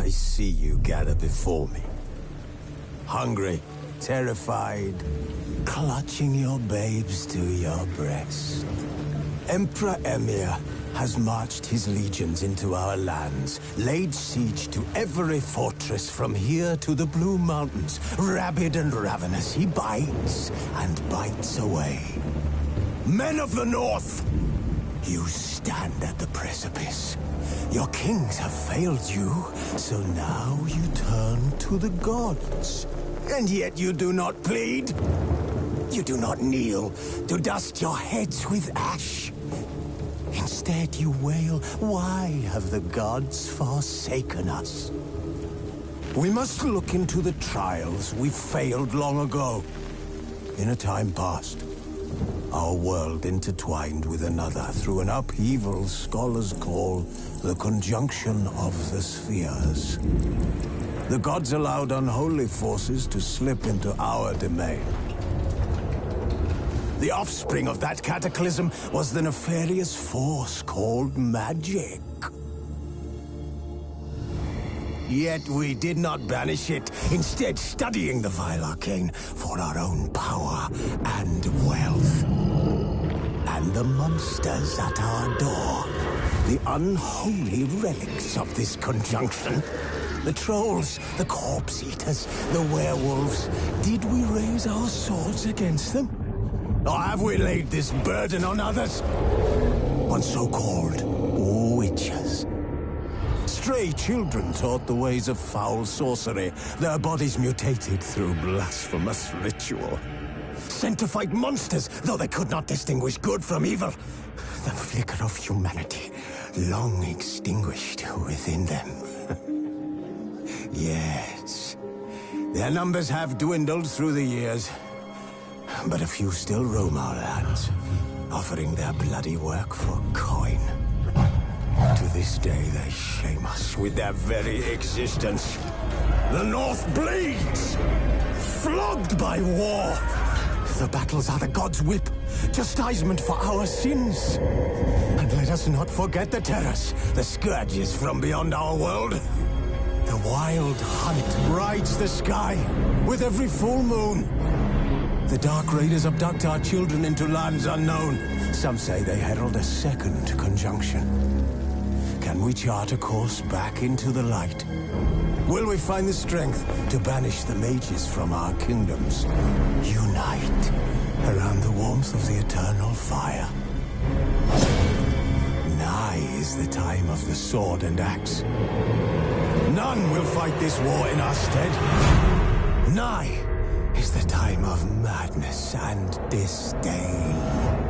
I see you gather before me. Hungry, terrified, clutching your babes to your breast. Emperor Emhyr has marched his legions into our lands, laid siege to every fortress from here to the Blue Mountains. Rabid and ravenous, he bites and bites away. Men of the North, you stand at the precipice. Your kings have failed you, so now you turn to the gods. And yet you do not plead. You do not kneel to dust your heads with ash. Instead you wail, why have the gods forsaken us? We must look into the trials we failed long ago. In a time past, our world intertwined with another through an upheaval scholars call the conjunction of the spheres. The gods allowed unholy forces to slip into our domain. The offspring of that cataclysm was the nefarious force called magic. Yet we did not banish it, instead studying the vile arcane for our own power and wealth. And the monsters at our door, the unholy relics of this conjunction. The trolls, the corpse eaters, the werewolves. Did we raise our swords against them? Or have we laid this burden on others? On so-called witches. Stray children taught the ways of foul sorcery, their bodies mutated through blasphemous ritual. Sent to fight monsters, though they could not distinguish good from evil. The flicker of humanity, long extinguished within them. Yes, their numbers have dwindled through the years. But a few still roam our lands, offering their bloody work for coin. To this day, they shame us with their very existence. The North bleeds, flogged by war. The battles are the gods' whip, chastisement for our sins. And let us not forget the terrors, the scourges from beyond our world. The wild hunt rides the sky with every full moon. The Dark Raiders abduct our children into lands unknown. Some say they herald a second conjunction. Can we chart a course back into the light? Will we find the strength to banish the mages from our kingdoms? Unite around the warmth of the eternal fire. Nigh is the time of the sword and axe. None will fight this war in our stead. Nigh is the time of madness and disdain.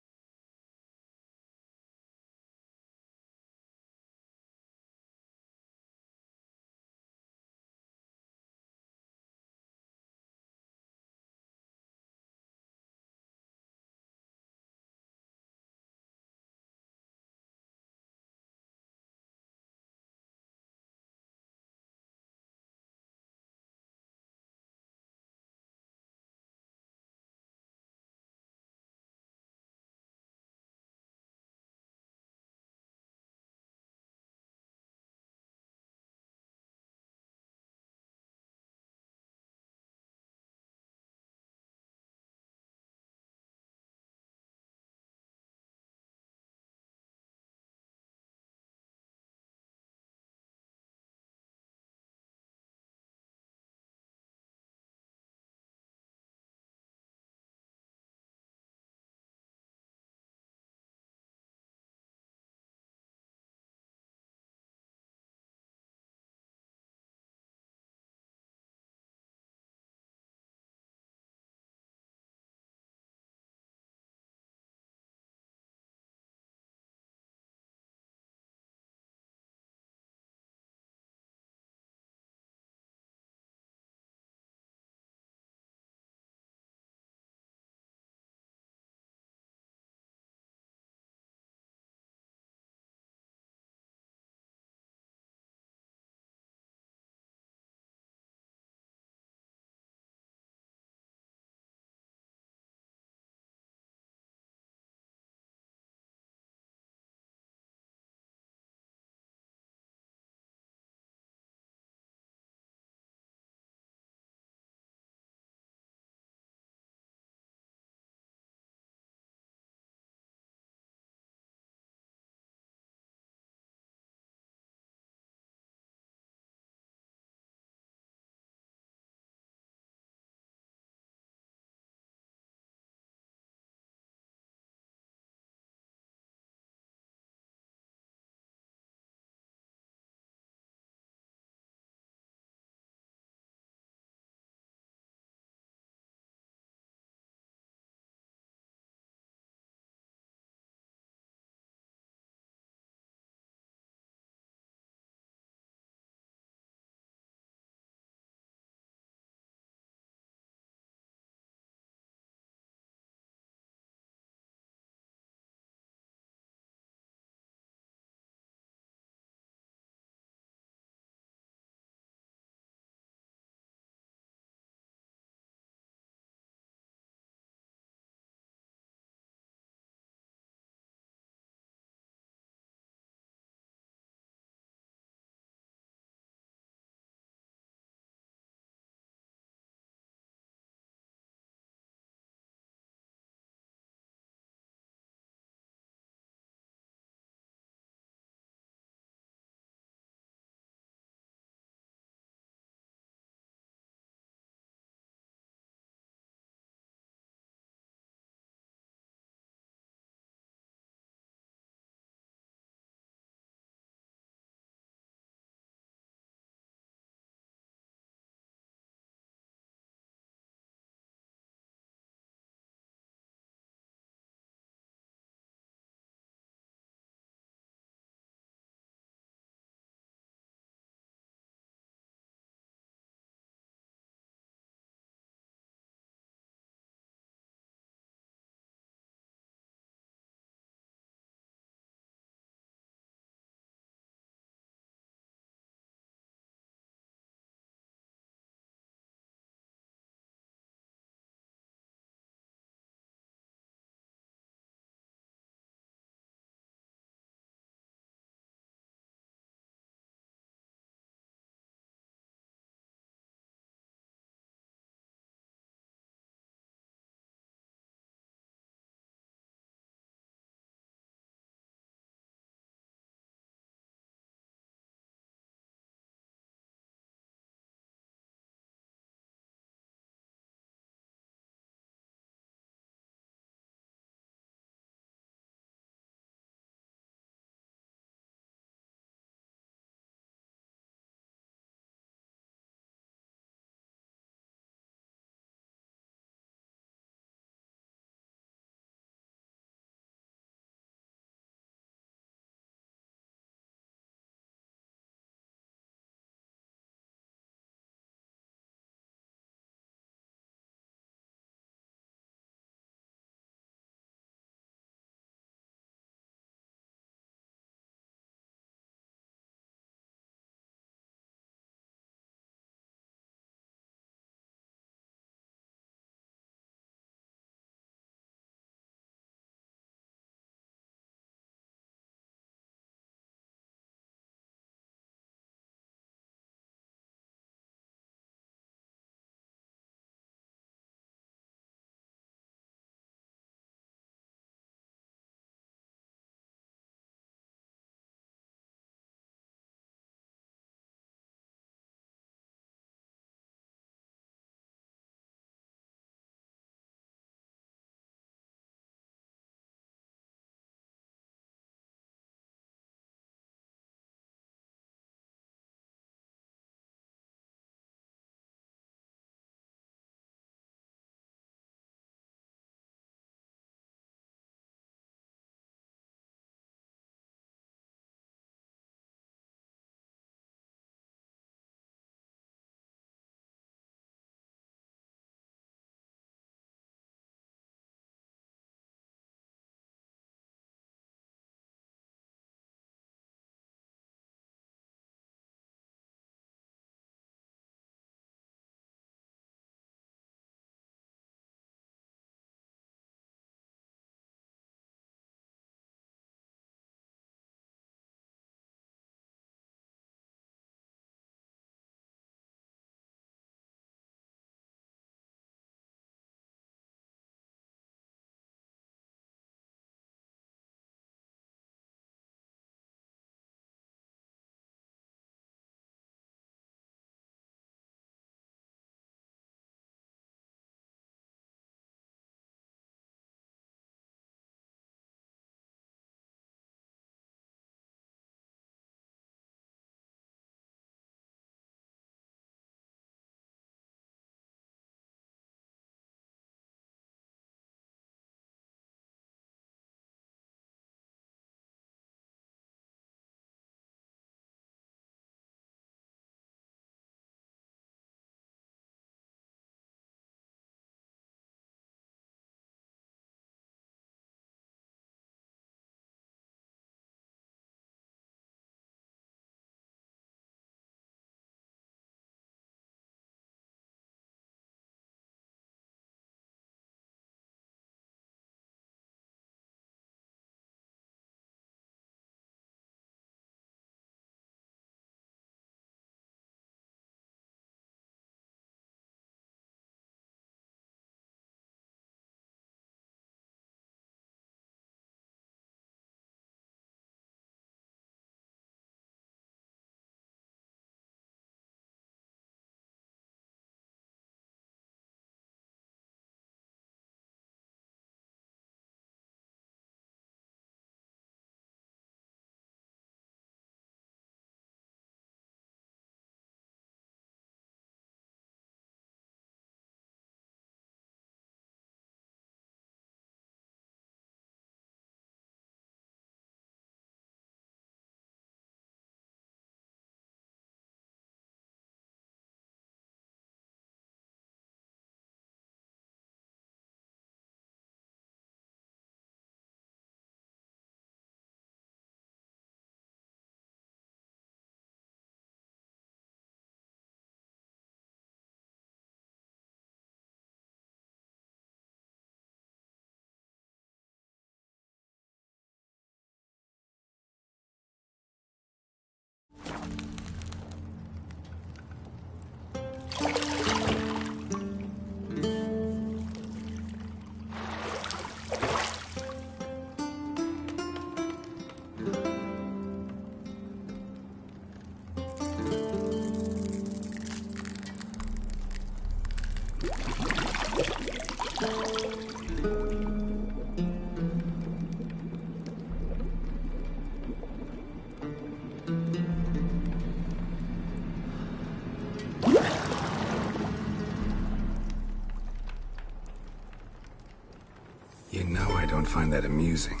find that amusing.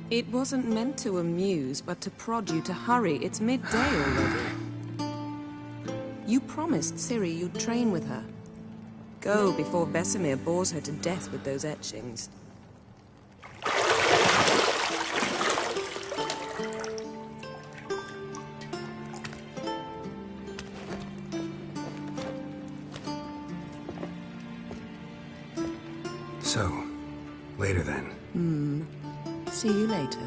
It wasn't meant to amuse, but to prod you to hurry. It's midday already. You promised Ciri you'd train with her. Go before Vesemir bores her to death with those etchings. So, later then. See you later.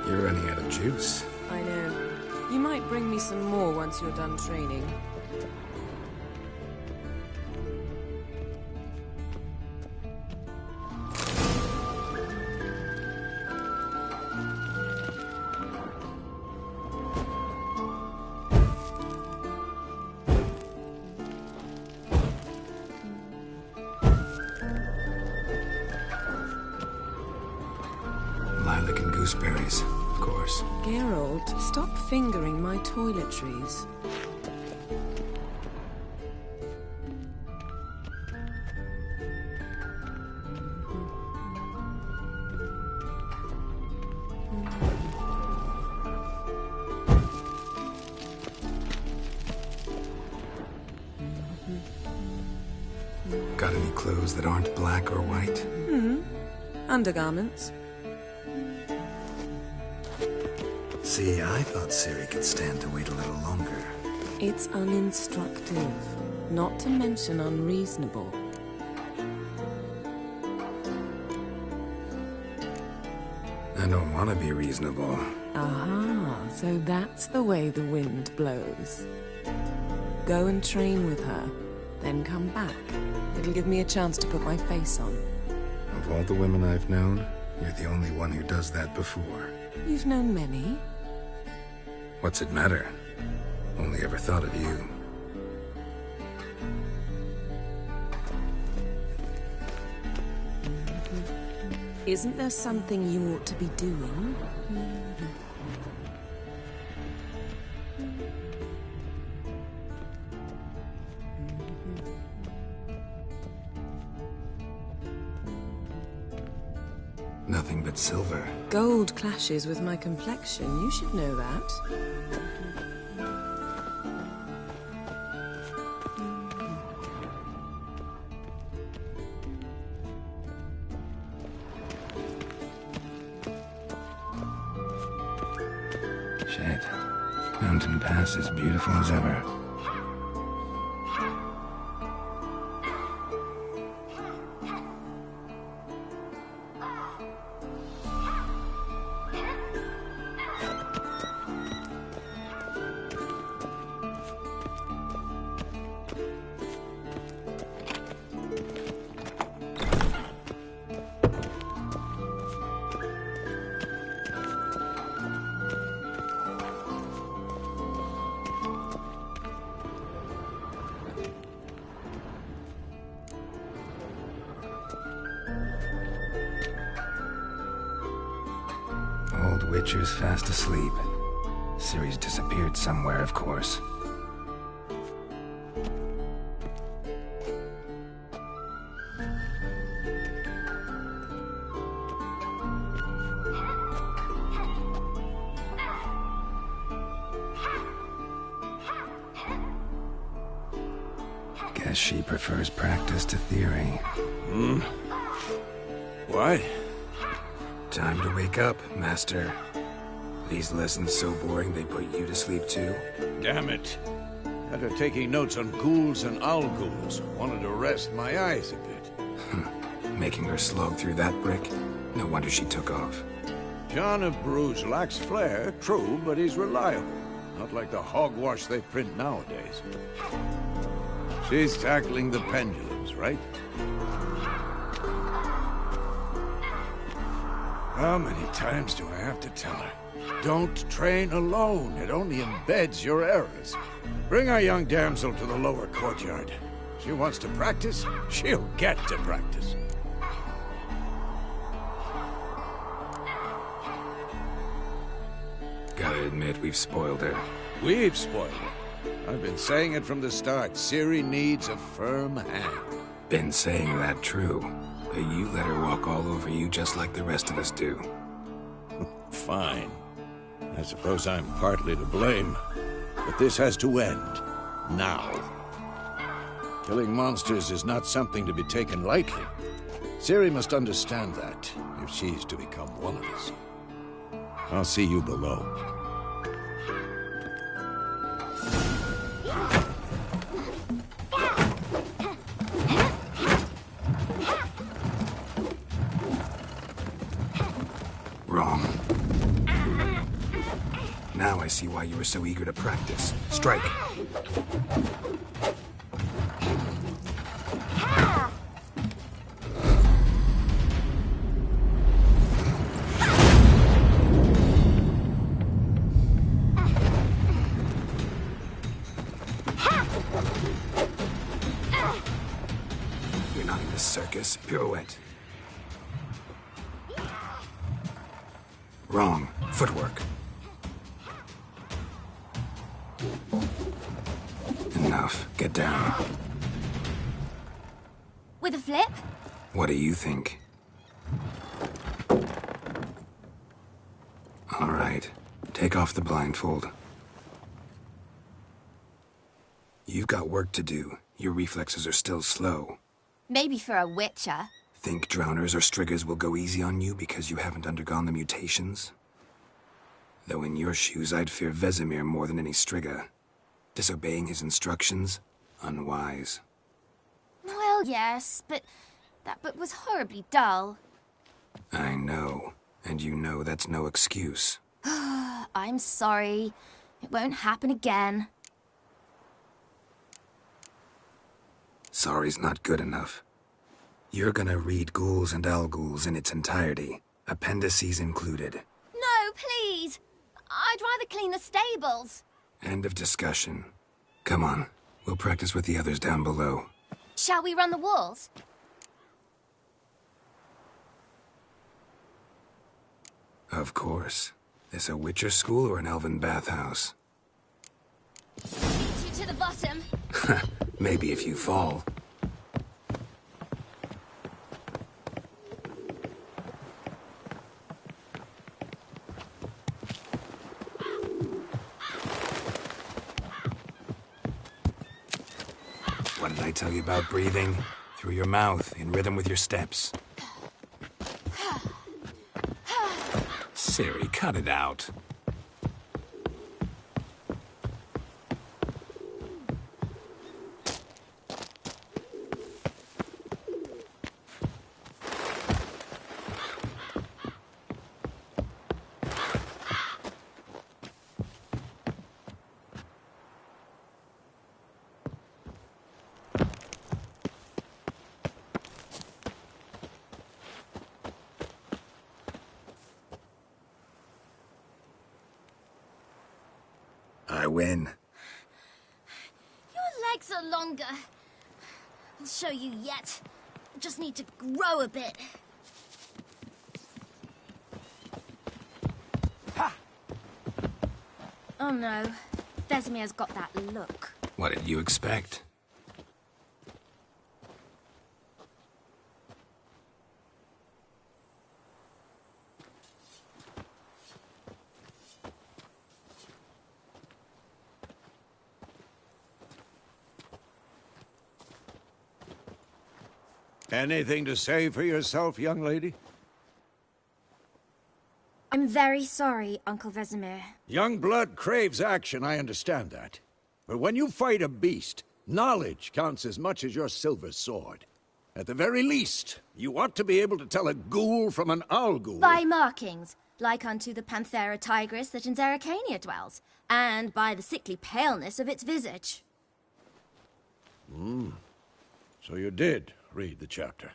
You're running out of juice. I know. You might bring me some more once you're done training. Lilac and gooseberries, of course. Geralt, stop fingering my toiletries. Got any clothes that aren't black or white? Undergarments. See, I thought Ciri could stand to wait a little longer. It's uninstructive, not to mention unreasonable. I don't want to be reasonable. Aha, so that's the way the wind blows. Go and train with her, then come back. It'll give me a chance to put my face on. Of all the women I've known, you're the only one who does that before. You've known many. What's it matter? Only ever thought of you. Isn't there something you ought to be doing? Nothing but silver. Gold clashes with my complexion. You should know that. Shit. Mountain Pass is beautiful as ever. Witcher's fast asleep. Ciri's disappeared somewhere, of course. Guess she prefers practice to theory. What? Time to wake up, Master. These lessons so boring they put you to sleep too? Damn it. Had her taking notes on ghouls and owl-ghouls. Wanted to rest my eyes a bit. Making her slog through that brick? No wonder she took off. John of Bruges lacks flair, true, but he's reliable. Not like the hogwash they print nowadays. She's tackling the pendulums, right? How many times do I have to tell her? Don't train alone. It only embeds your errors. Bring our young damsel to the lower courtyard. She wants to practice, she'll get to practice. Gotta admit, we've spoiled her. We've spoiled her. I've been saying it from the start. Ciri needs a firm hand. Been saying that true. But you let her walk all over you just like the rest of us do. Fine. I suppose I'm partly to blame. But this has to end. Now. Killing monsters is not something to be taken lightly. Ciri must understand that, if she's to become one of us. I'll see you below. Wrong. Now I see why you were so eager to practice. Strike. You're not in this circus. Pirouette. Wrong. Footwork. Enough. Get down. With a flip? What do you think? All right. Take off the blindfold. You've got work to do. Your reflexes are still slow. Maybe for a witcher. Think drowners or striggers will go easy on you because you haven't undergone the mutations? Though in your shoes, I'd fear Vesemir more than any strigger. Disobeying his instructions? Unwise. Well, yes, but that book was horribly dull. I know. And you know that's no excuse. I'm sorry. It won't happen again. Sorry's not good enough. You're gonna read Ghouls and Owl-Ghouls in its entirety, appendices included. No, please! I'd rather clean the stables. End of discussion. Come on, we'll practice with the others down below. Shall we run the walls? Of course. This a Witcher school or an elven bathhouse? Beat you to the bottom. Maybe if you fall. What did I tell you about breathing? Through your mouth, in rhythm with your steps. Ciri, cut it out. I win. Your legs are longer. I'll show you yet. Just need to grow a bit. Oh no. Vesemir's got that look. What did you expect? Anything to say for yourself, young lady? I'm very sorry, Uncle Vesemir. Young blood craves action, I understand that. But when you fight a beast, knowledge counts as much as your silver sword. At the very least, you ought to be able to tell a ghoul from an owl ghoul. By markings, like unto the Panthera tigris that in Zerrikania dwells, and by the sickly paleness of its visage. So you did read the chapter.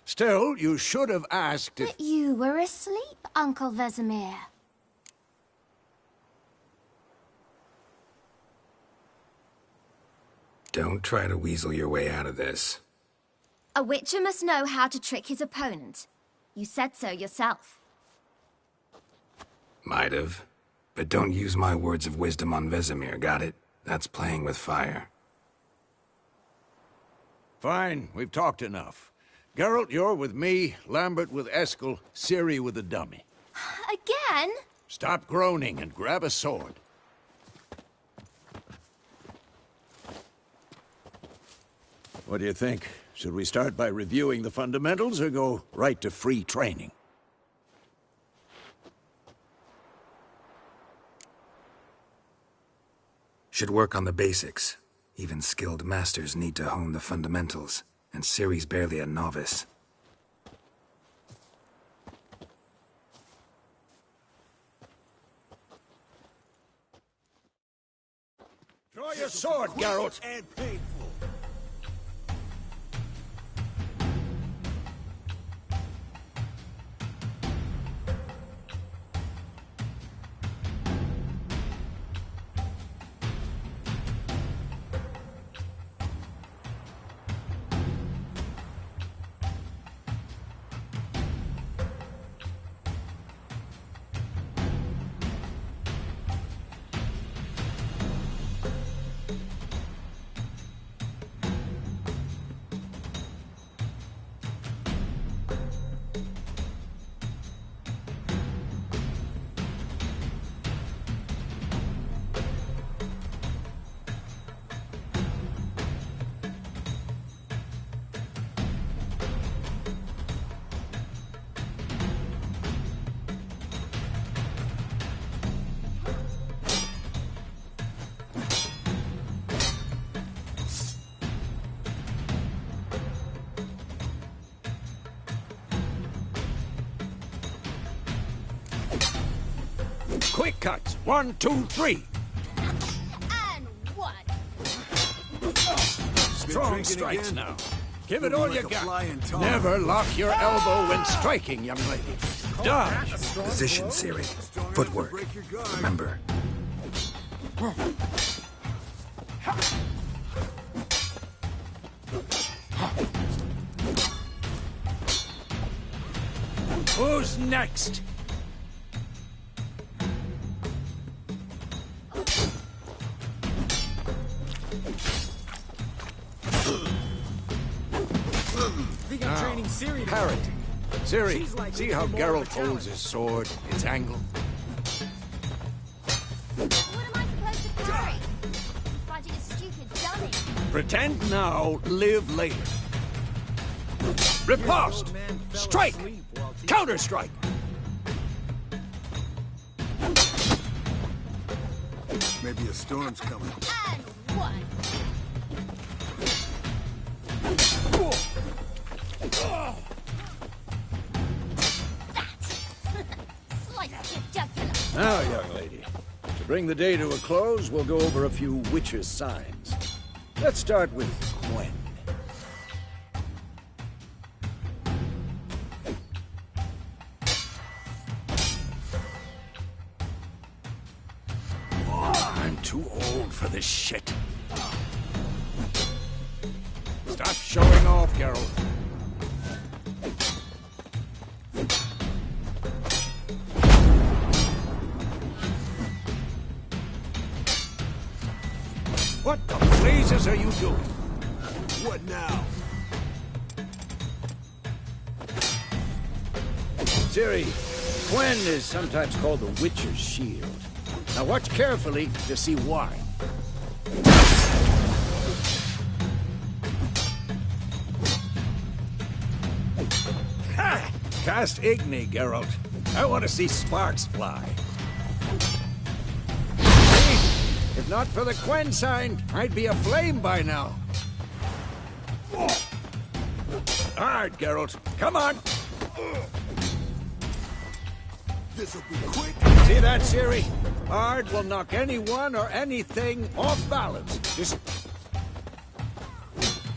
Still, you should have asked if... But you were asleep, Uncle Vesemir. Don't try to weasel your way out of this. A witcher must know how to trick his opponent. You said so yourself. Might have. But don't use my words of wisdom on Vesemir, got it? That's playing with fire. Fine, we've talked enough. Geralt, you're with me, Lambert with Eskel, Ciri with the dummy. Again? Stop groaning and grab a sword. What do you think? Should we start by reviewing the fundamentals or go right to free training? Should work on the basics. Even skilled masters need to hone the fundamentals, and Ciri's barely a novice. Draw your sword, Geralt! And painful. Quick cuts! 1, 2, 3! And one. Strong strikes now. Give it Moving all like you a got. flying tar. Never lock your elbow when striking, young lady. Dodge! Position, Ciri. Footwork. Break your guard. Remember. Who's next? Think I'm training Ciri to Parrot. Ciri, She's like see how even more of a Geralt holds his sword, its angle? What am I supposed to carry? Fighting a stupid dummy. Pretend now, live later. Riposte! old man fell Strike! asleep while teaching. Counter-strike! Maybe a storm's coming. And one. Slice his jugular. Now, young lady, to bring the day to a close, we'll go over a few witches' signs. Let's start with Gwen. I'm too old for this shit. Stop showing off, Geralt. What the blazes are you doing? What now? Ciri, Gwen is sometimes called the Witcher's Shield. Now watch carefully to see why. Ha! Cast Igni, Geralt. I want to see sparks fly. See? If not for the Gwen sign, I'd be aflame by now. Hard, Geralt. Come on! This'll be quick. See that, Ciri? Hard will knock anyone or anything off balance. Just...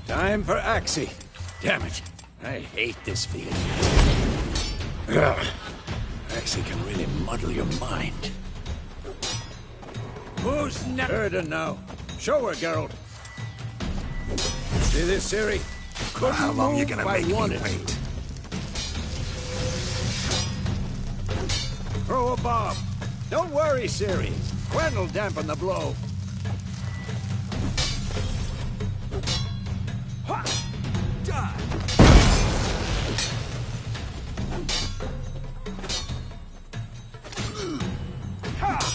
Time for Axii. Damn it. I hate this feeling. Ugh. Axii can really muddle your mind. Who's next? Erden now. Show her, Geralt. See this, Ciri? How long you gonna make me wanted. wait? Throw a bomb. Don't worry, Ciri. Gwen will dampen the blow. Ha! Die! Ha!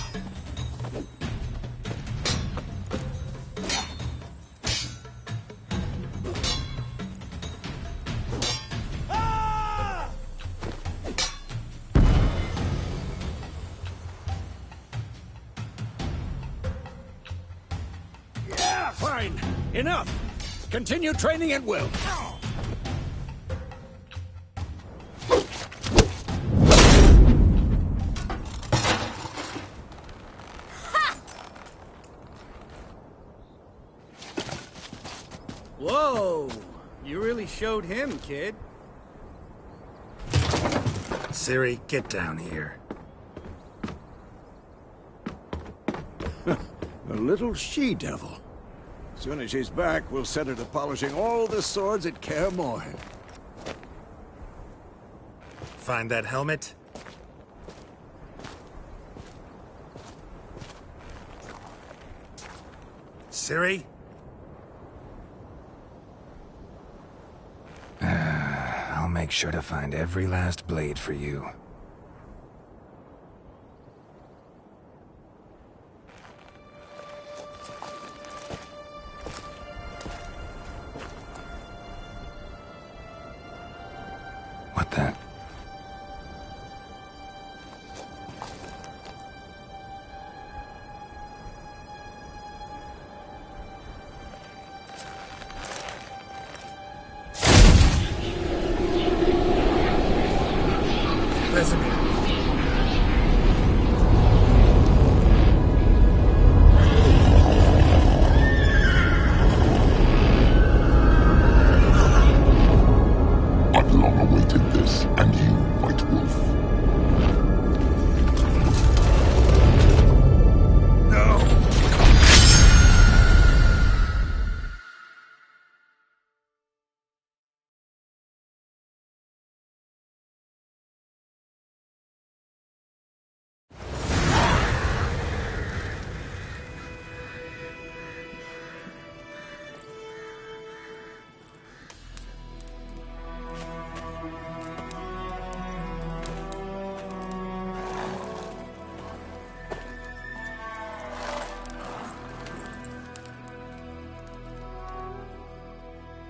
Fine. Enough. Continue training at will. Whoa! You really showed him, kid. Ciri, get down here. A little she-devil. As soon as she's back, we'll set her to polishing all the swords at Kaer Morhen. Find that helmet? Ciri? I'll make sure to find every last blade for you. What the? Vesemir. I've long awaited this, and you, White Wolf.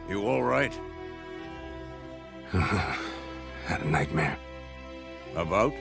You all right? Had a nightmare. About?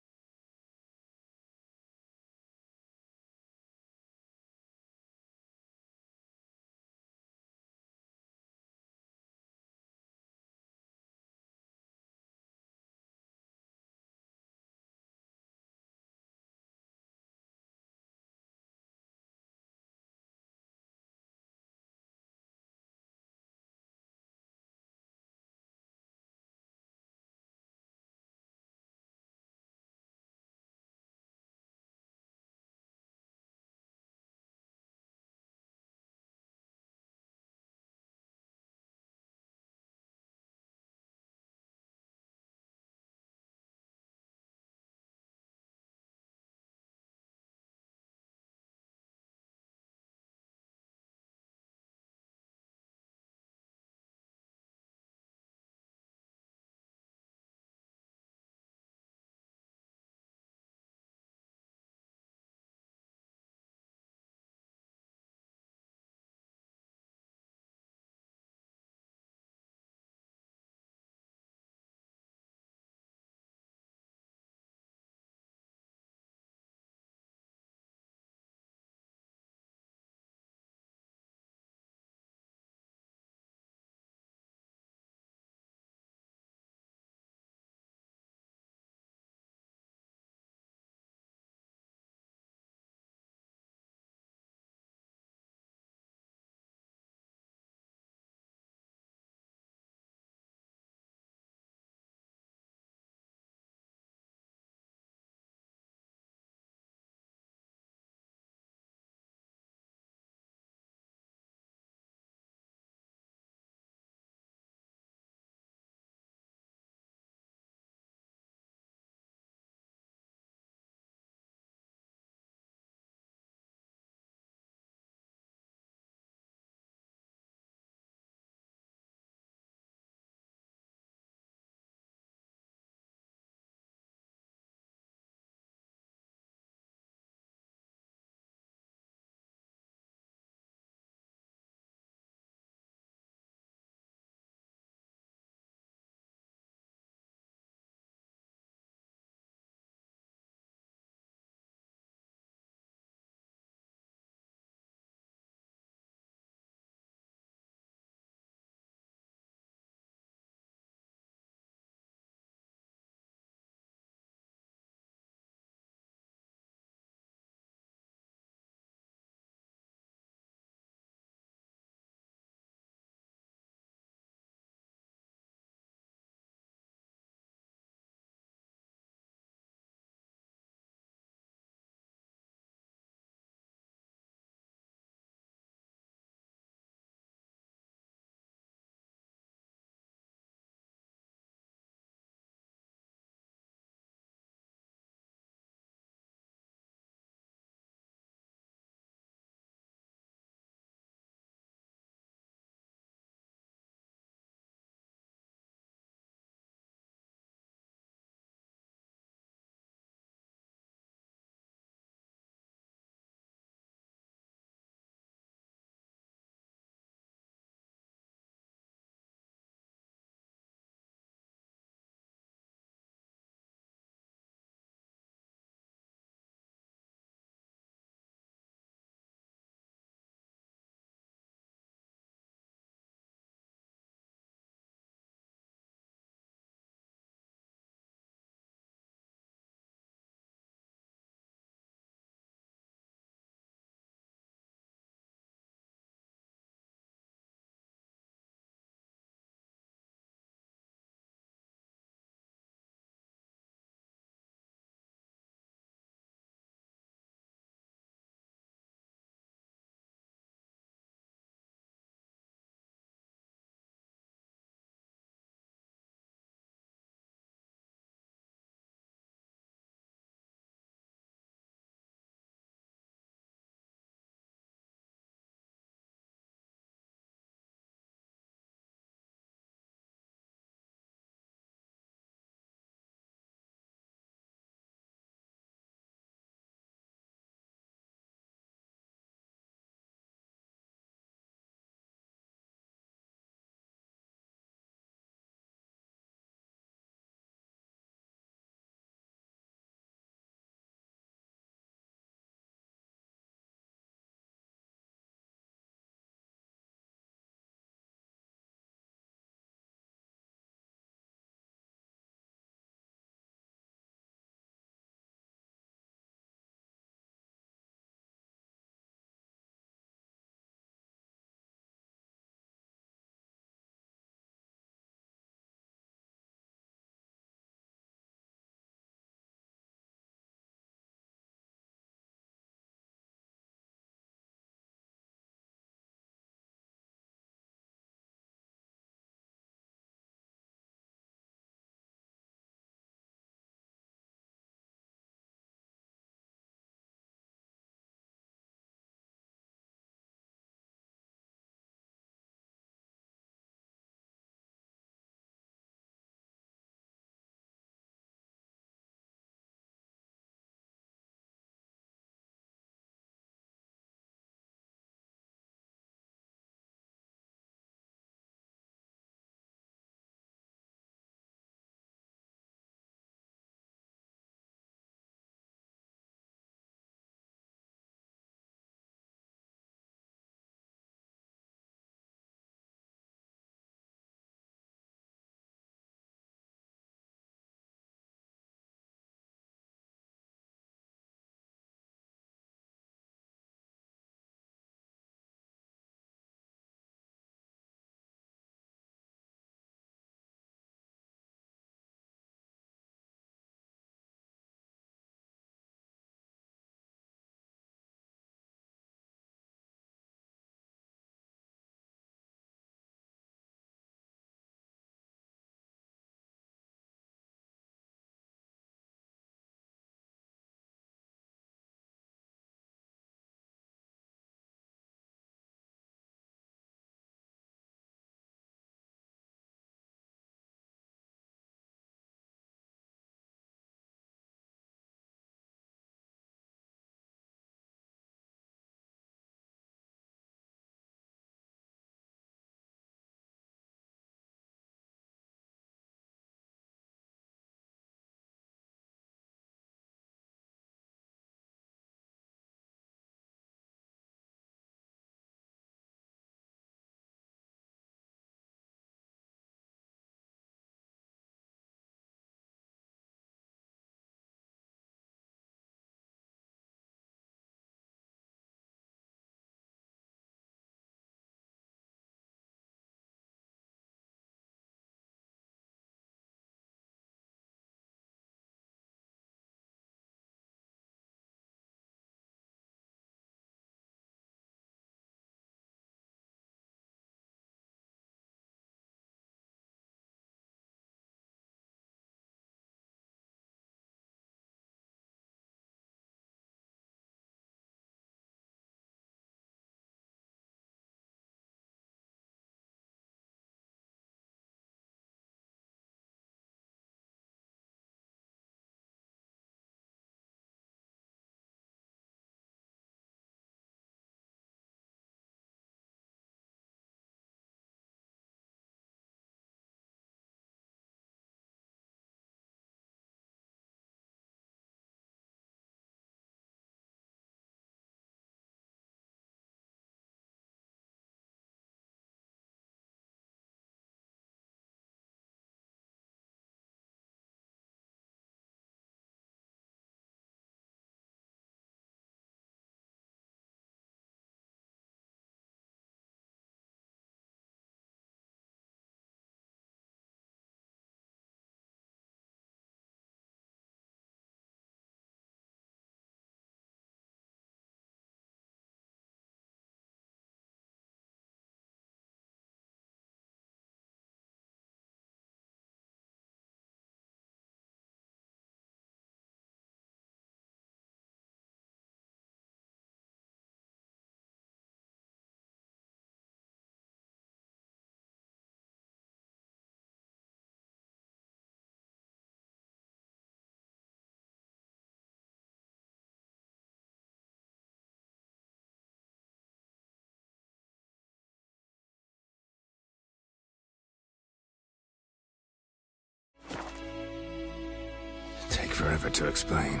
forever to explain.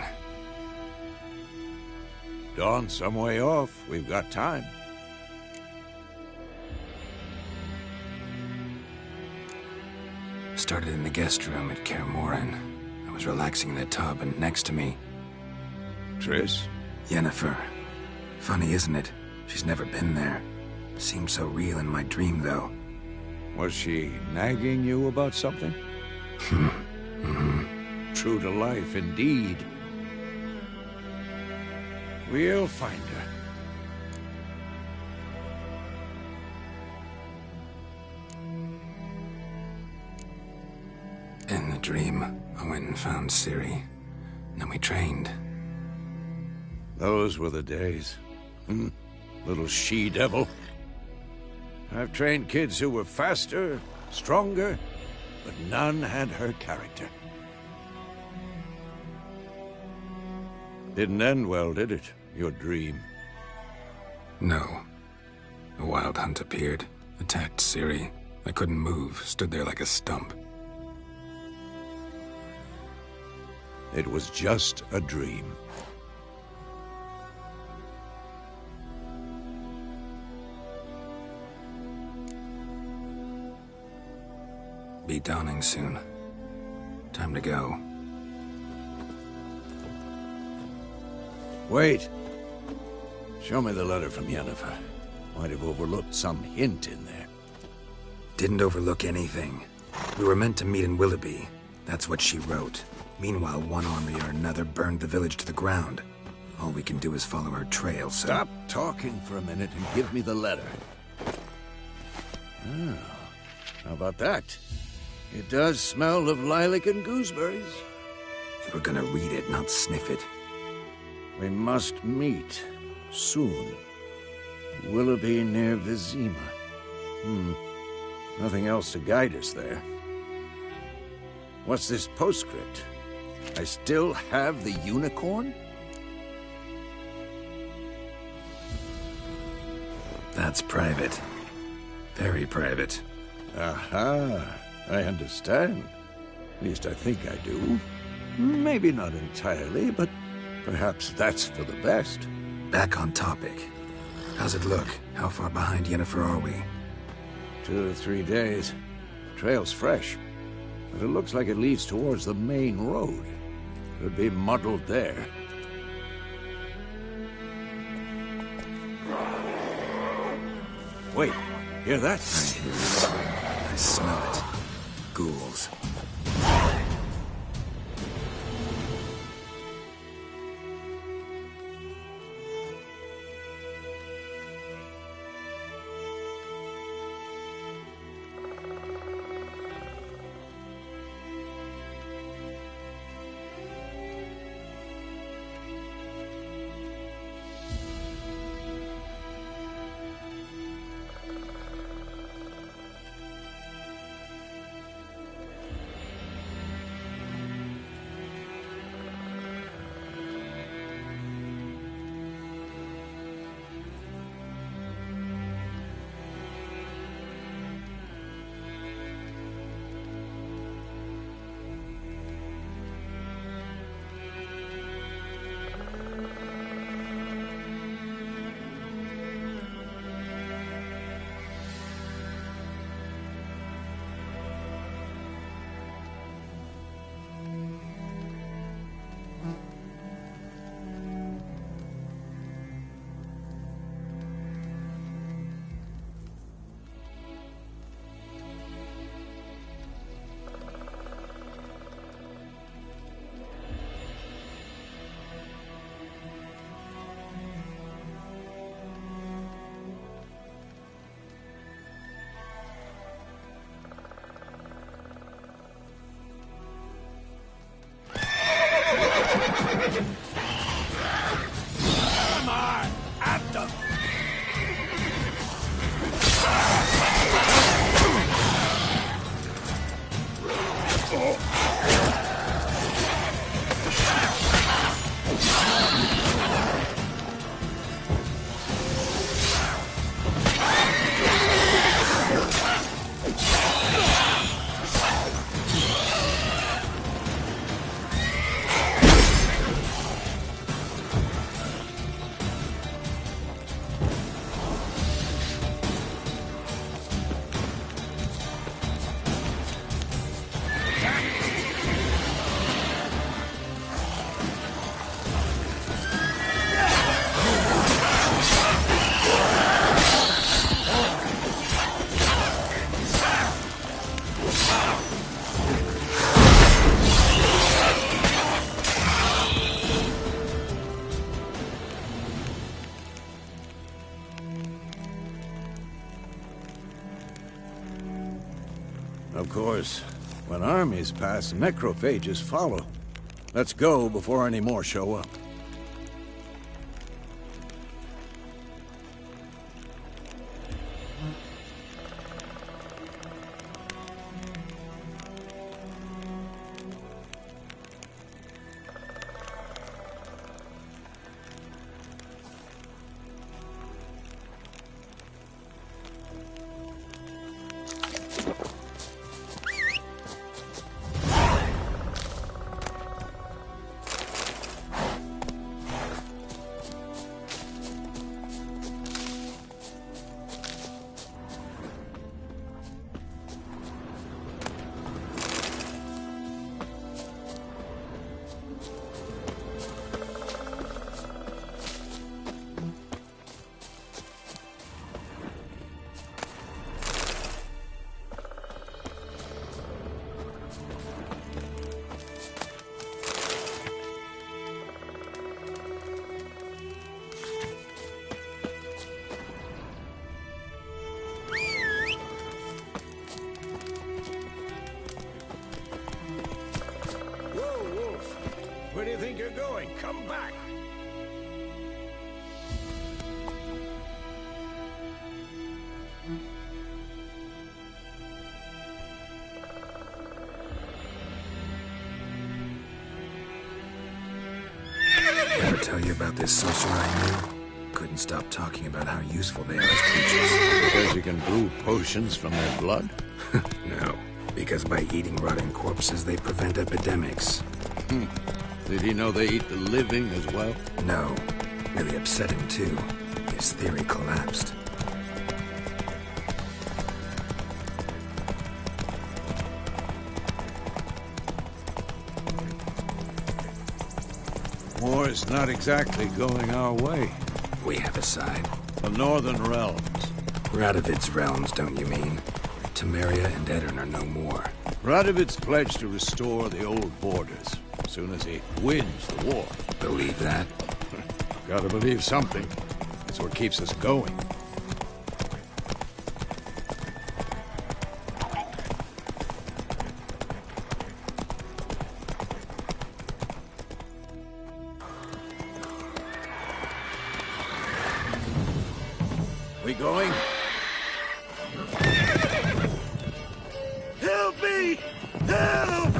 Dawn's some way off. We've got time. Started in the guest room at Kaer Morhen. I was relaxing in the tub, and next to me, Triss? Yennefer. Funny, isn't it? She's never been there. Seemed so real in my dream, though. Was she nagging you about something? True to life, indeed. We'll find her. In the dream, I went and found Ciri. Then we trained. Those were the days. Little she-devil. I've trained kids who were faster, stronger, but none had her character. Didn't end well, did it? Your dream? No. A wild hunt appeared, attacked Ciri. I couldn't move, stood there like a stump. It was just a dream. Be dawning soon. Time to go. Wait. Show me the letter from Yennefer. Might have overlooked some hint in there. Didn't overlook anything. We were meant to meet in Willoughby. That's what she wrote. Meanwhile, one army or another burned the village to the ground. All we can do is follow her trail, so... Stop talking for a minute and give me the letter. Oh, how about that? It does smell of lilac and gooseberries. You were gonna read it, not sniff it. We must meet soon. Willoughby near Vizima. Nothing else to guide us there. What's this postscript? I still have the unicorn? That's private. Very private. Aha, I understand. At least I think I do. Maybe not entirely, but perhaps that's for the best. Back on topic. How's it look? How far behind Yennefer are we? 2 to 3 days. Trail's fresh, but it looks like it leads towards the main road. Could be muddled there. Wait, hear that? I hear it. I smell it. Ghouls. Of course, when armies pass, necrophages follow. Let's go before any more show up. Where do you think you're going? Come back! Ever tell you about this sorcerer I knew? Couldn't stop talking about how useful they are as creatures. Because you can brew potions from their blood? No, because by eating rotting corpses, they prevent epidemics. Did he know they eat the living as well? No, really upset him too. His theory collapsed. War's not exactly going our way. We have a side. The Northern Realms. Radovid's realms, don't you mean? Temeria and Edirn are no more. Radovid's pledged to restore the old borders as soon as he wins the war. Believe that? Gotta believe something. It's what keeps us going. We going? Help me! Help!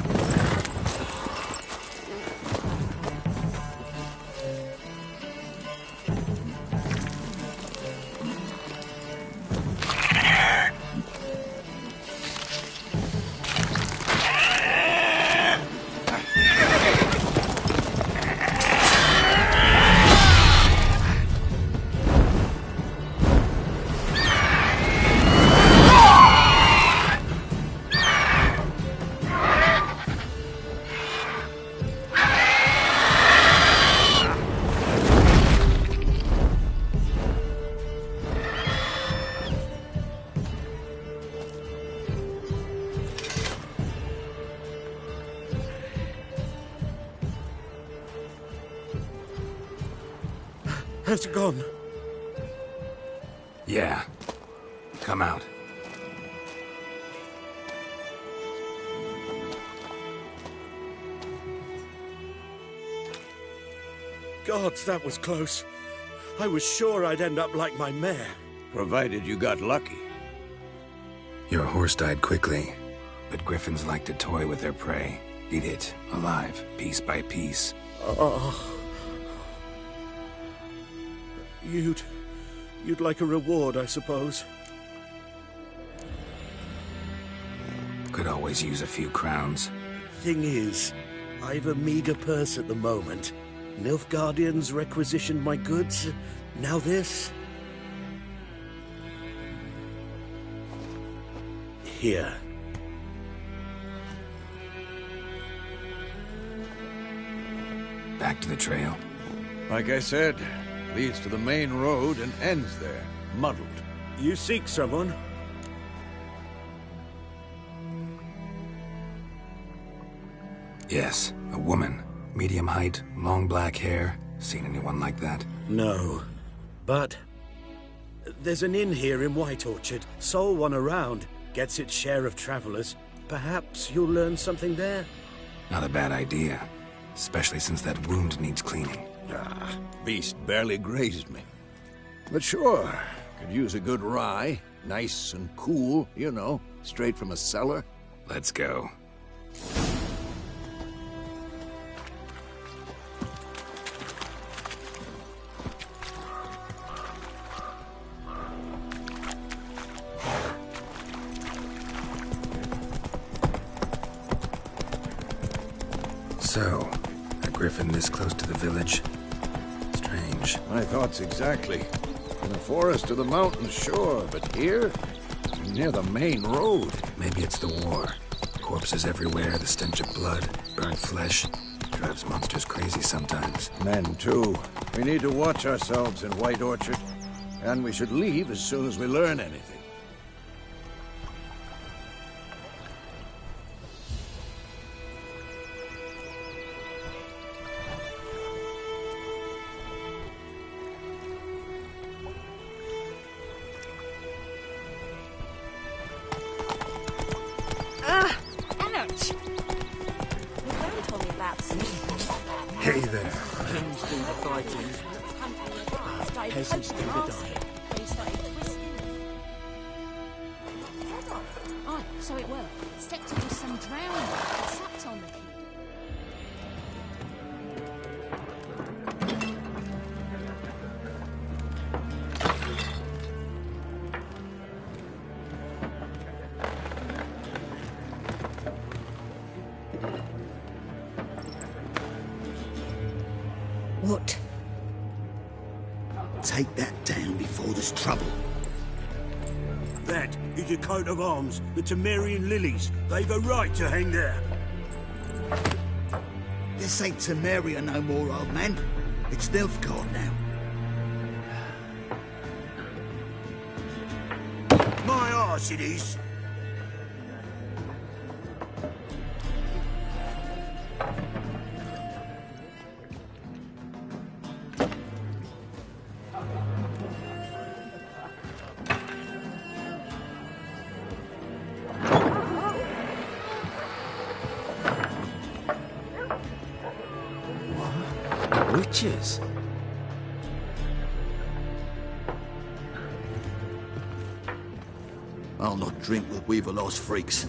Has it gone? Yeah. Come out. Gods, that was close. I was sure I'd end up like my mare. Provided you got lucky. Your horse died quickly, but griffins like to toy with their prey. Eat it, alive, piece by piece. You'd like a reward, I suppose. Could always use a few crowns. Thing is, I've a meager purse at the moment. Nilfgaardians requisitioned my goods. Now this. Here. Back to the trail. Like I said, leads to the main road and ends there, muddled. You seek someone? Yes, a woman. Medium height, long black hair. Seen anyone like that? No. But there's an inn here in White Orchard. Sole one around. Gets its share of travelers. Perhaps you'll learn something there? Not a bad idea. Especially since that wound needs cleaning. Ah, beast barely grazed me. But sure, could use a good rye. Nice and cool, you know, straight from a cellar. Let's go. So, a griffin this close to the village? Strange. My thoughts exactly. In the forest or the mountains, sure, but here? Near the main road. Maybe it's the war. Corpses everywhere, the stench of blood, burnt flesh. Drives monsters crazy sometimes. Men, too. We need to watch ourselves in White Orchard. And we should leave as soon as we learn anything. Hey there. Kings do the fighting. Peasants do the dying. Oh, so it will. Set to do some drowning. It sucked on the key. What? Take that down before there's trouble. That is a coat of arms, the Temerian lilies. They've a right to hang there. This ain't Temeria no more, old man. It's Nilfgaard now. My arse it is. Witches? I'll not drink with Weaverlo's freaks.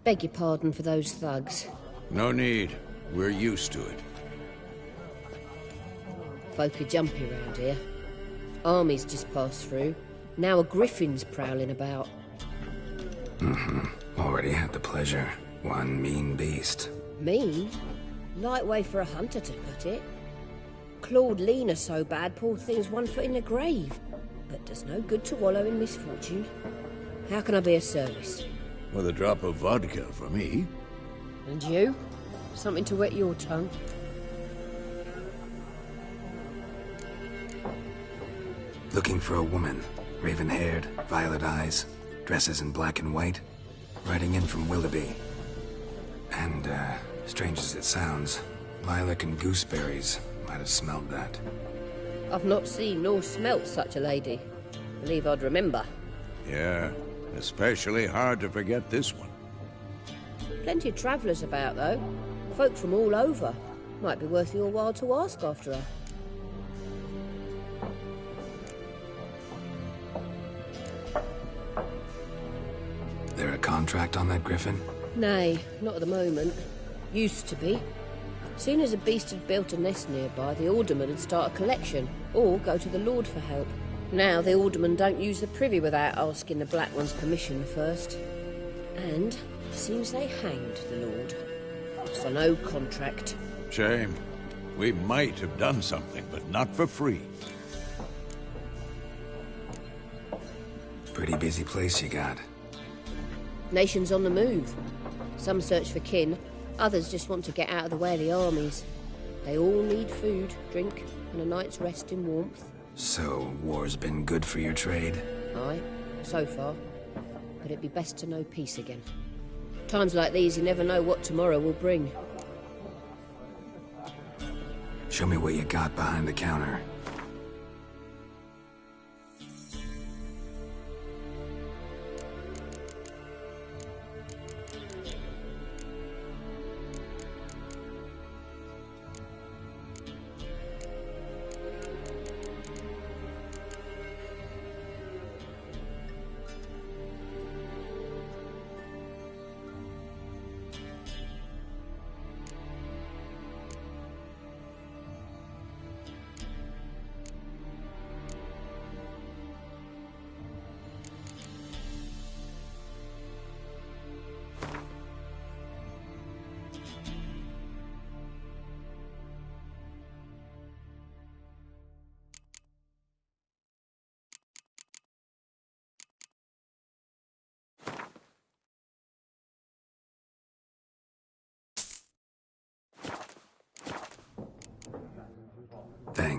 Beg your pardon for those thugs. No need. We're used to it. Folk are jumpy round here. Armies just passed through. Now a griffin's prowling about. Already had the pleasure. One mean beast. Mean? Light way for a hunter to put it. Clawed Lena so bad, poor thing's 1 foot in the grave. But does no good to wallow in misfortune. How can I be of service? With a drop of vodka for me. And you? Something to wet your tongue? Looking for a woman. Raven-haired, violet eyes, dresses in black and white. Riding in from Willoughby. And, strange as it sounds, lilac and gooseberries might have smelled that. I've not seen nor smelt such a lady. Believe I'd remember. Yeah, especially hard to forget this one. Plenty of travellers about, though. Folk from all over. Might be worth your while to ask after her. There a contract on that griffin? Nay, not at the moment. Used to be. Soon as a beast had built a nest nearby, the alderman would start a collection, or go to the Lord for help. Now the aldermen don't use the privy without asking the Black One's permission first. And seems they hanged the Lord. So no contract. Shame. We might have done something, but not for free. Pretty busy place you got. Nations on the move. Some search for kin, others just want to get out of the way of the armies. They all need food, drink, and a night's rest in warmth. So, war's been good for your trade? Aye, so far. But it'd be best to know peace again. Times like these, you never know what tomorrow will bring. Show me what you got behind the counter.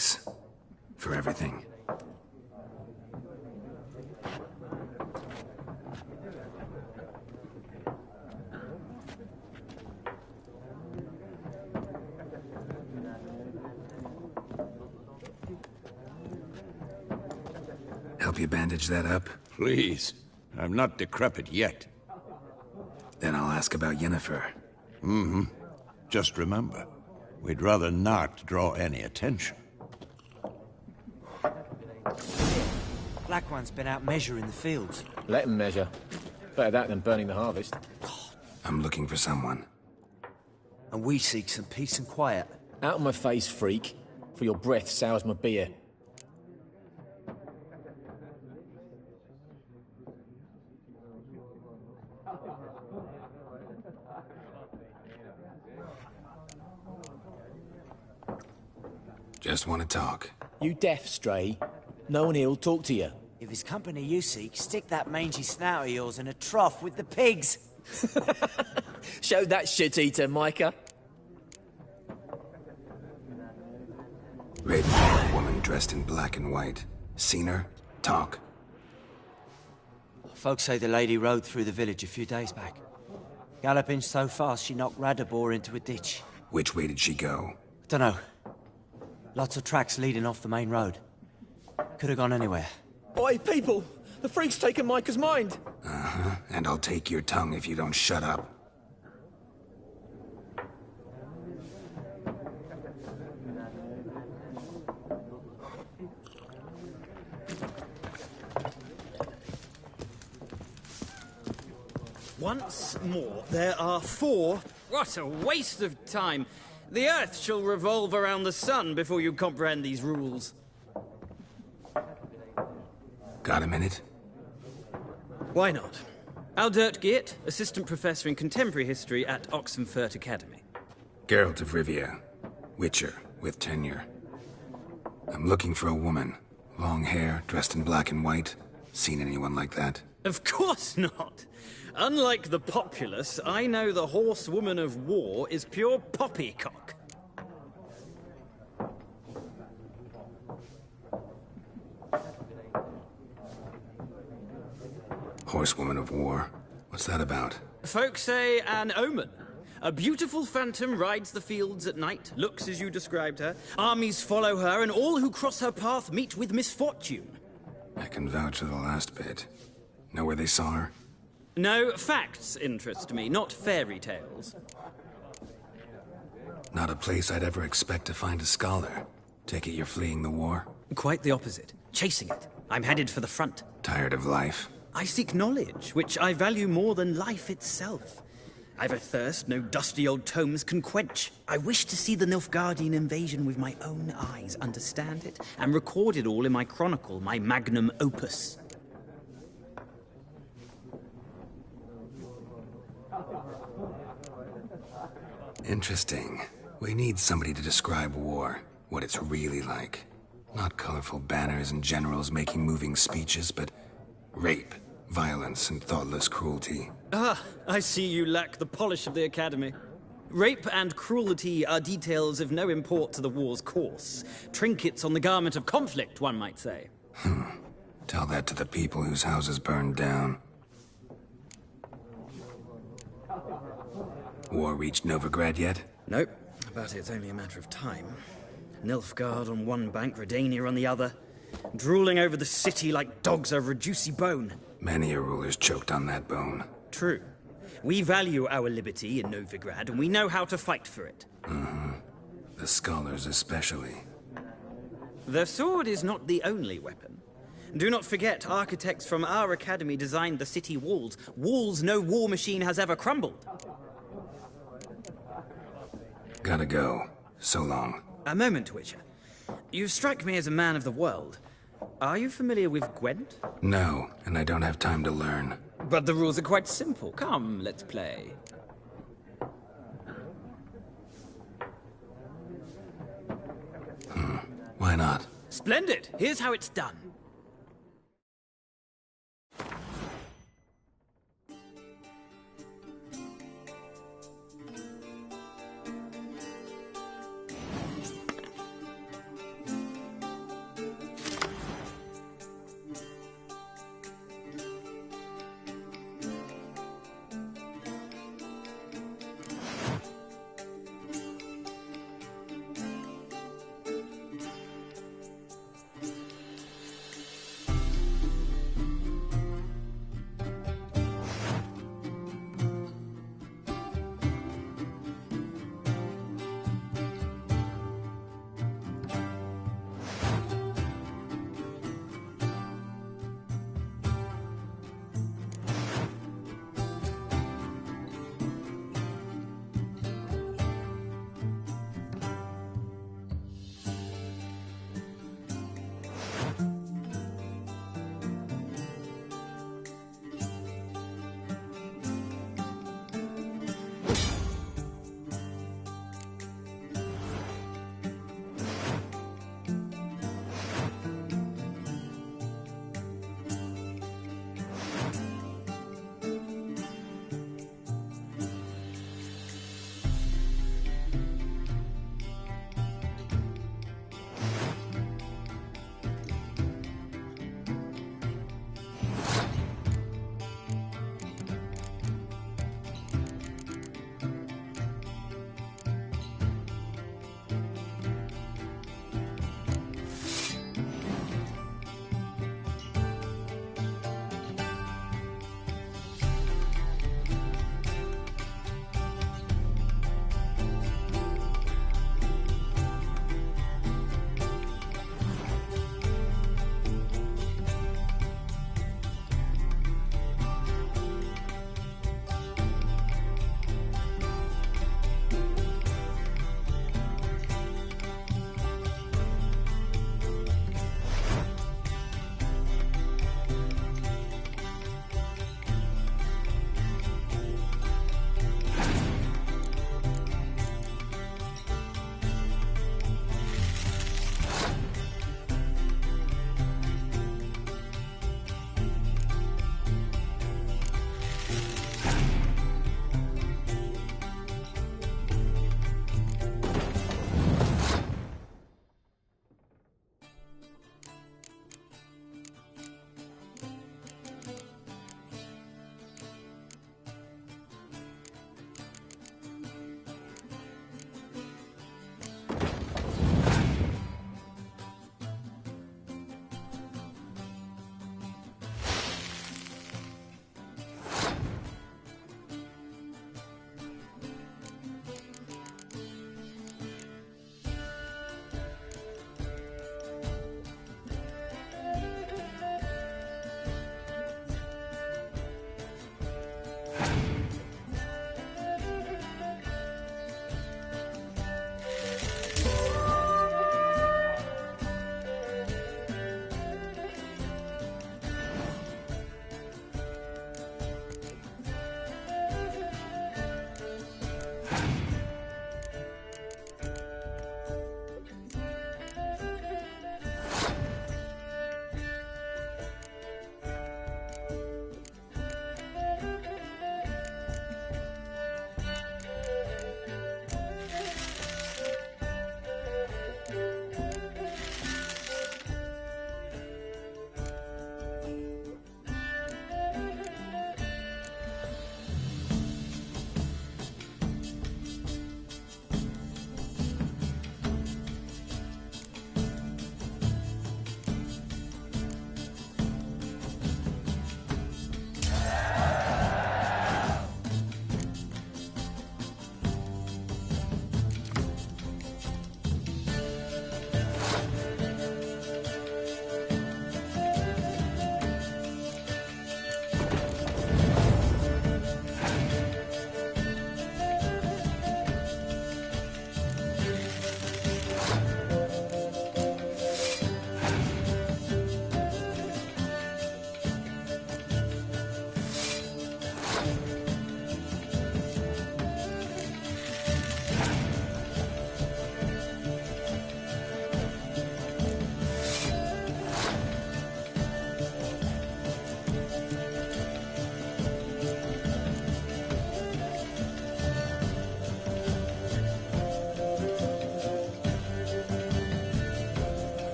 Thanks for everything. Help you bandage that up? Please. I'm not decrepit yet. Then I'll ask about Yennefer. Mm-hmm. Just remember, we'd rather not draw any attention. Black One's been out measuring the fields. Let him measure. Better that than burning the harvest. I'm looking for someone. And we seek some peace and quiet. Out of my face, freak. For your breath sours my beer. Just want to talk. You deaf, Stray? No one here'll talk to you. If it's company you seek, stick that mangy snout of yours in a trough with the pigs. Show that shit-eater, Micah. Red-haired woman dressed in black and white. Seen her? Talk. Folks say the lady rode through the village a few days back. Galloping so fast she knocked Radabor into a ditch. Which way did she go? Dunno. Lots of tracks leading off the main road. Could have gone anywhere. Oi, people! The freak's taken Micah's mind! Uh-huh. And I'll take your tongue if you don't shut up. Once more, there are 4... What a waste of time! The Earth shall revolve around the sun before you comprehend these rules. Got a minute? Why not? Aldert Geert, Assistant Professor in Contemporary History at Oxenfurt Academy. Geralt of Rivia. Witcher, with tenure. I'm looking for a woman. Long hair, dressed in black and white. Seen anyone like that? Of course not! Unlike the populace, I know the horsewoman of war is pure poppycock. Horsewoman of war? What's that about? Folks say an omen. A beautiful phantom rides the fields at night, looks as you described her. Armies follow her, and all who cross her path meet with misfortune. I can vouch for the last bit. Know where they saw her? No, facts interest me, not fairy tales. Not a place I'd ever expect to find a scholar. Take it you're fleeing the war? Quite the opposite. Chasing it. I'm headed for the front. Tired of life? I seek knowledge, which I value more than life itself. I've a thirst no dusty old tomes can quench. I wish to see the Nilfgaardian invasion with my own eyes, understand it, and record it all in my chronicle, my magnum opus. Interesting. We need somebody to describe war, what it's really like. Not colorful banners and generals making moving speeches, but rape, violence, and thoughtless cruelty. Ah, I see you lack the polish of the Academy. Rape and cruelty are details of no import to the war's course. Trinkets on the garment of conflict, one might say. Tell that to the people whose houses burned down. War reached Novigrad yet? Nope, but it's only a matter of time. Nilfgaard on one bank, Redania on the other. Drooling over the city like dogs over a juicy bone. Many a ruler's choked on that bone. True. We value our liberty in Novigrad, and we know how to fight for it. The scholars especially. The sword is not the only weapon. Do not forget, architects from our academy designed the city walls. Walls no war machine has ever crumbled. Gotta go. So long. A moment, Witcher. You strike me as a man of the world. Are you familiar with Gwent? No, and I don't have time to learn. But the rules are quite simple. Come, let's play. Why not? Splendid! Here's how it's done.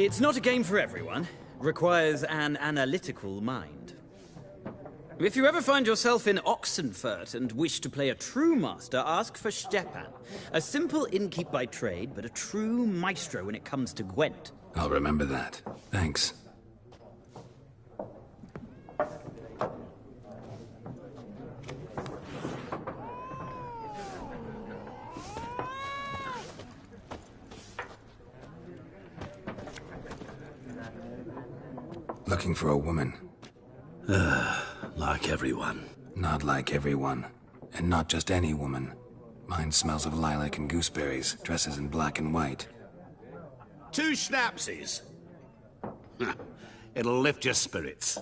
It's not a game for everyone. Requires an analytical mind. If you ever find yourself in Oxenfurt and wish to play a true master, ask for Stepan. A simple innkeep by trade, but a true maestro when it comes to Gwent. I'll remember that. Thanks. Looking for a woman. Like everyone. Not like everyone. And not just any woman. Mine smells of lilac and gooseberries, dresses in black and white. 2 schnapsies. It'll lift your spirits.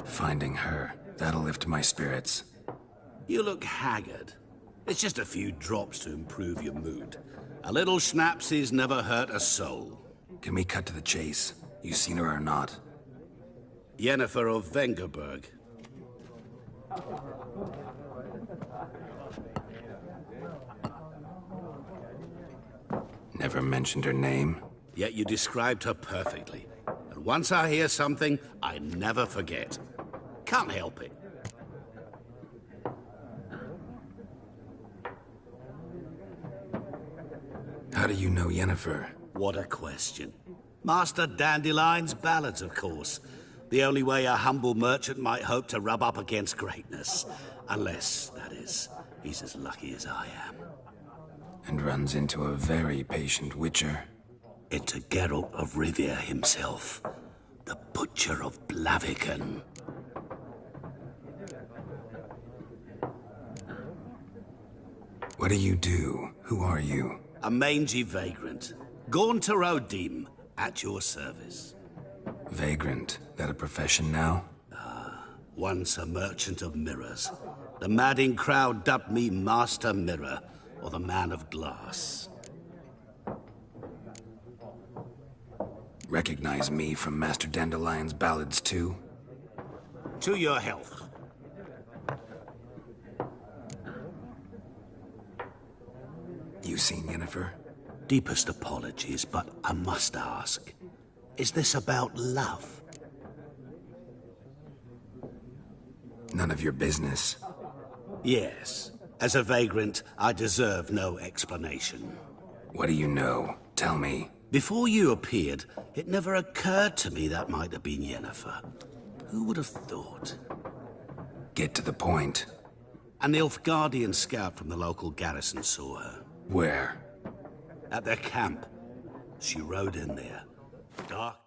Finding her, that'll lift my spirits. You look haggard. It's just a few drops to improve your mood. A little schnapsies never hurt a soul. Can we cut to the chase? You seen her or not? Yennefer of Vengerberg. Never mentioned her name. Yet you described her perfectly. And once I hear something, I never forget. Can't help it. How do you know Yennefer? What a question. Master Dandelion's ballads, of course. The only way a humble merchant might hope to rub up against greatness. Unless, that is, he's as lucky as I am. And runs into a very patient witcher. Into Geralt of Rivia himself. The Butcher of Blaviken. What do you do? Who are you? A mangy vagrant. Gaunter O'Dim, at your service. Vagrant. That a profession now? Once a merchant of mirrors. The madding crowd dubbed me Master Mirror, or the Man of Glass. Recognize me from Master Dandelion's ballads too? To your health. You seen Yennefer? Deepest apologies, but I must ask. Is this about love? None of your business. Yes. As a vagrant, I deserve no explanation. What do you know? Tell me. Before you appeared, it never occurred to me that might have been Yennefer. Who would have thought? Get to the point. A Nilfgaardian scout from the local garrison saw her. Where? At their camp. She rode in there. Dark.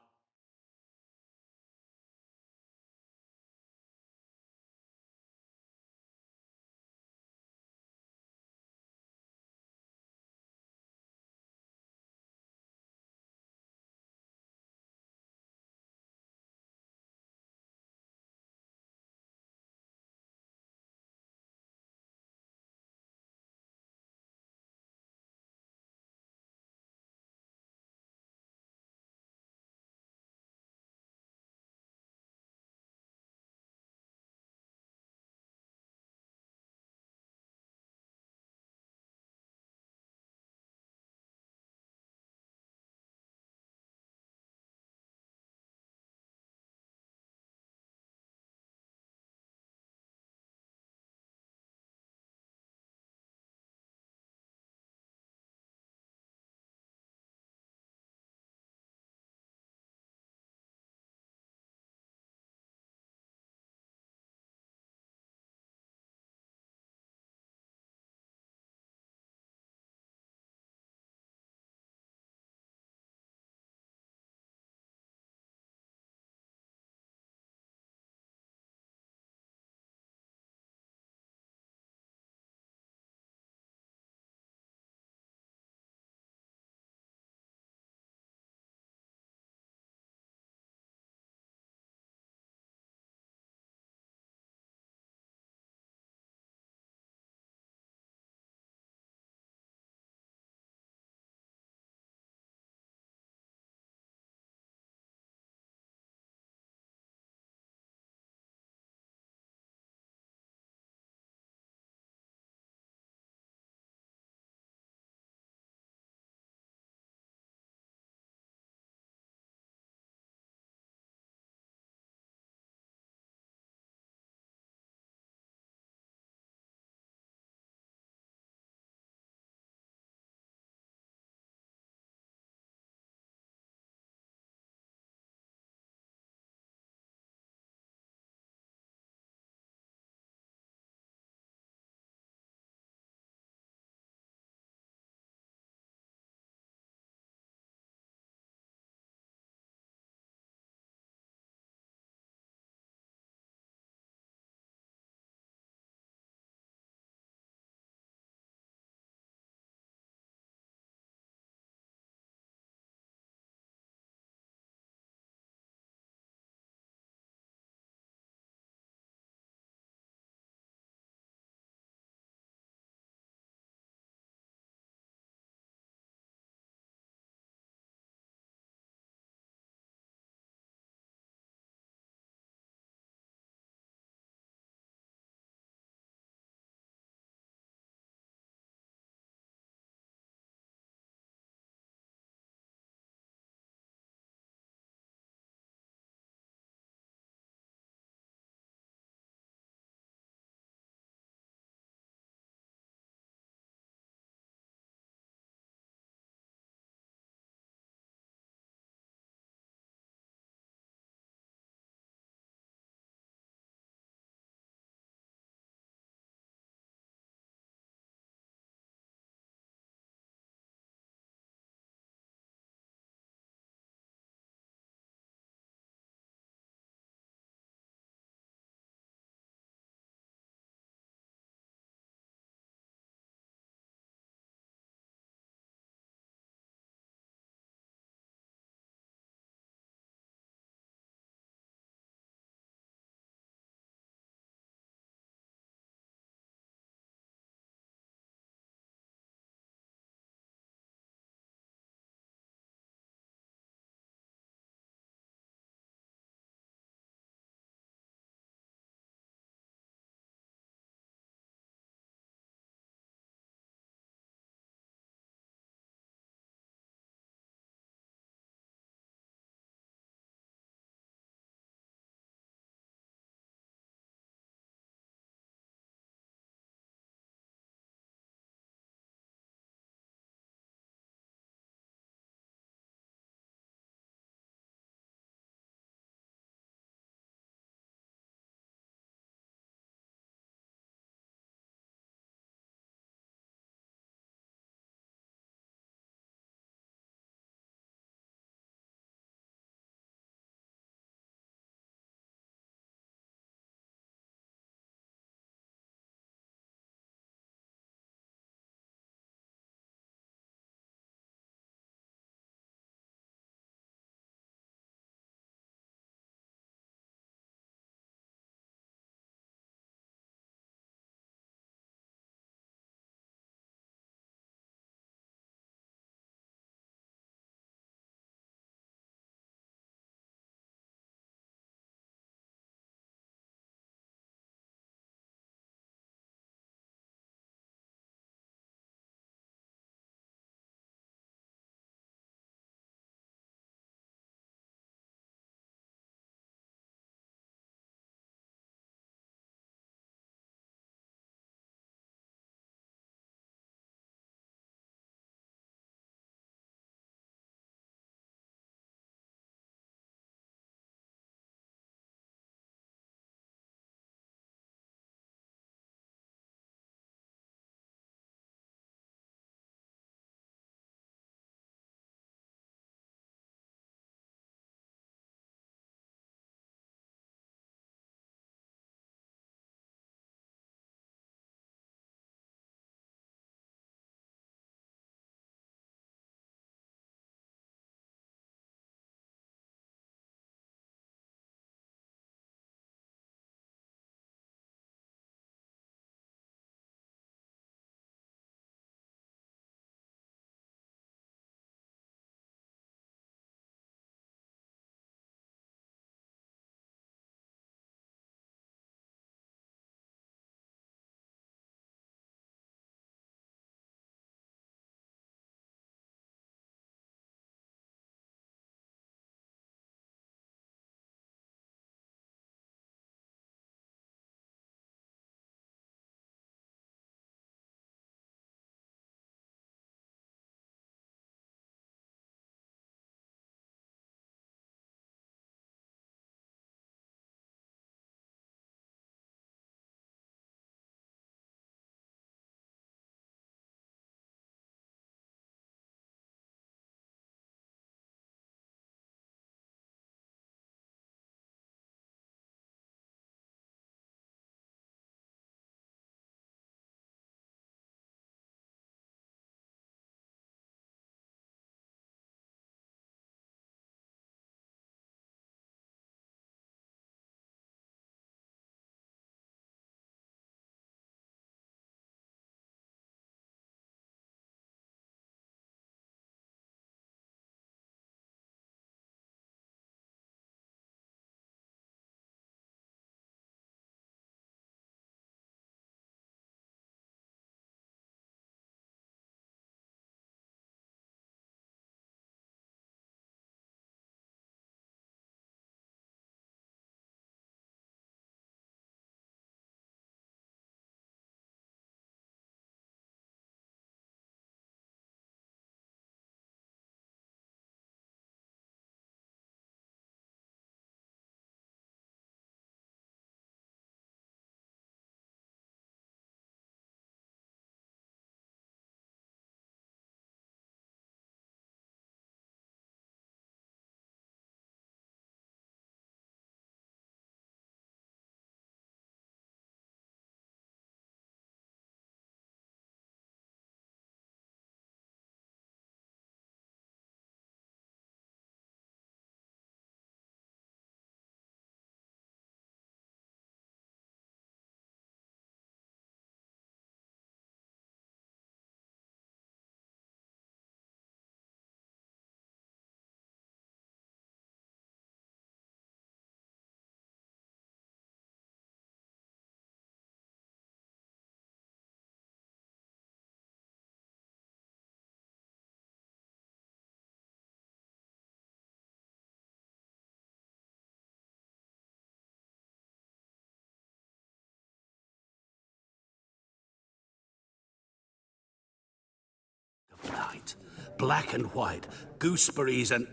black and white, gooseberries and...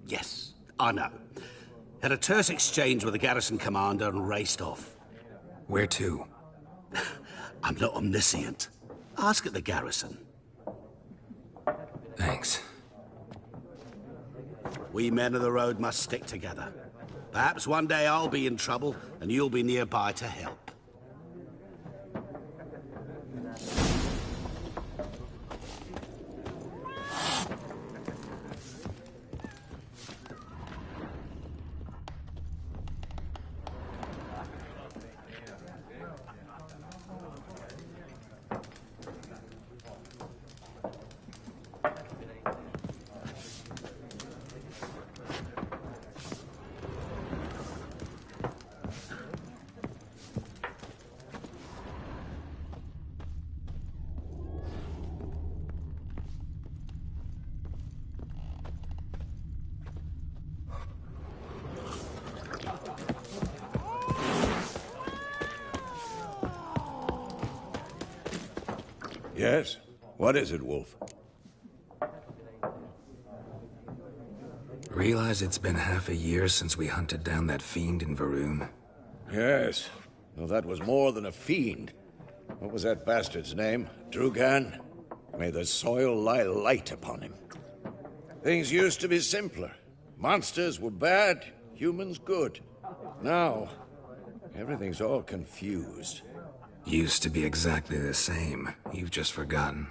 Yes, I know. Had a terse exchange with the garrison commander and raced off. Where to? I'm not omniscient. Ask at the garrison. Thanks. We men of the road must stick together. Perhaps one day I'll be in trouble and you'll be nearby to help. Yes? What is it, Wolf? Realize it's been half a year since we hunted down that fiend in Varun? Yes. Well, that was more than a fiend. What was that bastard's name? Drugan? May the soil lie light upon him. Things used to be simpler. Monsters were bad, humans good. Now, everything's all confused. Used to be exactly the same. You've just forgotten.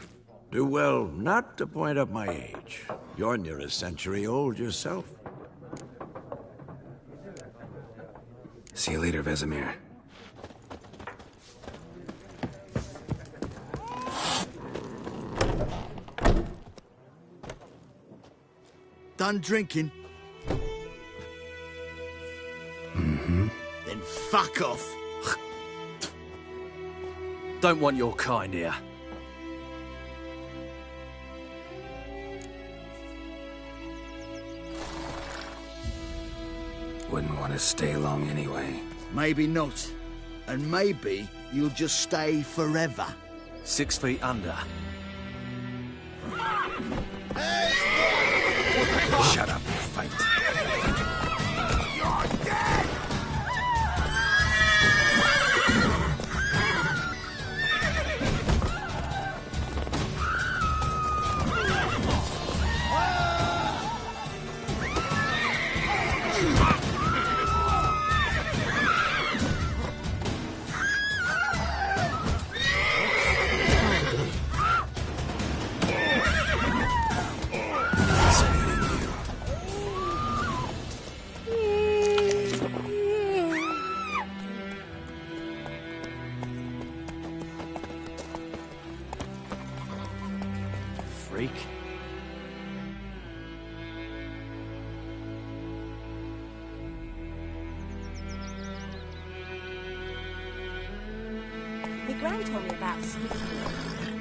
Do well not to point up my age. You're near a century old yourself. See you later, Vesemir. Done drinking? Mm-hmm. Then fuck off. Don't want your kind here. Wouldn't want to stay long anyway. Maybe not. And maybe you'll just stay forever. 6 feet under. Shut up and fight. You're dead! Freak. My gran told me about Sticky.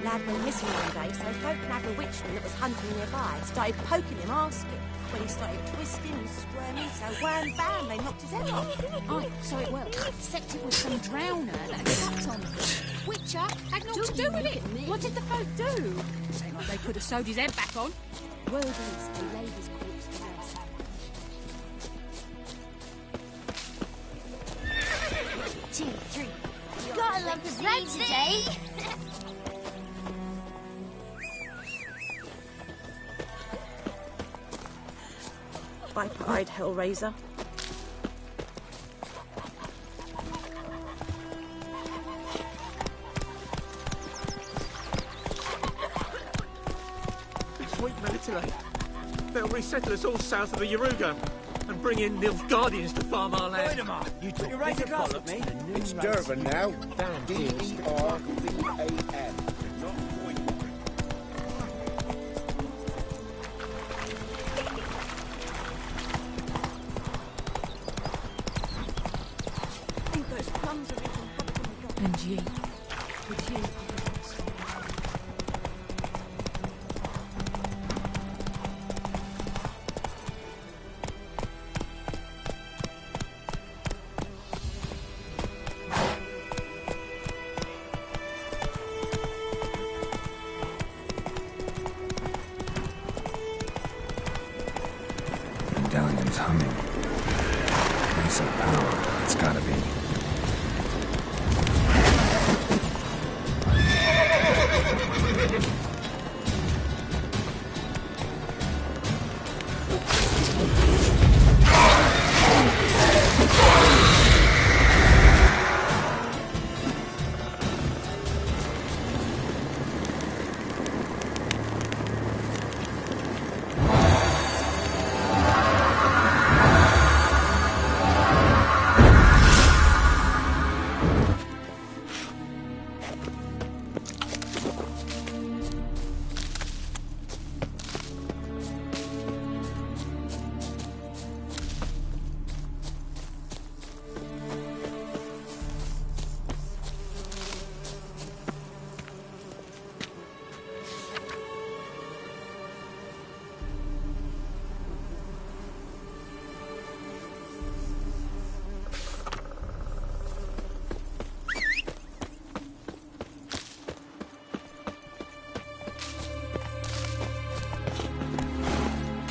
Lad went missing one day, so folk nabbed a witchman that was hunting nearby. Started poking him, asking. When he started twisting and squirming, so wham bam, they knocked his head off. Aye, so it was. Except it was some drowner that had sucked on him. Witcher had naught to do with it. What did the folk do? Say like they could have sewed his head back on. Word is, they laid his corpse to rest. 2, 3. Gotta love the rain today. Viper-eyed Hellraiser. Sweet Melitele. They'll resettle us all south of the Yaruga and bring in Nilfgaardians to farm our land. Wait a minute. You took your razor glass at me. It's Durban now. D-E-R-B-A-N. I think those plums are even happy. And ye. Would you?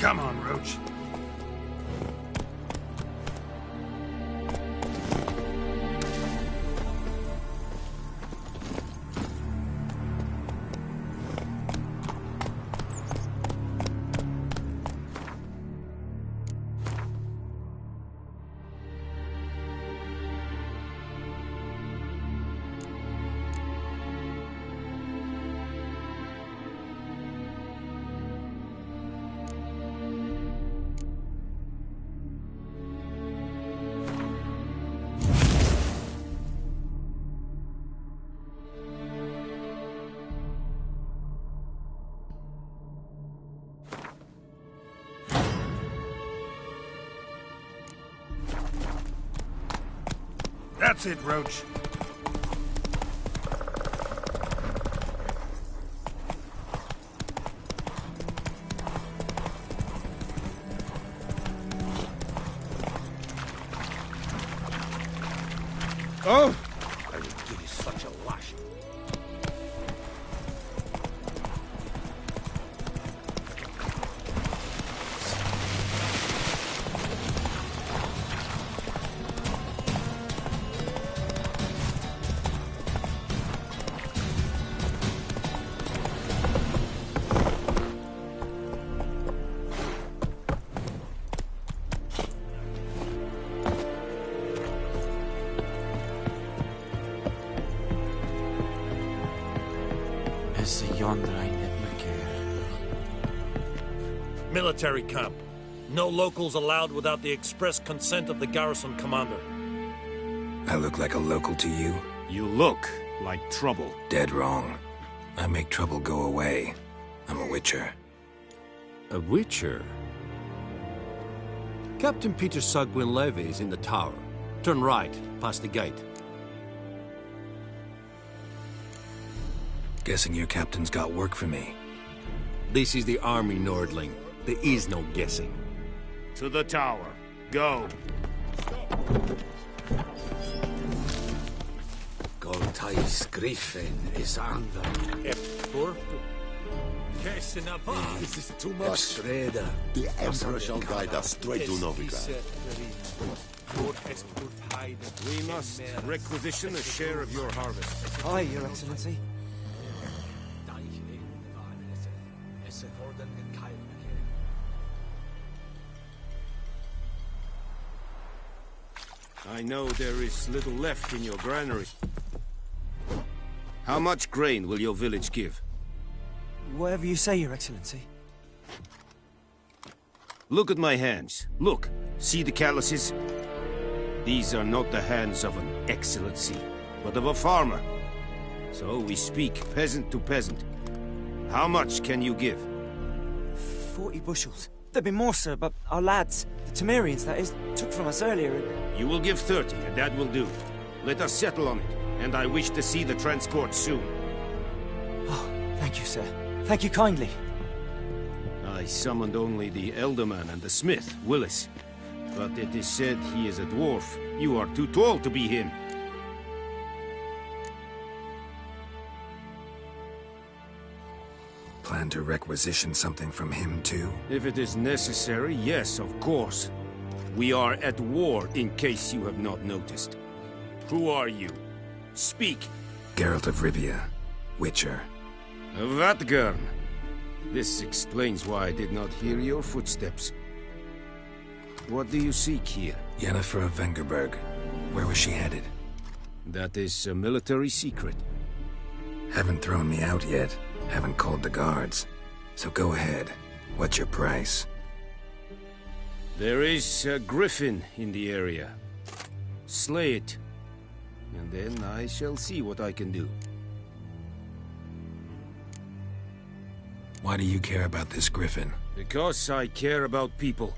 Come on, Roach. That's it, Roach. Oh! I will give you such a lash. Military camp. No locals allowed without the express consent of the garrison commander. I look like a local to you? You look like trouble. Dead wrong. I make trouble go away. I'm a witcher. A witcher? Captain Peter Sugwin Levy is in the tower. Turn right, past the gate. Guessing your captain's got work for me. This is the army, Nordling. There is no guessing. To the tower. Go. Goltais Griffin is under. This is too much. The Emperor shall guide us straight to Novigrad. We must requisition a share of your harvest. Aye, Your Excellency. I know there is little left in your granary. How much grain will your village give? Whatever you say, Your Excellency. Look at my hands. Look. See the calluses? These are not the hands of an excellency, but of a farmer. So we speak peasant to peasant. How much can you give? 40 bushels. There'd be more, sir, but our lads, the Temerians, that is, took from us earlier and... You will give 30, and that will do. Let us settle on it, and I wish to see the transport soon. Oh, thank you, sir. Thank you kindly. I summoned only the Elderman and the smith, Willis. But it is said he is a dwarf. You are too tall to be him. Plan to requisition something from him, too? If it is necessary, yes, of course. We are at war, in case you have not noticed. Who are you? Speak. Geralt of Rivia, Witcher. Vatt'ghern. This explains why I did not hear your footsteps. What do you seek here? Yennefer of Vengerberg. Where was she headed? That is a military secret. Haven't thrown me out yet. Haven't called the guards. So go ahead. What's your price? There is a griffin in the area. Slay it. And then I shall see what I can do. Why do you care about this griffin? Because I care about people.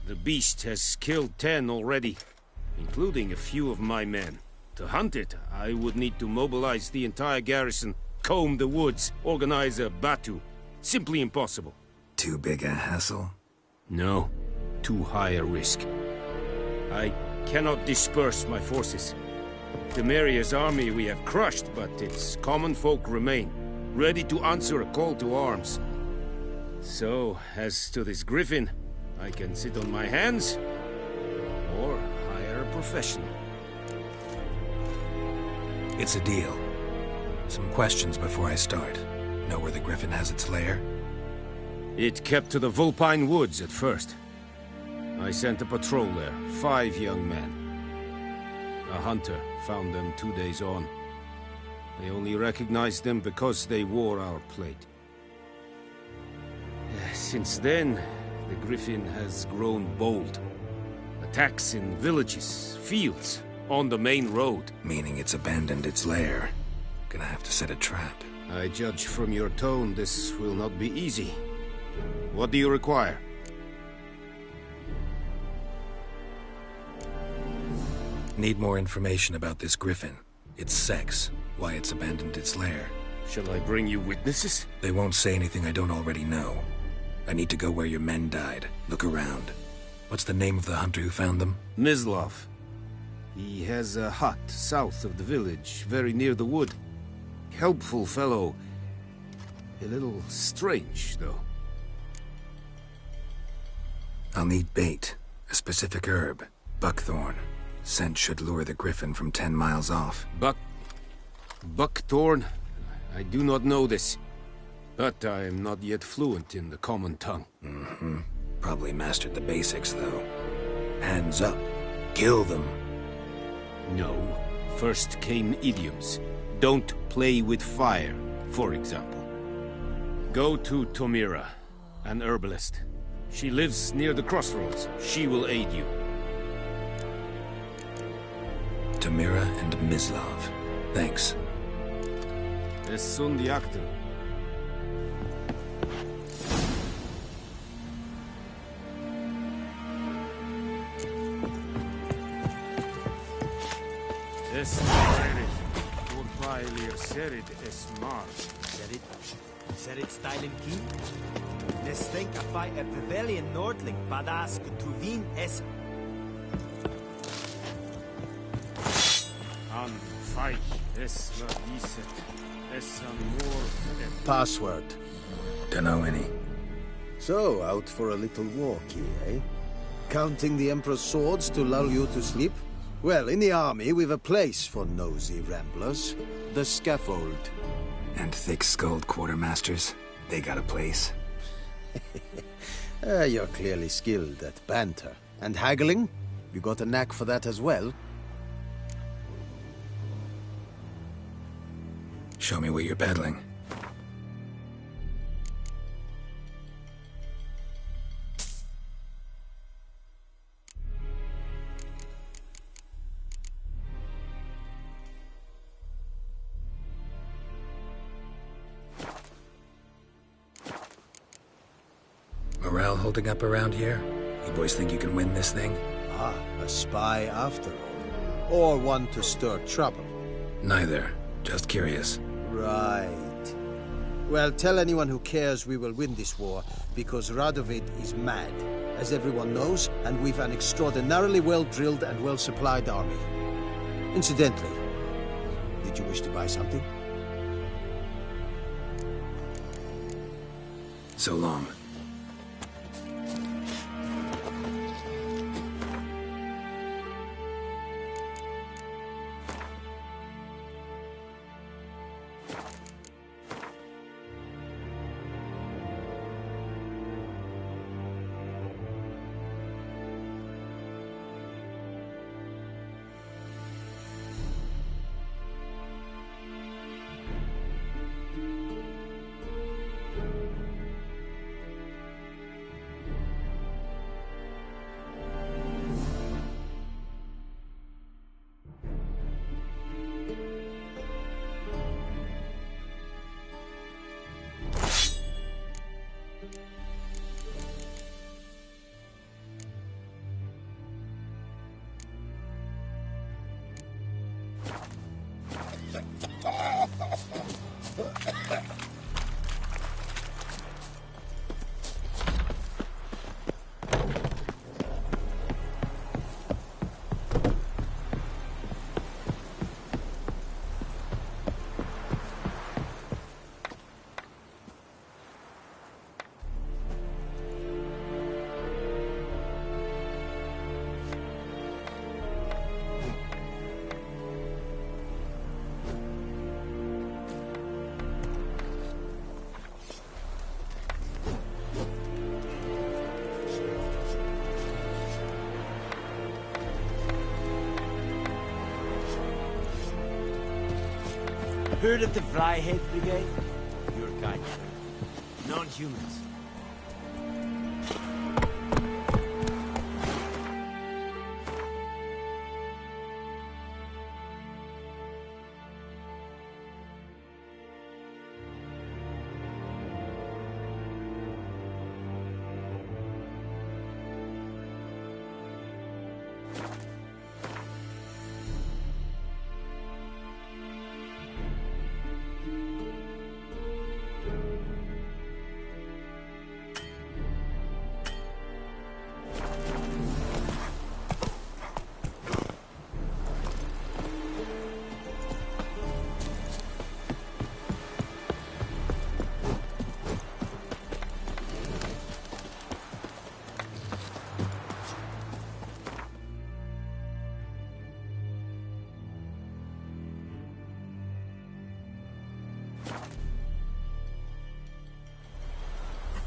The beast has killed 10 already, including a few of my men. To hunt it, I would need to mobilize the entire garrison, comb the woods, organize a battue. Simply impossible. Too big a hassle? No. Too high a risk. I cannot disperse my forces. Temeria's army we have crushed, but its common folk remain, ready to answer a call to arms. So, as to this griffin, I can sit on my hands, or hire a professional. It's a deal. Some questions before I start. Know where the griffin has its lair? It kept to the Vulpine Woods at first. I sent a patrol there, 5 young men. A hunter found them 2 days on. They only recognized them because they wore our plate. Since then, the griffin has grown bold. Attacks in villages, fields, on the main road. Meaning it's abandoned its lair. Gonna have to set a trap. I judge from your tone this will not be easy. What do you require? Need more information about this griffin. Its sex, why it's abandoned its lair. Shall I bring you witnesses? They won't say anything I don't already know. I need to go where your men died. Look around. What's the name of the hunter who found them? Mislav. He has a hut south of the village, very near the wood. Helpful fellow. A little strange, though. I'll need bait. A specific herb. Buckthorn. Scent should lure the griffin from 10 miles off. Buckthorn? I do not know this. But I am not yet fluent in the common tongue. Mm-hmm. Probably mastered the basics, though. Hands up. Kill them. No. First came idioms. Don't play with fire, for example. Go to Tomira, an herbalist. She lives near the crossroads. She will aid you. Tomira and Mislav. Thanks. Es sunt jakten. Es Irish. Urpailir serid es mar. Serid stylen key. Les think a fight a pavilion nordling badass to vin es. An fight es la viset. Es amor. Password. Dunno any. So, out for a little walk here, eh? Counting the Emperor's swords to lull you to sleep? Well, in the army, we've a place for nosy ramblers. The scaffold. And thick-skulled quartermasters. They got a place. You're clearly skilled at banter. And haggling? You got a knack for that as well? Show me what you're peddling. Morale holding up around here? You boys think you can win this thing? Ah, a spy after all. Or one to stir trouble. Neither. Just curious. Right. Well, tell anyone who cares we will win this war, because Radovid is mad, as everyone knows, and we've an extraordinarily well-drilled and well-supplied army. Incidentally, did you wish to buy something? So long. Heard of the Flyhead Brigade? Your kind. Non-humans.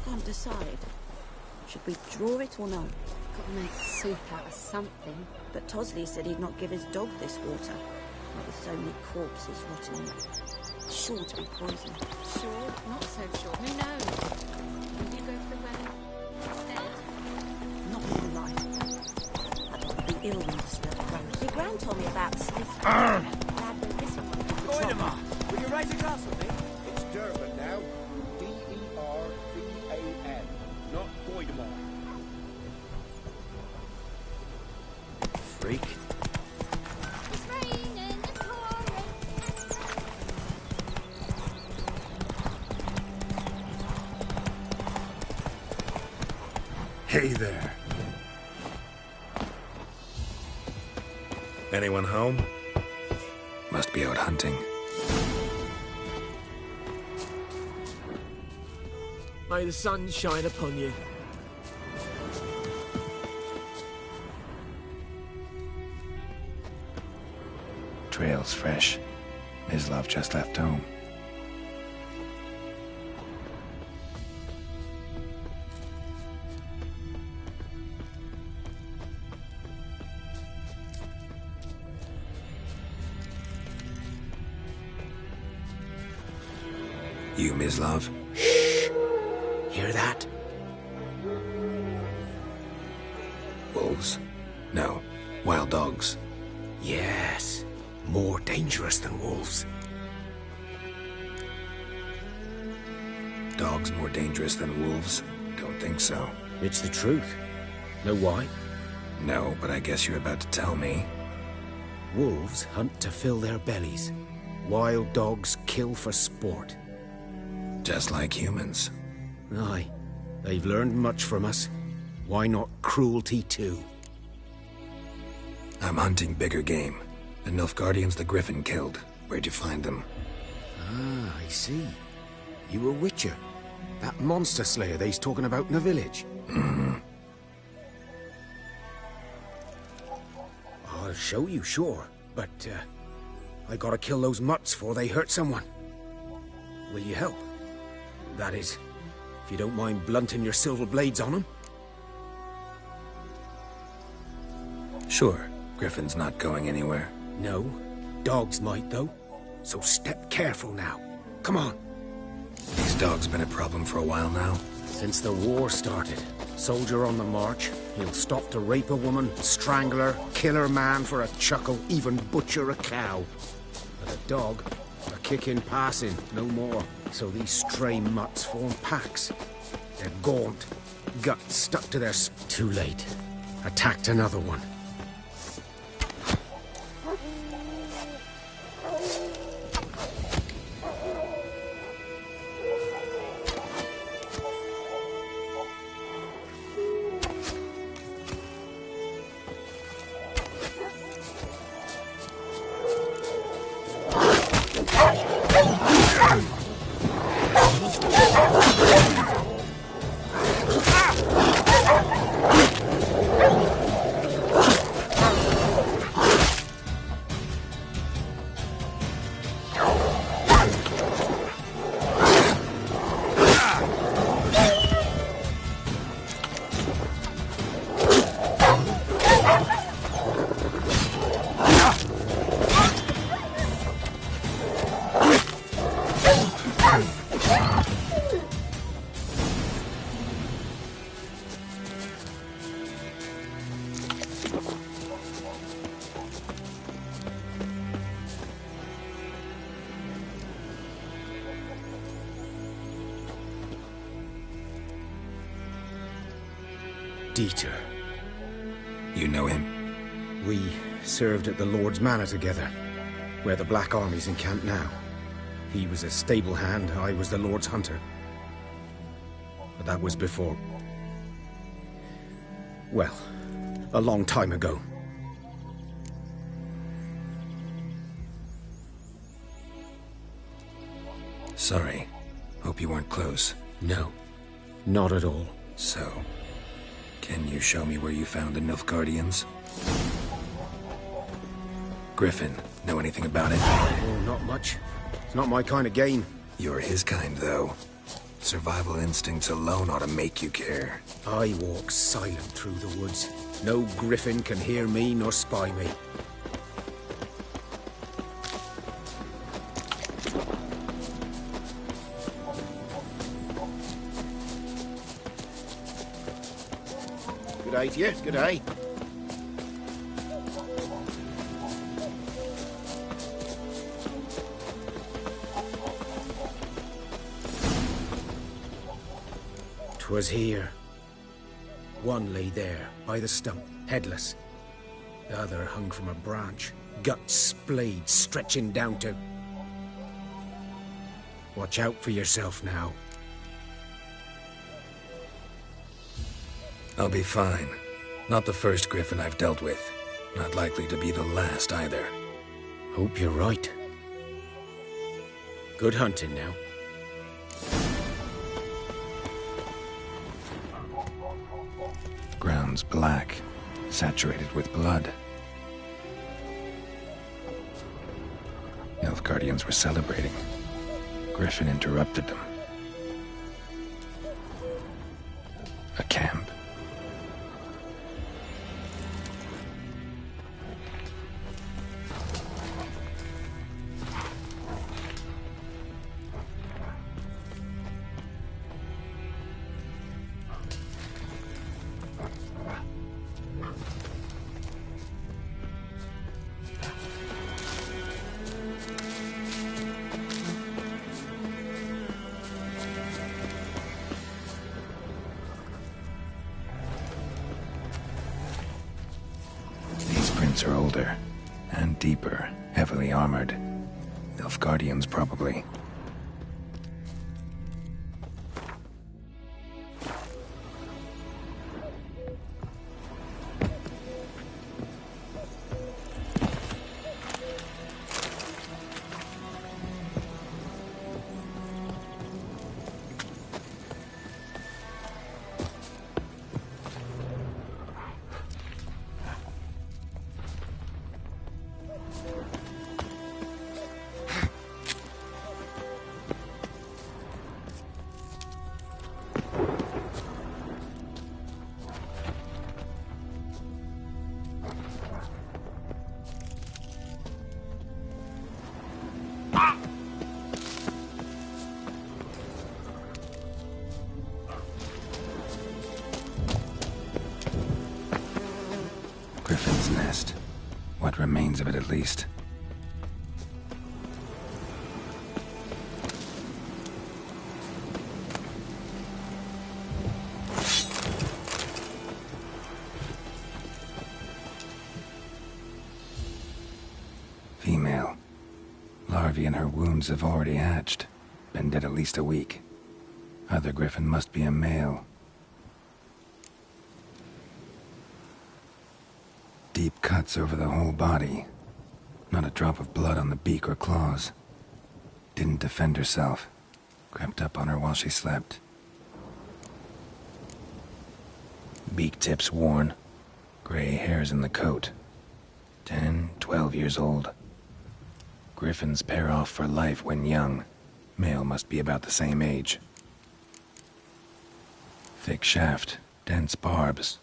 Can't decide. Should we draw it or not? Got to make soup out of something. But Tosley said he'd not give his dog this water. Not with so many corpses rotting in it. It's sure to be poison. Sure, not so sure. Who knows? Will you go for the well instead? Not for life. I'd rather be ill than disturb Gran. See, Gran told me about Sniff. Dad will listen when he comes Goidemar, will you raise a glass with me? It's Durban now. D-E-R-V-A-N, not Goidemar. Freak. It's raining, it's pouring. Hey there. Anyone home? Must be out hunting. May the sun shine upon you. Trail's fresh. Mislav just left home. You, Mislav? Hear that? Wolves? No. Wild dogs. Yes. More dangerous than wolves. Dogs more dangerous than wolves? Don't think so. It's the truth. Know why? No, but I guess you're about to tell me. Wolves hunt to fill their bellies. Wild dogs kill for sport. Just like humans. Aye. They've learned much from us. Why not cruelty too? I'm hunting bigger game. The Nilfgaardians the Griffin killed. Where'd you find them? Ah, I see. You a witcher. That monster slayer they's talking about in the village. Mm-hmm. I'll show you, sure. But, I gotta kill those mutts before they hurt someone. Will you help? That is, if you don't mind blunting your silver blades on them. Sure. Griffin's not going anywhere. No. Dogs might, though. So step careful now. Come on. These dogs been a problem for a while now? Since the war started. Soldier on the march. He'll stop to rape a woman, strangle her, kill her man for a chuckle, even butcher a cow. But a dog, a kick in passing, no more. So these stray mutts form packs. They're gaunt, guts stuck to their Too late. Attacked another one. Dieter. You know him? We served at the Lord's Manor together, where the Black Army's encamped now. He was a stable hand, I was the Lord's hunter. But that was before... well, a long time ago. Sorry. Hope you weren't close. No, not at all. So, can you show me where you found the Nilfgaardians? Griffin, know anything about it? Oh, not much. It's not my kind of game. You're his kind, though. Survival instincts alone ought to make you care. I walk silent through the woods. No griffin can hear me nor spy me. Good day to you, good day. Was here. One lay there, by the stump, headless. The other hung from a branch, guts splayed, stretching down to... Watch out for yourself now. I'll be fine. Not the first griffin I've dealt with. Not likely to be the last either. Hope you're right. Good hunting now. Ground's black, saturated with blood. Nilfgaardians were celebrating. Griffin interrupted them. A camp. Are older and deeper, heavily armored. Nilfgaardians, probably. Griffin's nest. What remains of it, at least. Female. Larvae in her wounds have already hatched. Been dead at least a week. Other griffin must be a male. Deep cuts over the whole body. Not a drop of blood on the beak or claws. Didn't defend herself. Crept up on her while she slept. Beak tips worn. Gray hairs in the coat. 10, 12 years old. Griffins pair off for life when young. Male must be about the same age. Thick shaft, dense barbs.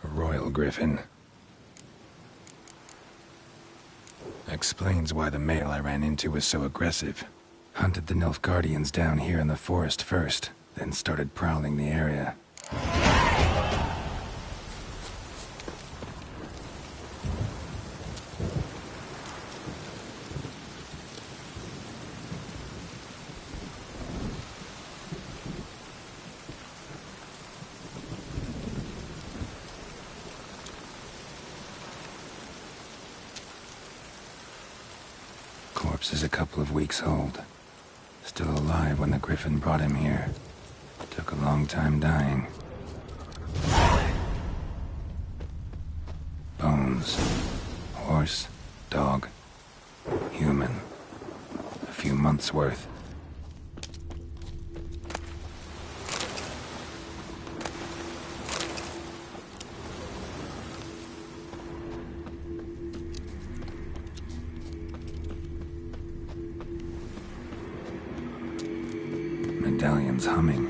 A royal griffin. Explains why the male I ran into was so aggressive. Hunted the Nilfgaardians down here in the forest first, then started prowling the area. corpse is a couple of weeks old. Still alive when the Griffin brought him here. Took a long time dying. Bones. Horse, dog, human. A few months' worth. Medallion's humming.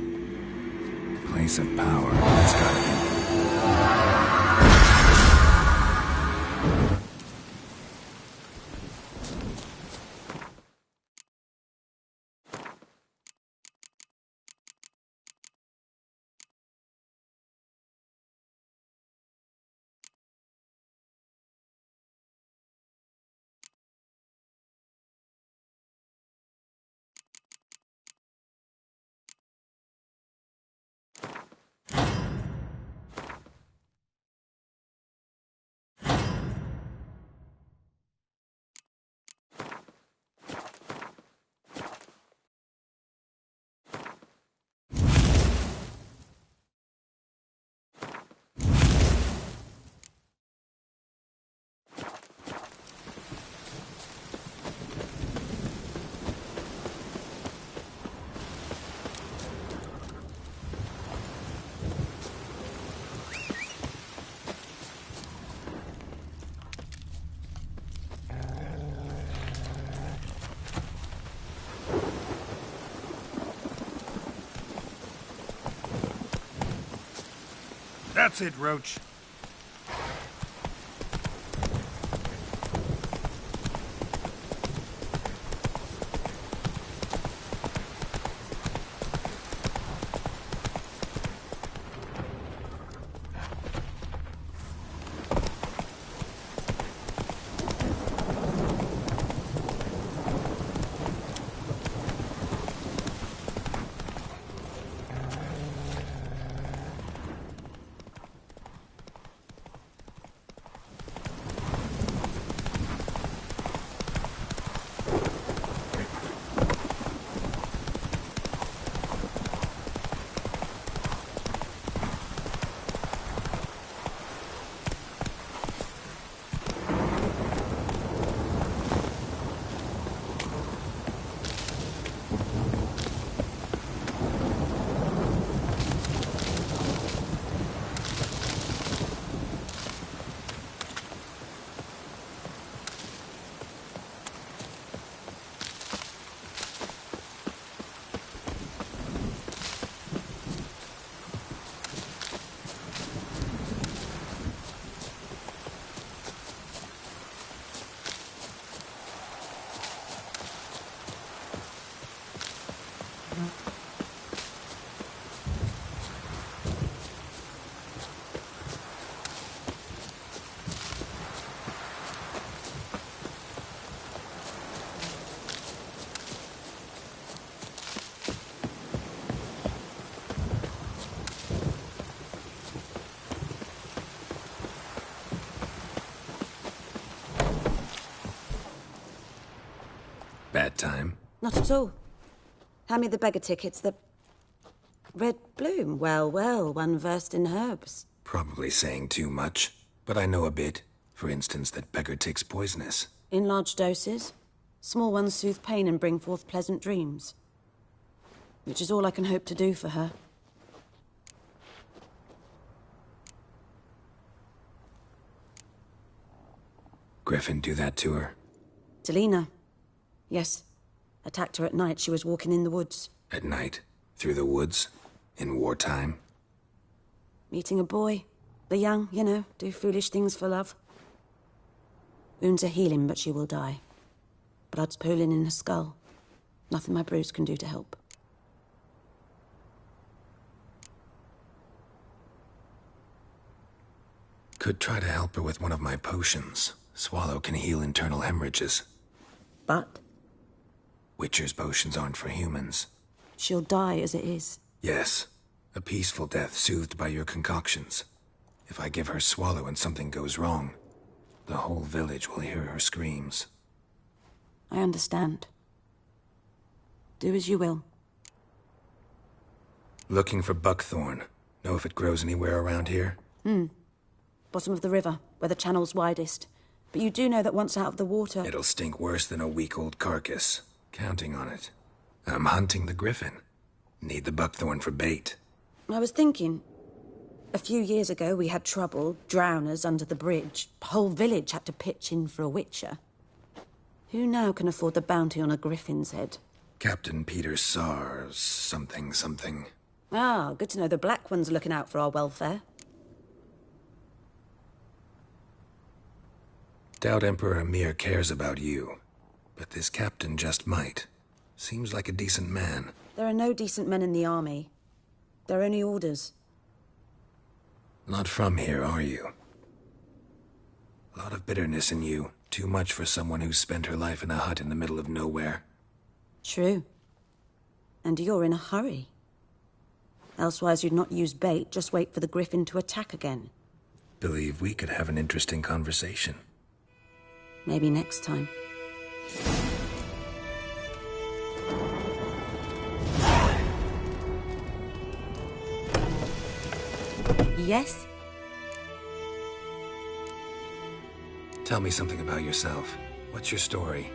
Place of power. It's gotta be. That's it, Roach. Bad time? Not at all. Hand me the beggar tickets, the... Red Bloom. Well, well, one versed in herbs. Probably saying too much, but I know a bit. For instance, that beggar tick's poisonous. In large doses. Small ones soothe pain and bring forth pleasant dreams. Which is all I can hope to do for her. Griffin do that to her? Delina. Yes. Attacked her at night. She was walking in the woods. At night? Through the woods? In wartime? Meeting a boy. The young, you know, do foolish things for love. Wounds are healing, but she will die. Blood's pooling in her skull. Nothing my bruise can do to help. Could try to help her with one of my potions. Swallow can heal internal hemorrhages. But? Witcher's potions aren't for humans. She'll die as it is. Yes. A peaceful death soothed by your concoctions. If I give her Swallow and something goes wrong, the whole village will hear her screams. I understand. Do as you will. Looking for buckthorn. Know if it grows anywhere around here? Bottom of the river, where the channel's widest. But you do know that once out of the water... It'll stink worse than a week-old carcass. Counting on it. I'm hunting the griffin. Need the buckthorn for bait. I was thinking... A few years ago, we had trouble, drowners under the bridge. Whole village had to pitch in for a witcher. Who now can afford the bounty on a griffin's head? Captain Peter Sars, something. Ah, good to know the Black One's looking out for our welfare. Doubt Emperor Emhyr cares about you. But this captain just might. Seems like a decent man. There are no decent men in the army. There are only orders. Not from here, are you? A lot of bitterness in you. Too much for someone who's spent her life in a hut in the middle of nowhere. True. And you're in a hurry. Elsewise you'd not use bait, just wait for the griffin to attack again. Believe we could have an interesting conversation. Maybe next time. Yes? Tell me something about yourself. What's your story?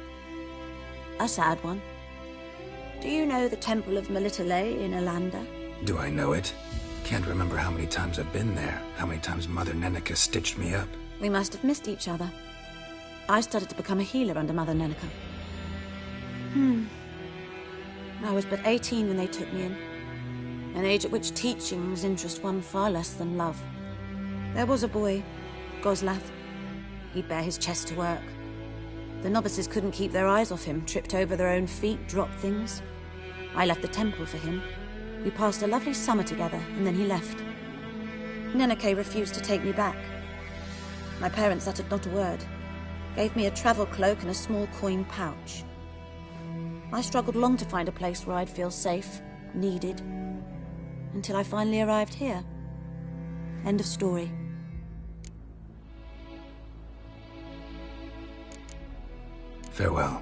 A sad one. Do you know the Temple of Melitele in Alanda? Do I know it? Can't remember how many times I've been there, how many times Mother Neneka stitched me up. We must have missed each other. I started to become a healer under Mother Neneka. I was but 18 when they took me in. An age at which teachings interest one far less than love. There was a boy, Goslav. He'd bare his chest to work. The novices couldn't keep their eyes off him, tripped over their own feet, dropped things. I left the temple for him. We passed a lovely summer together, and then he left. Neneke refused to take me back. My parents uttered not a word. Gave me a travel cloak and a small coin pouch. I struggled long to find a place where I'd feel safe, needed, until I finally arrived here. End of story. Farewell.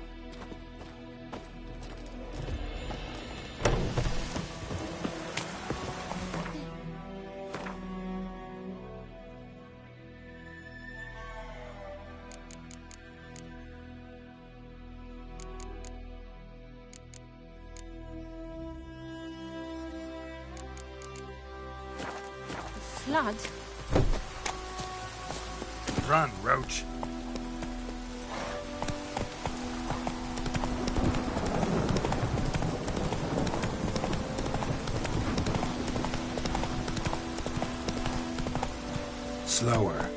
Flood? Run, Roach. Slower.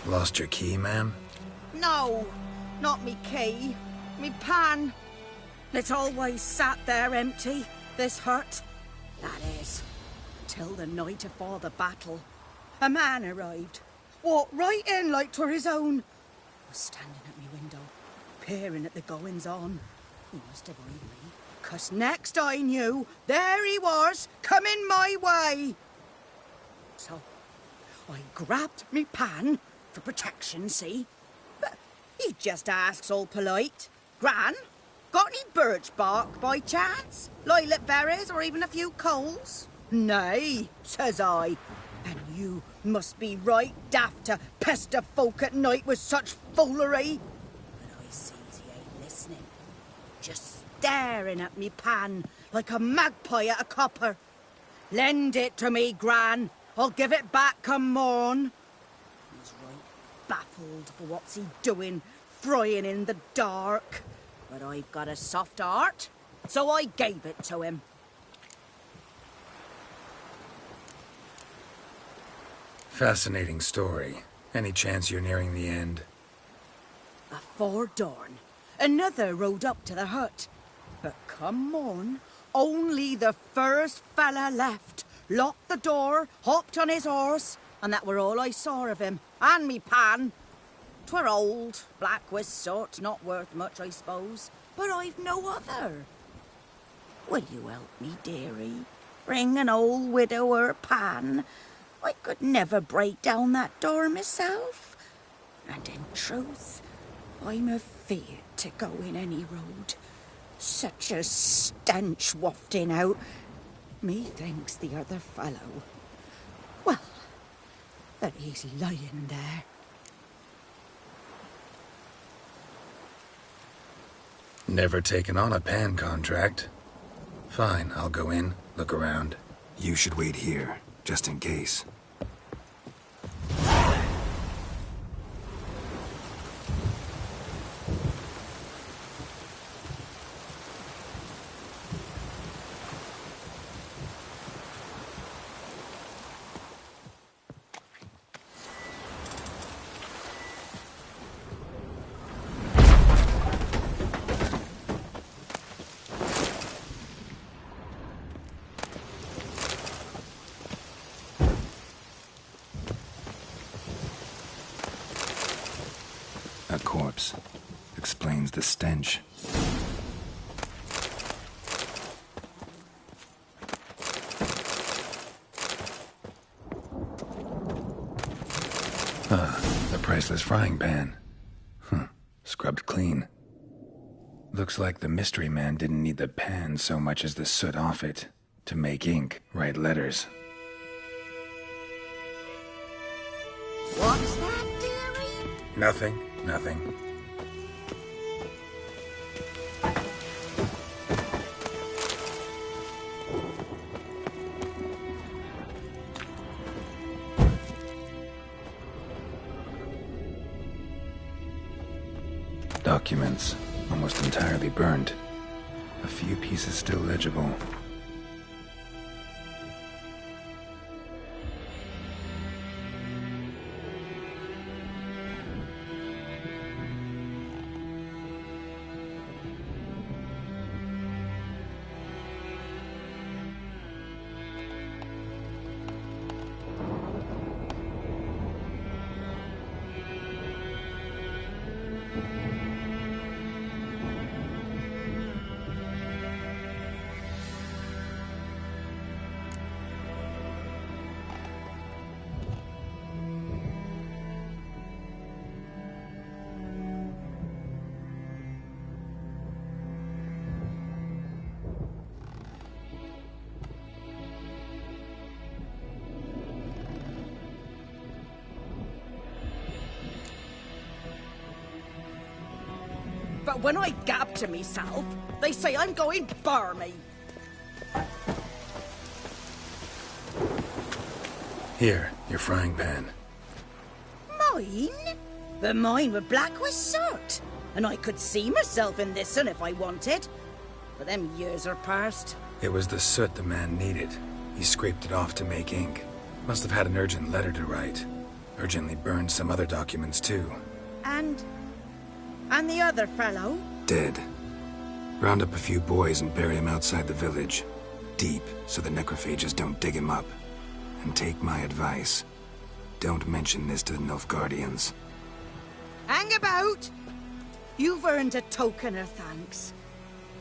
Lost your key, ma'am? No, not me key. Me pan. It's always sat there empty, this hut. That is, till the night afore the battle. A man arrived. Walked right in like 'twere his own. Was standing at me window, peering at the goings-on. He must have eyed me, 'cause next I knew, there he was, coming my way. So, I grabbed me pan, for protection, see? But he just asks all polite, Gran, got any birch bark by chance? Lilac berries or even a few coals? Nay, says I. And you must be right daft to pester folk at night with such foolery. But I sees he ain't listening. Just staring at me pan like a magpie at a copper. Lend it to me, Gran. I'll give it back come morn. He's right baffled for what's he doing, frying in the dark. But I've got a soft heart, so I gave it to him. Fascinating story. Any chance you're nearing the end? Afore dawn, another rode up to the hut. But come morn, only the first fella left. Locked the door, hopped on his horse, and that were all I saw of him. And me pan. 'Twere old, black with soot, not worth much, I suppose. But I've no other. Will you help me, dearie? Bring an old widower pan. I could never break down that door myself. And in truth, I'm afeard to go in any road. Such a stench wafting out. Methinks the other fellow. Well, that he's lying there. Never taken on a pan contract. Fine, I'll go in, look around. You should wait here, just in case. A corpse. Explains the stench. The priceless frying pan. Scrubbed clean. Looks like the mystery man didn't need the pan so much as the soot off it to make ink, write letters. What's that, dearie? Nothing. Nothing. Documents, almost entirely burned. A few pieces still legible. But when I gab to myself, they say I'm going barmy. Here, your frying pan. Mine? But mine were black with soot. And I could see myself in this one if I wanted. But them years are past. It was the soot the man needed. He scraped it off to make ink. Must have had an urgent letter to write. Urgently burned some other documents too. And the other fellow? Dead. Round up a few boys and bury him outside the village. Deep, so the necrophages don't dig him up. And take my advice. Don't mention this to the Nilfgaardians. Hang about! You've earned a token of thanks.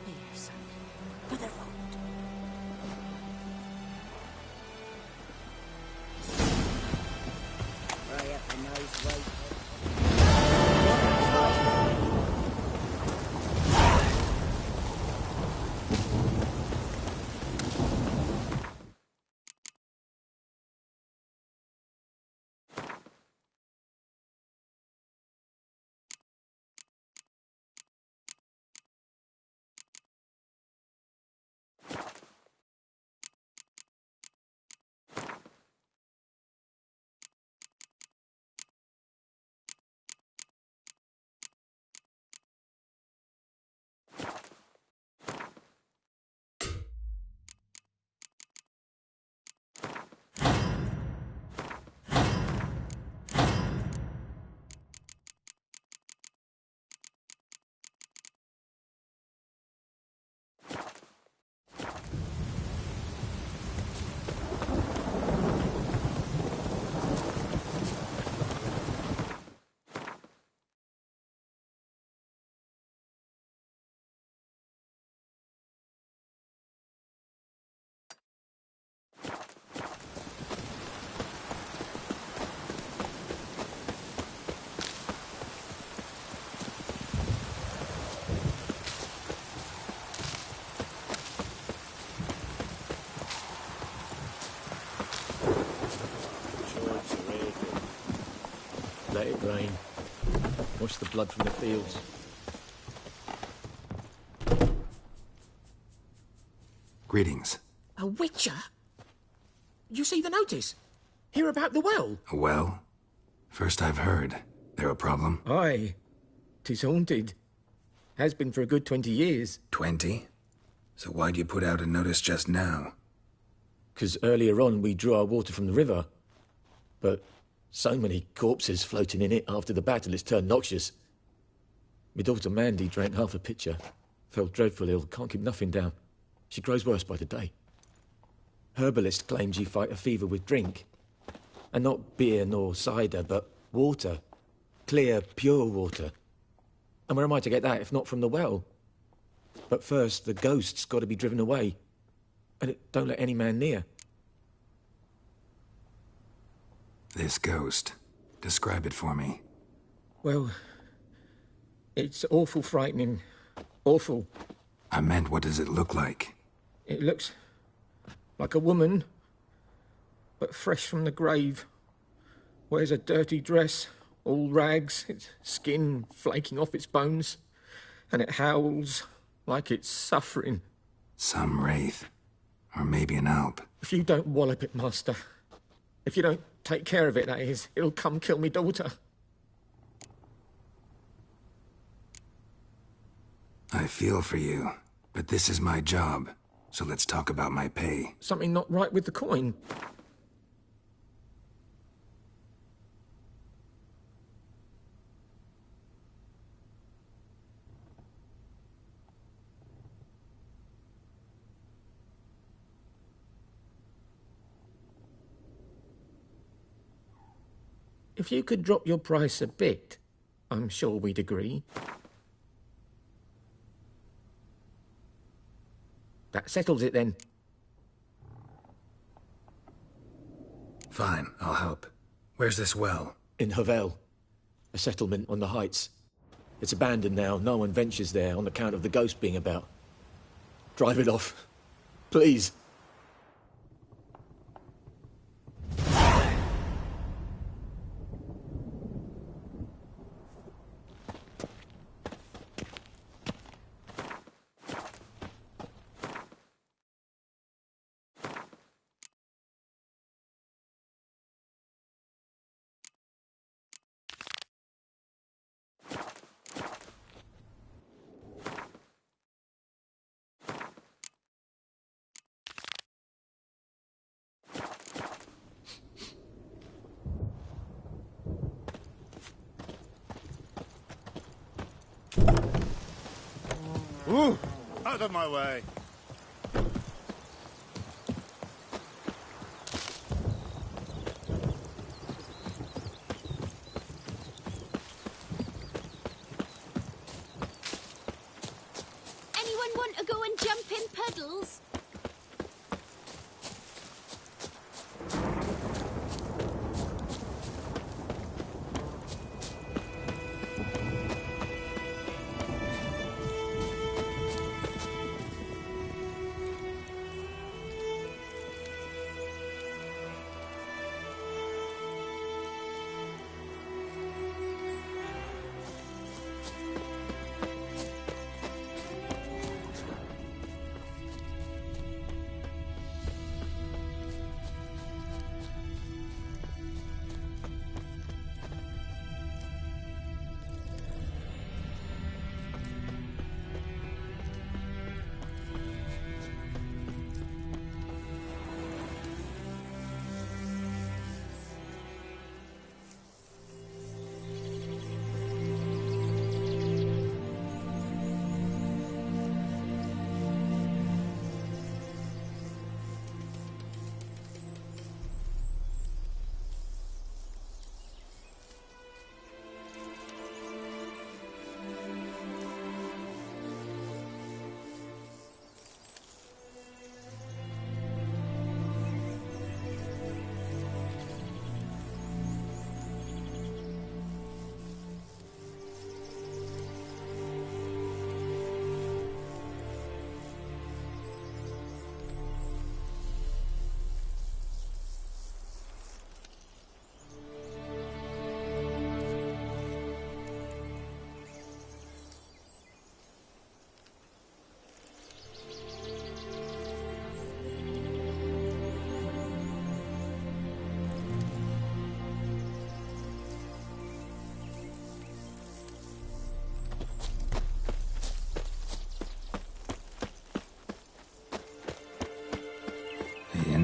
Here, son, for the road. Right up a nice way. rain. Wash the blood from the fields. Greetings. A witcher? You see the notice? Hear about the well? A well? First I've heard. There a problem? Aye. 'Tis haunted. Has been for a good 20 years. 20? So why'd you put out a notice just now? 'Cause earlier on we drew our water from the river. But so many corpses floating in it after the battle it's turned noxious. My daughter Mandy drank half a pitcher. Fell dreadful ill, can't keep nothing down. She grows worse by the day. Herbalist claims you fight a fever with drink. And not beer nor cider, but water. Clear, pure water. And where am I to get that if not from the well? But first, the ghost's got to be driven away. And it don't let any man near. This ghost. Describe it for me. Well, it's awful frightening. Awful. I meant, what does it look like? It looks like a woman, but fresh from the grave. Wears a dirty dress, all rags, its skin flaking off its bones, and it howls like it's suffering. Some wraith. Or maybe an alp. If you don't wallop it, Master, if you don't take care of it, that is, it'll come kill me daughter. I feel for you, but this is my job, so let's talk about my pay. Something not right with the coin. If you could drop your price a bit, I'm sure we'd agree. That settles it then. Fine, I'll help. Where's this well? In Havel, a settlement on the heights. It's abandoned now. No one ventures there on account of the ghost being about. Drive it off, please. Ooh, out of my way. Anyone want to go and jump in puddles?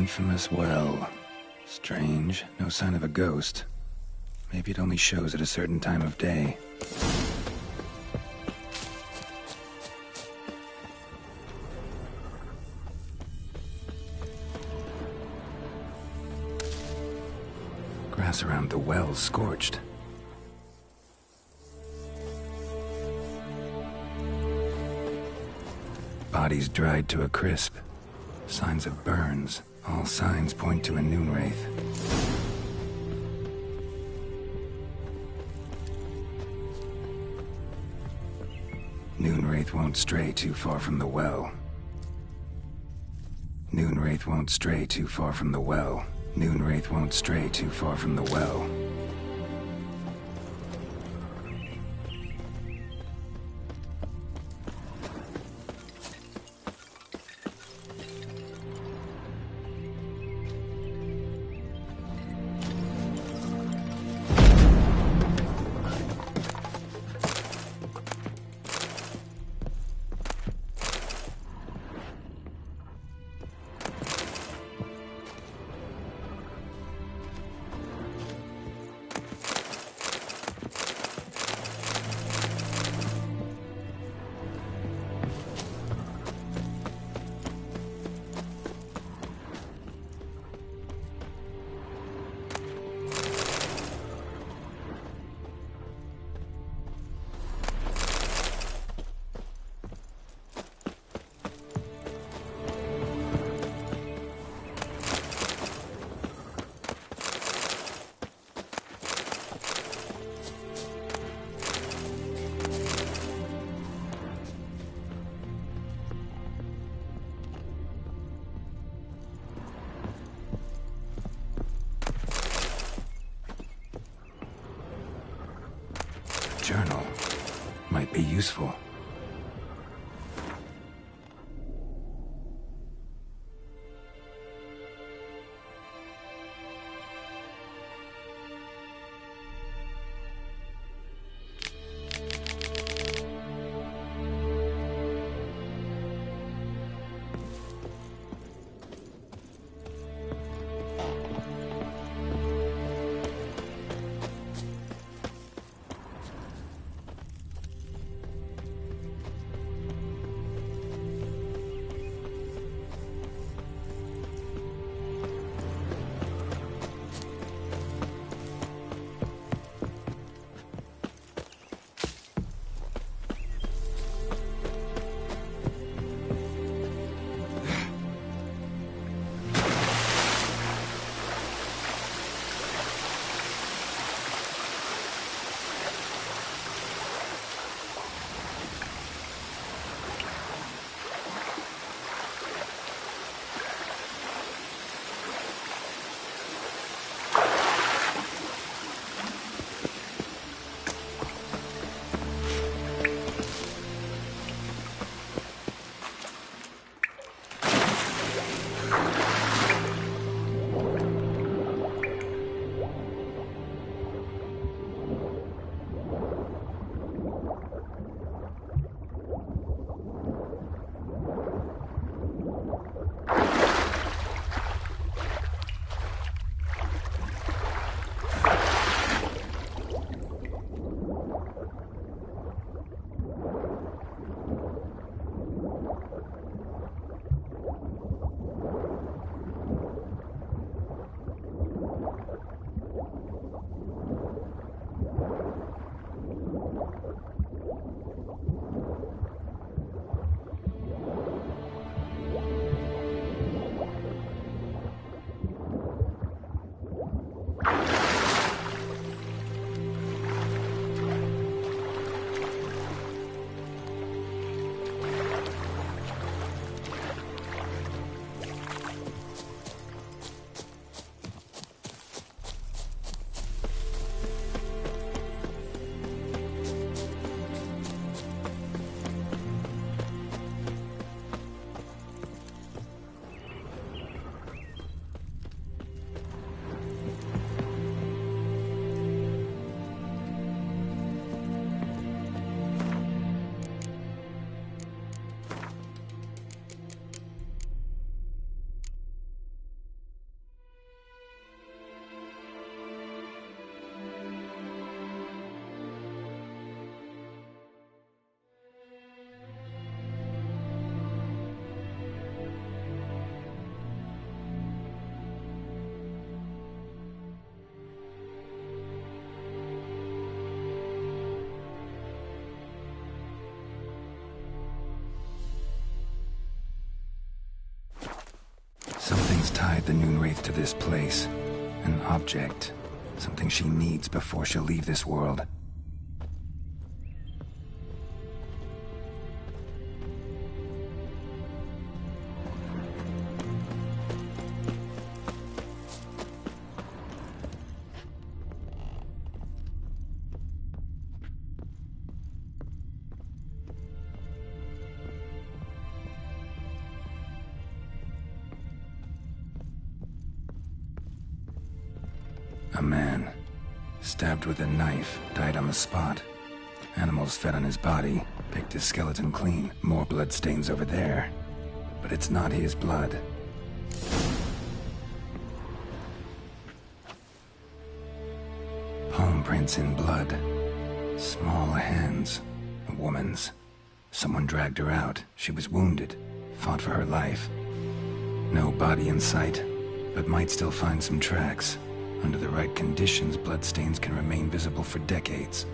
infamous well. Strange. No sign of a ghost. Maybe it only shows at a certain time of day. Grass around the well scorched. Bodies dried to a crisp. Signs of burns. All signs point to a Noonwraith. Noonwraith won't stray too far from the well. Noonwraith won't stray too far from the well. Noonwraith won't stray too far from the well. Journal might be useful. Someone's tied the Noonwraith to this place. An object. Something she needs before she'll leave this world. A man, stabbed with a knife, died on the spot. Animals fed on his body, picked his skeleton clean. More bloodstains over there. But it's not his blood. Palm prints in blood. Small hands. A woman's. Someone dragged her out. She was wounded. Fought for her life. No body in sight, but might still find some tracks. Under the right conditions, bloodstains can remain visible for decades.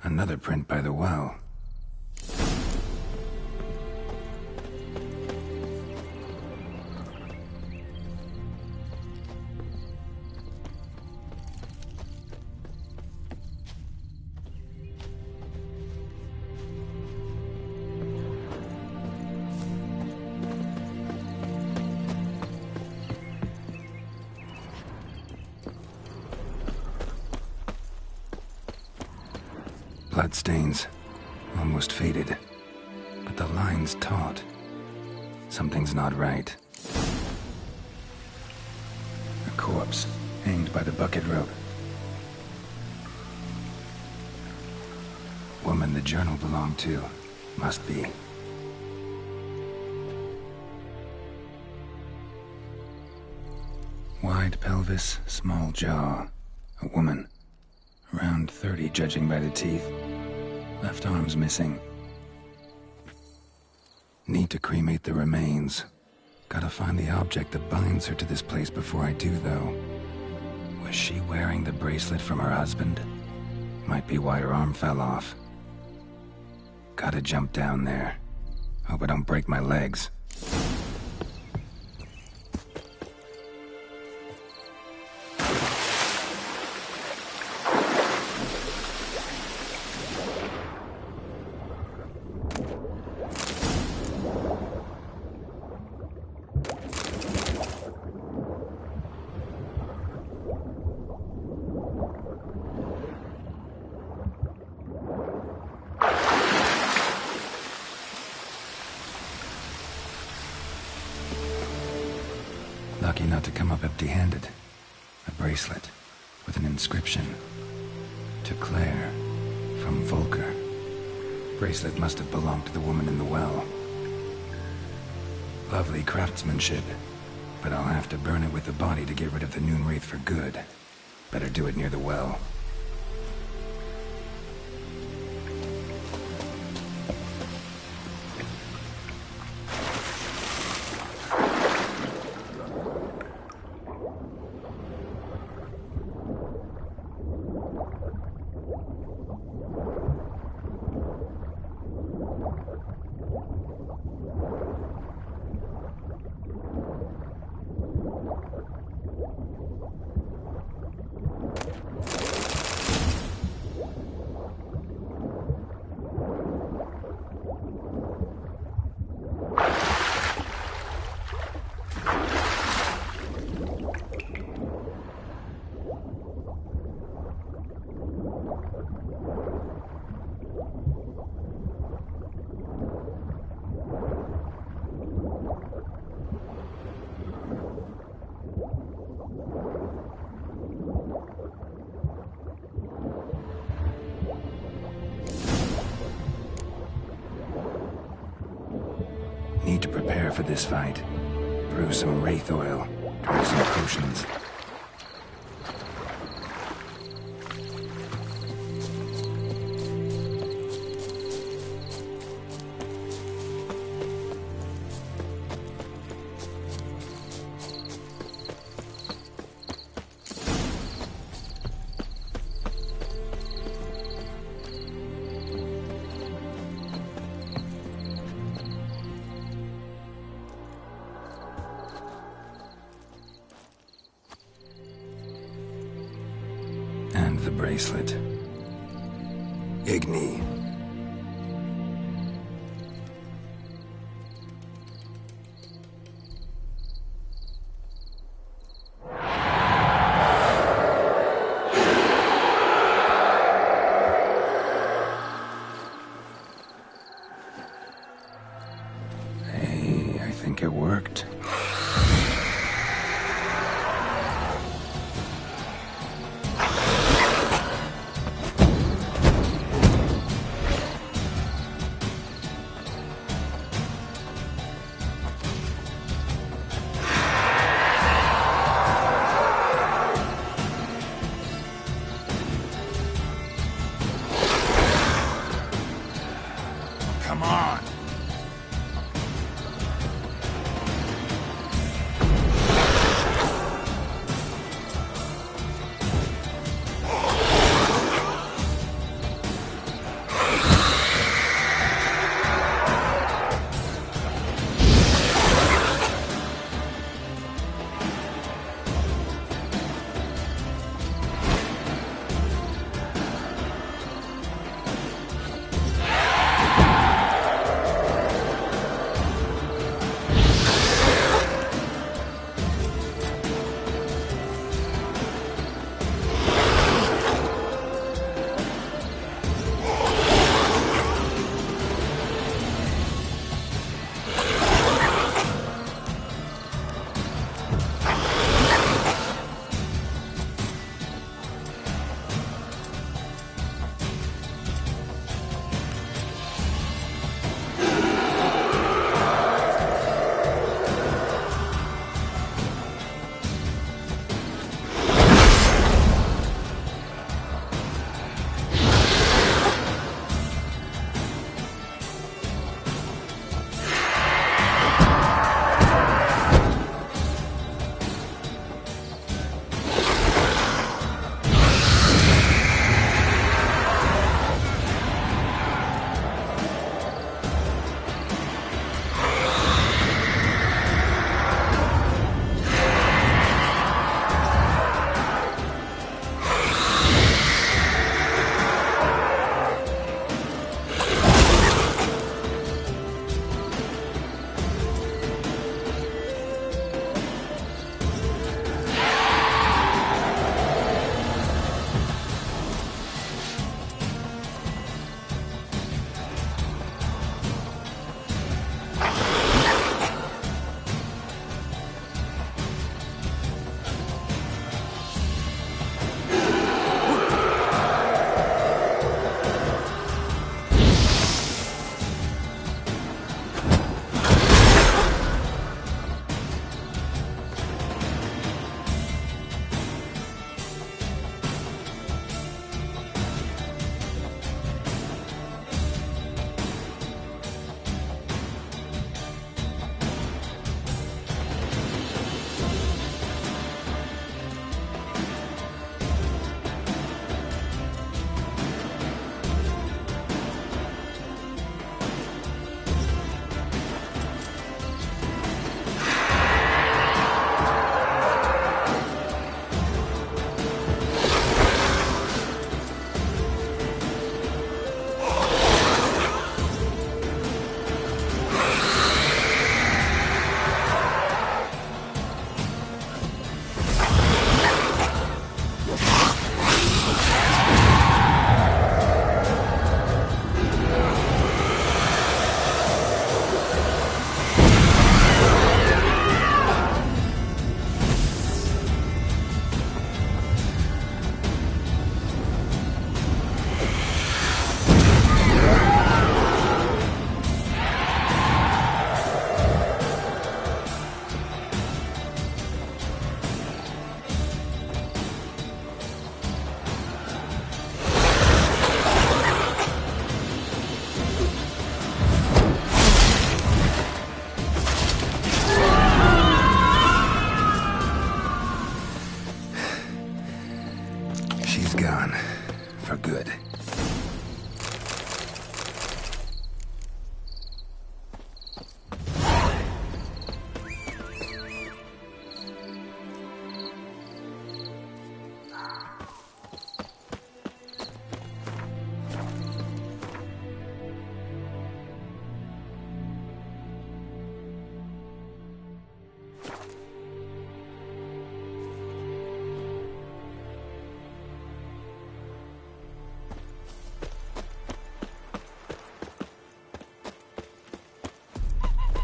Another print by the well. Bloodstains, almost faded, but the line's taut. Something's not right. A corpse, hanged by the bucket rope. Woman the journal belonged to, must be. Wide pelvis, small jaw. A woman. Around 30, judging by the teeth. Left arm's missing. Need to cremate the remains. Gotta find the object that binds her to this place before I do, though. Was she wearing the bracelet from her husband? Might be why her arm fell off. Gotta jump down there. Hope I don't break my legs. Lucky not to come up empty-handed. A bracelet with an inscription. To Claire, from Volker. Bracelet must have belonged to the woman in the well. Lovely craftsmanship, but I'll have to burn it with the body to get rid of the Noonwraith for good. Better do it near the well. Need to prepare for this fight. Brew some wraith oil, drink some potions. bracelet. Igni. Hey, I think it worked. Come on.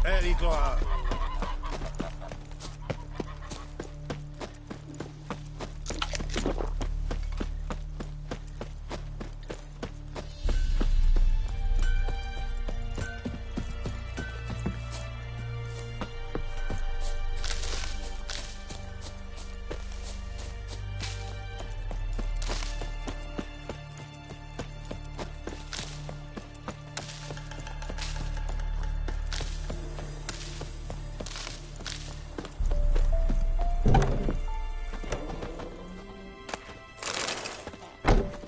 Aide-toi.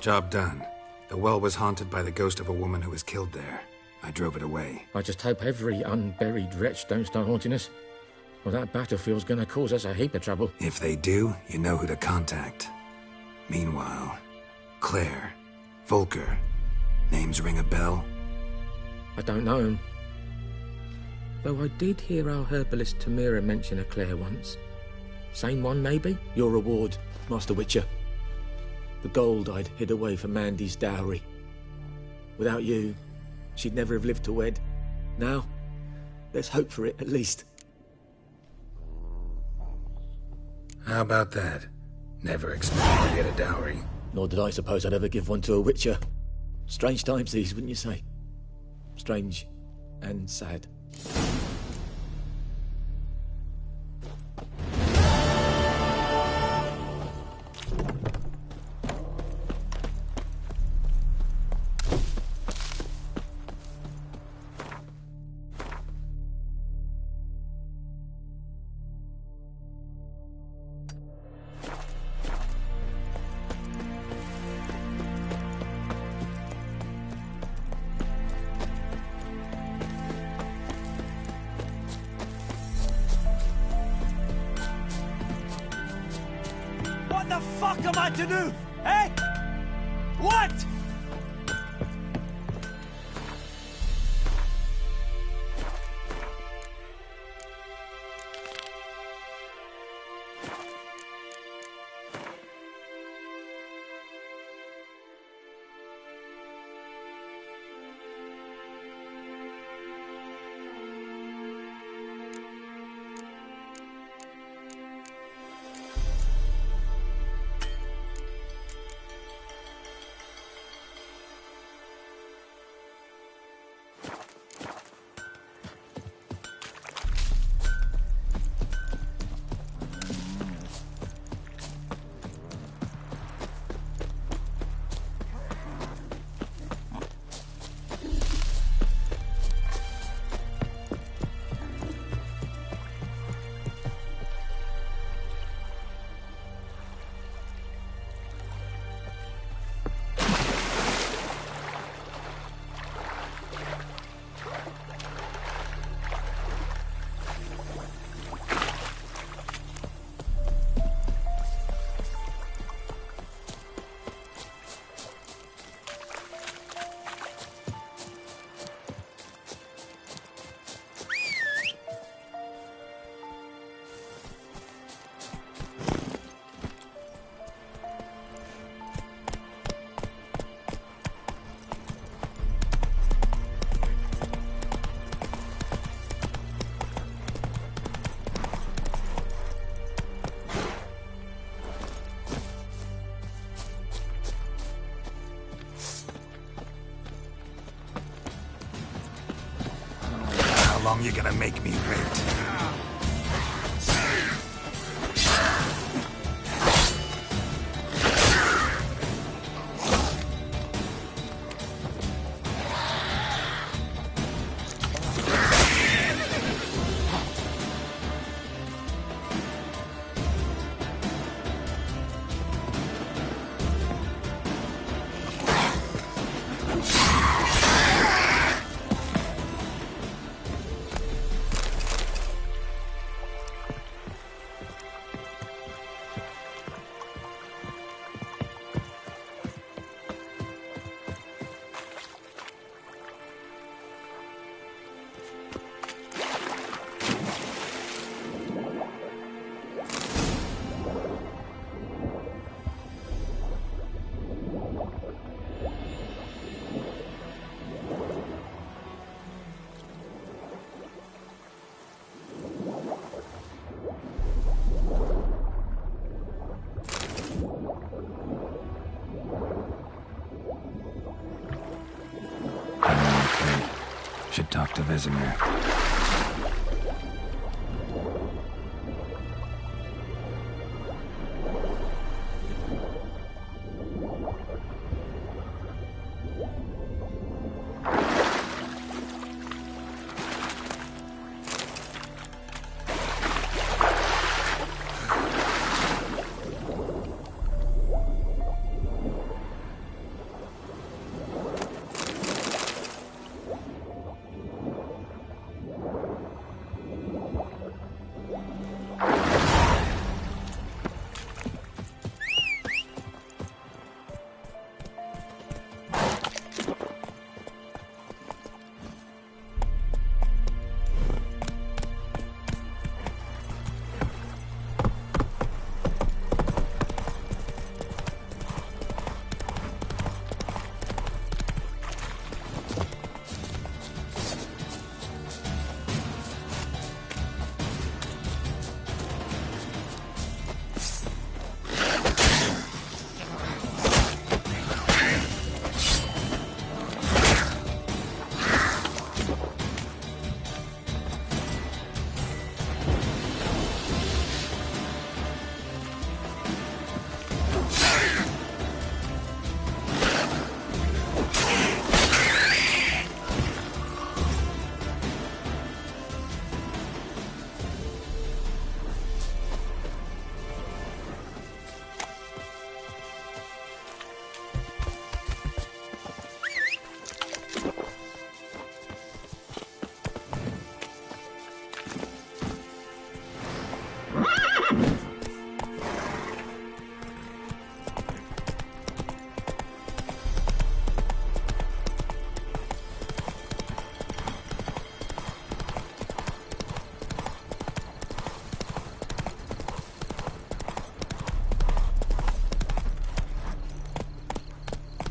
Job done. The well was haunted by the ghost of a woman who was killed there. I drove it away. I just hope every unburied wretch don't start haunting us. Well, that battlefield's gonna cause us a heap of trouble. If they do, you know who to contact. Meanwhile, Claire, Volker, names ring a bell? I don't know him. Though I did hear our herbalist Tamira mention a Claire once. Same one, maybe? Your reward, Master Witcher. The gold I'd hid away for Mandy's dowry. Without you, she'd never have lived to wed. Now, let's hope for it, at least. How about that? Never expected to get a dowry. Nor did I suppose I'd ever give one to a Witcher. Strange times these, wouldn't you say? Strange and sad. What the fuck am I to do? Eh? What? How long you gonna make me wait? talk to Vesemir.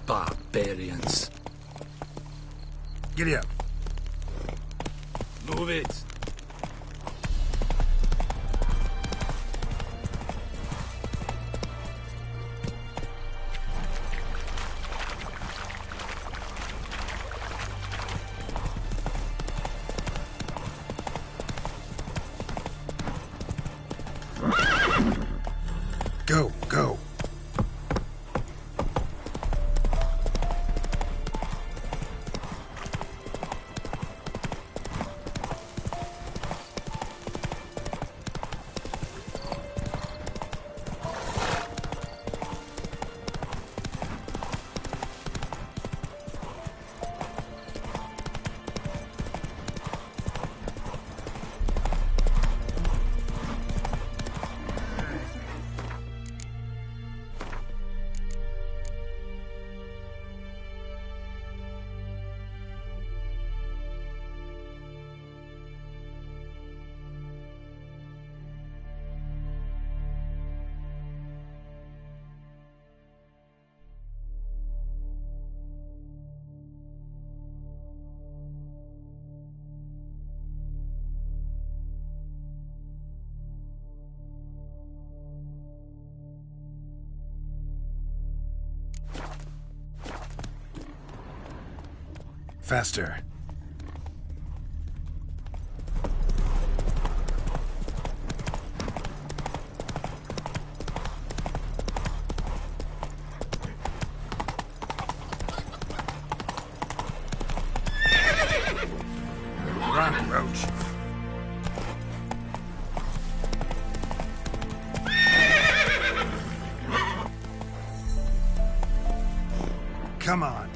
Barbarians. Giddy up. Move it. Go, go. Faster. Run, Roach. Come on.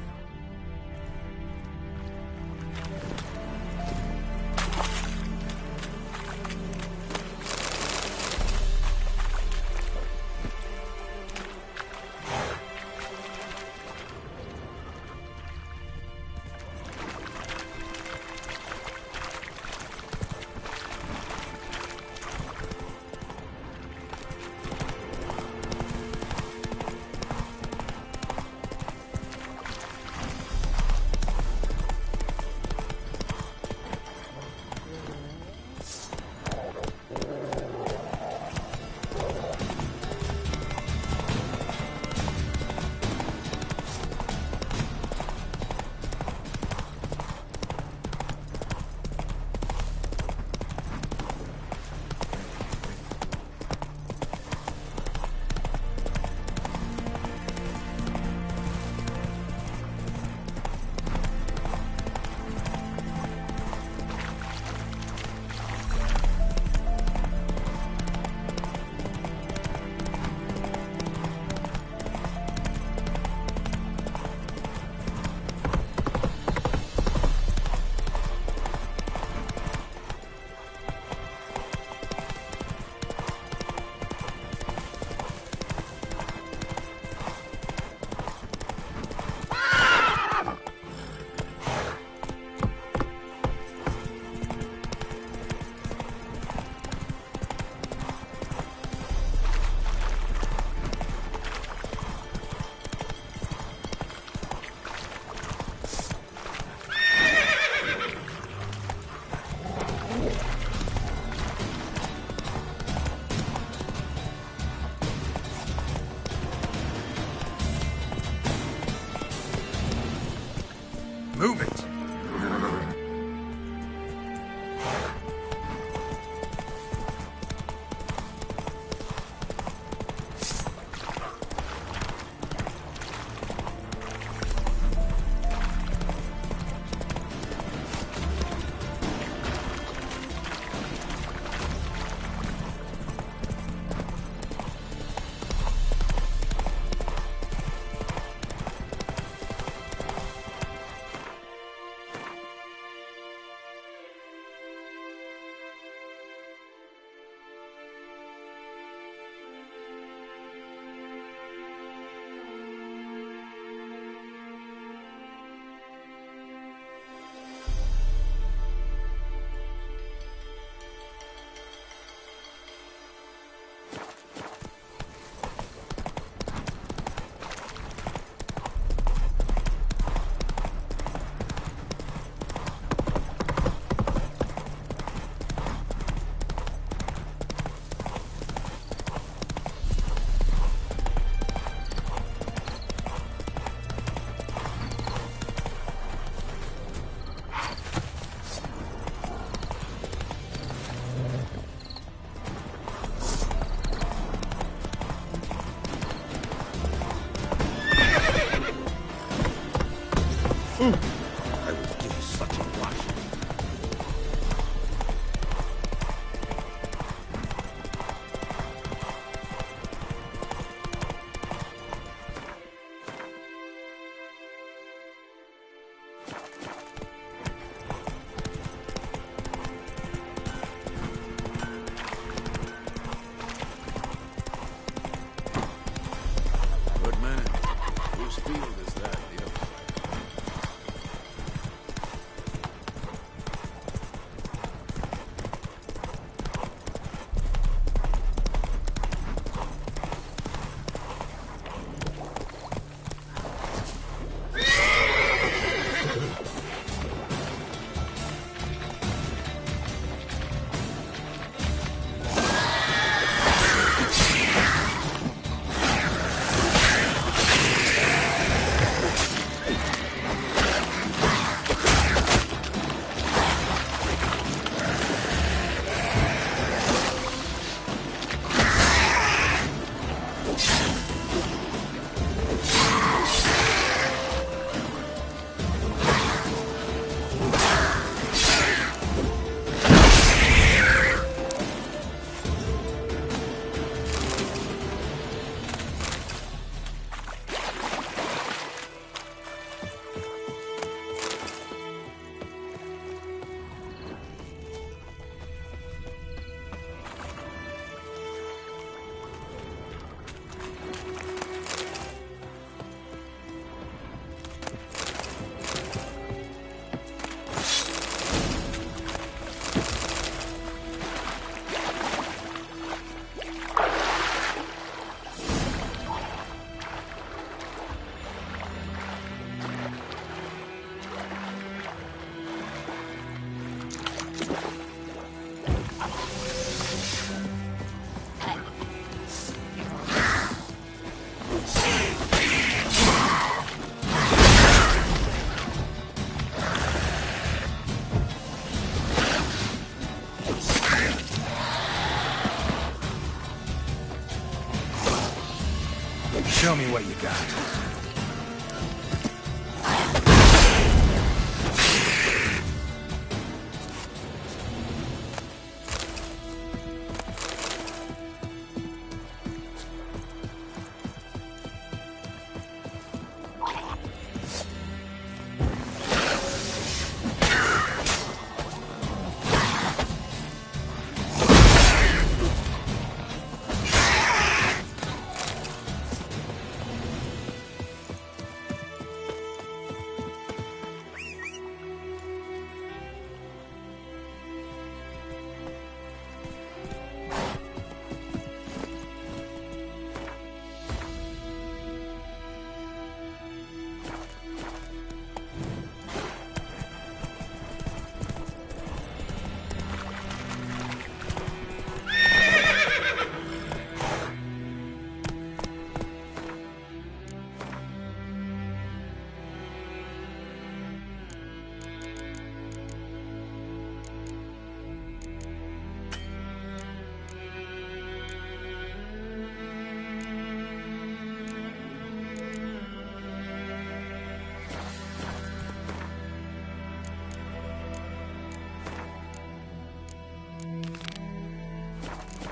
Show me what you got.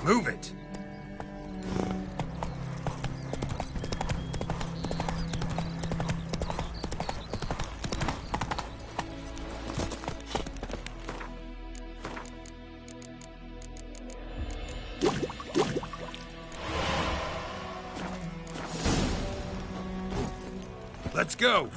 Move it! Let's go!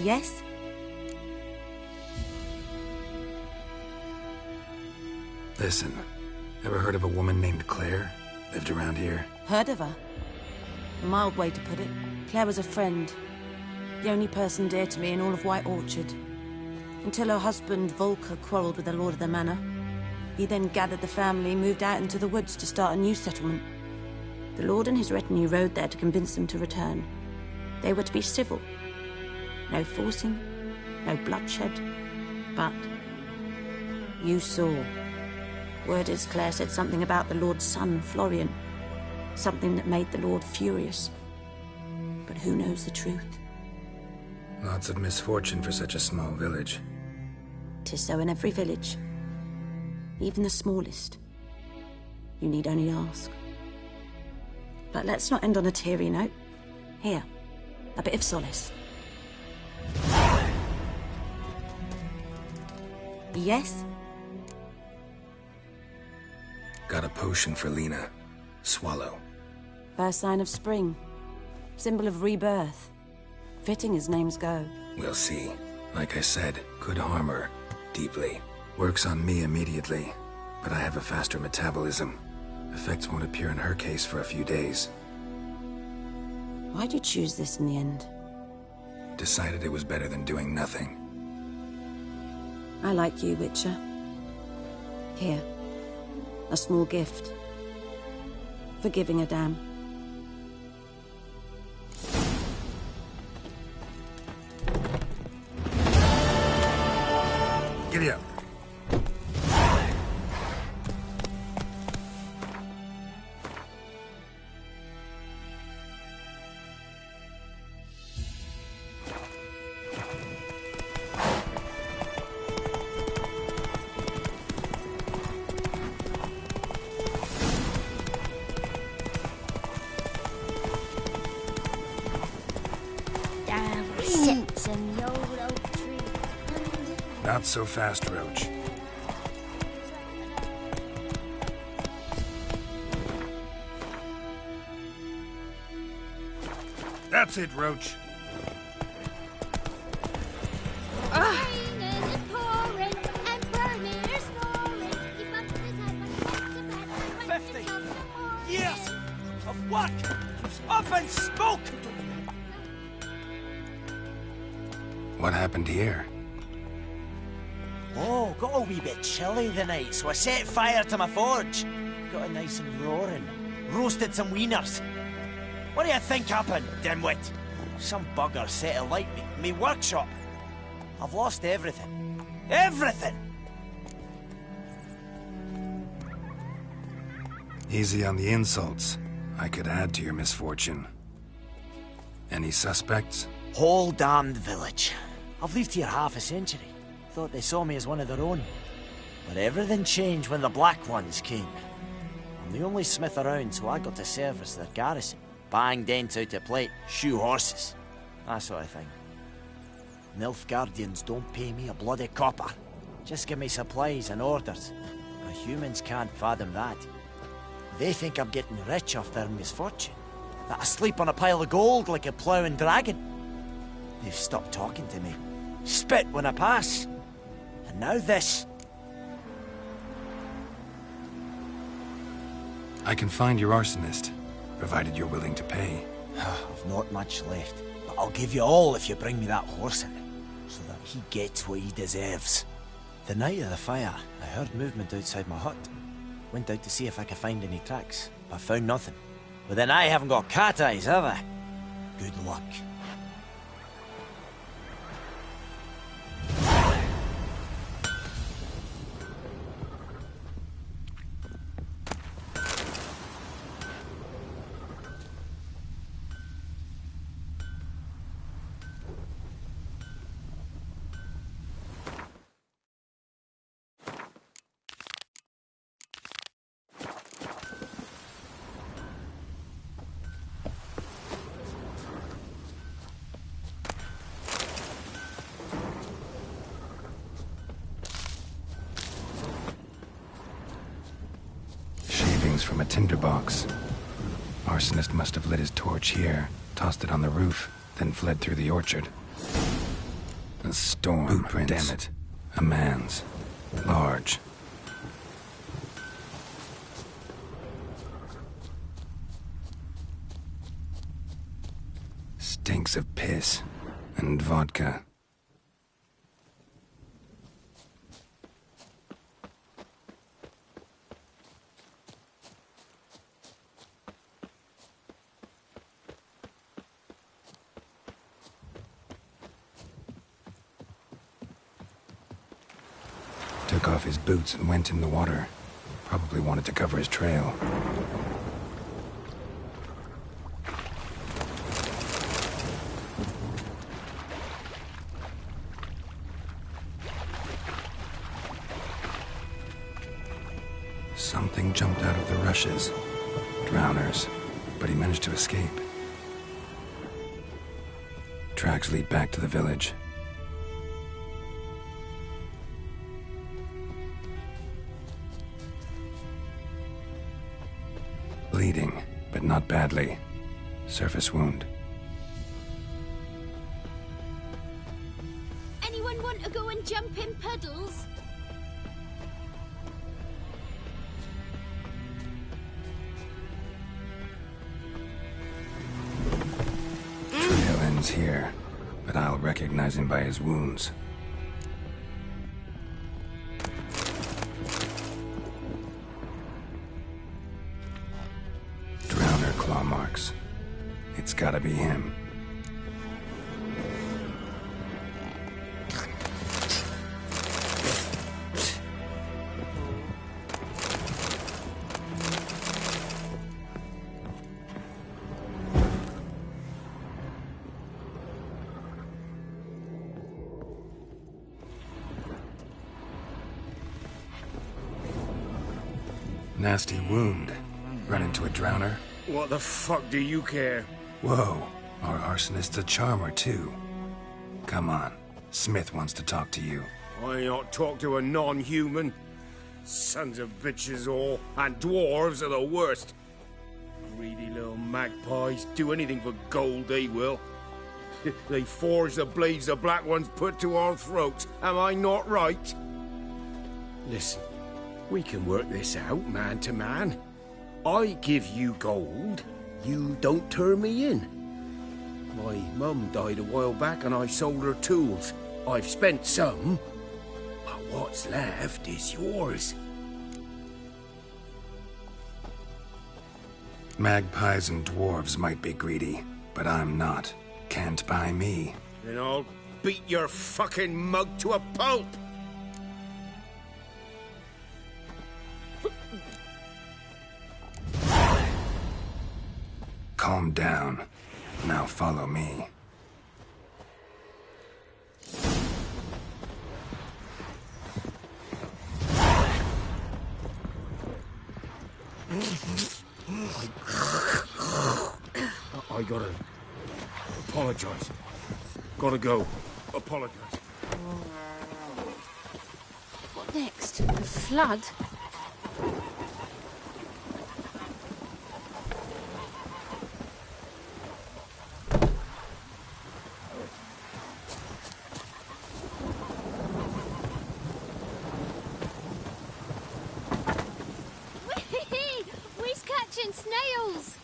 Yes? Listen, ever heard of a woman named Claire? Lived around here? Heard of her? A mild way to put it. Claire was a friend. The only person dear to me in all of White Orchard. Until her husband, Volker, quarreled with the lord of the manor. He then gathered the family, moved out into the woods to start a new settlement. The lord and his retinue rode there to convince them to return. They were to be civil. No forcing, no bloodshed, but you saw. Word is Claire said something about the Lord's son, Florian. Something that made the Lord furious. But who knows the truth? Lots of misfortune for such a small village. 'Tis so in every village. Even the smallest. You need only ask. But let's not end on a teary note. Here, a bit of solace. Yes? Got a potion for Lena. Swallow. First sign of spring. Symbol of rebirth. Fitting as names go. We'll see. Like I said, could harm her. Deeply. Works on me immediately. But I have a faster metabolism. Effects won't appear in her case for a few days. Why'd you choose this in the end? Decided it was better than doing nothing. I like you, Witcher. Here. A small gift. For giving a damn. Giddy up. old oak tree. Not so fast, Roach. That's it, Roach. Years of work up in smoke! What happened here? Oh, got a wee bit chilly the night, so I set fire to my forge. Got it nice and roaring. Roasted some wieners. What do you think happened, dimwit? Some bugger set alight me workshop. I've lost everything. Everything! Easy on the insults. I could add to your misfortune. Any suspects? Whole damned village. I've lived here half a century. Thought they saw me as one of their own. But everything changed when the Black Ones came. I'm the only smith around, so I got to service their garrison. Bang dents out of plate, shoe horses. That sort of thing. Nilfgaardians don't pay me a bloody copper. Just give me supplies and orders. But humans can't fathom that. They think I'm getting rich off their misfortune. That I sleep on a pile of gold like a ploughing dragon. They've stopped talking to me. Spit when I pass. And now this. I can find your arsonist, provided you're willing to pay. I've not much left, but I'll give you all if you bring me that horse in, so that he gets what he deserves. The night of the fire, I heard movement outside my hut. Went out to see if I could find any tracks, but found nothing. But then I haven't got cat eyes, have I? Good luck. From a tinderbox. Arsonist must have lit his torch here, tossed it on the roof, then fled through the orchard. A storm, damn it. A man's. Large. Stinks of piss and vodka. Took off his boots and went in the water. Probably wanted to cover his trail. Something jumped out of the rushes. Drowners. But he managed to escape. Tracks lead back to the village. Bleeding, but not badly. Surface wound. Anyone want to go and jump in puddles? Trail ends here, but I'll recognize him by his wounds. Claw marks. It's gotta be him. Nasty wound. Run into a drowner. What the fuck do you care? Whoa, our arsonist's a charmer, too. Come on. Smith wants to talk to you. I ain't not talk to a non-human. Sons of bitches all, and dwarves are the worst. Greedy little magpies, do anything for gold, they will. They forge the blades the Black Ones put to our throats. Am I not right? Listen, we can work this out, man to man. I give you gold, you don't turn me in. My mum died a while back and I sold her tools. I've spent some, but what's left is yours. Magpies and dwarves might be greedy, but I'm not. Can't buy me. Then I'll beat your fucking mug to a pulp! Calm down. Now follow me. I gotta apologize. Gotta go. Apologize. What next? The flood? We's catching snails!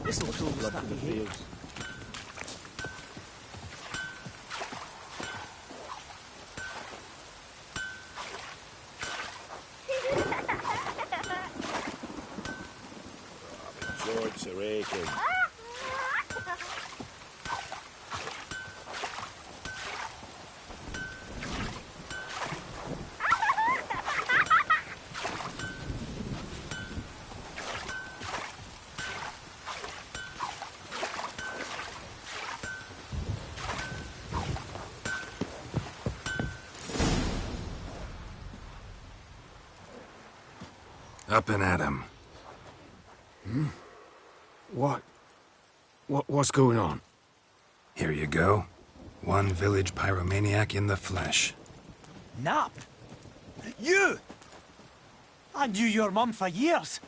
This looks all blood in the fields. Joints are aching. Up and at 'em. What's going on? Here you go. One village pyromaniac in the flesh. Nap? You! I knew your mum for years.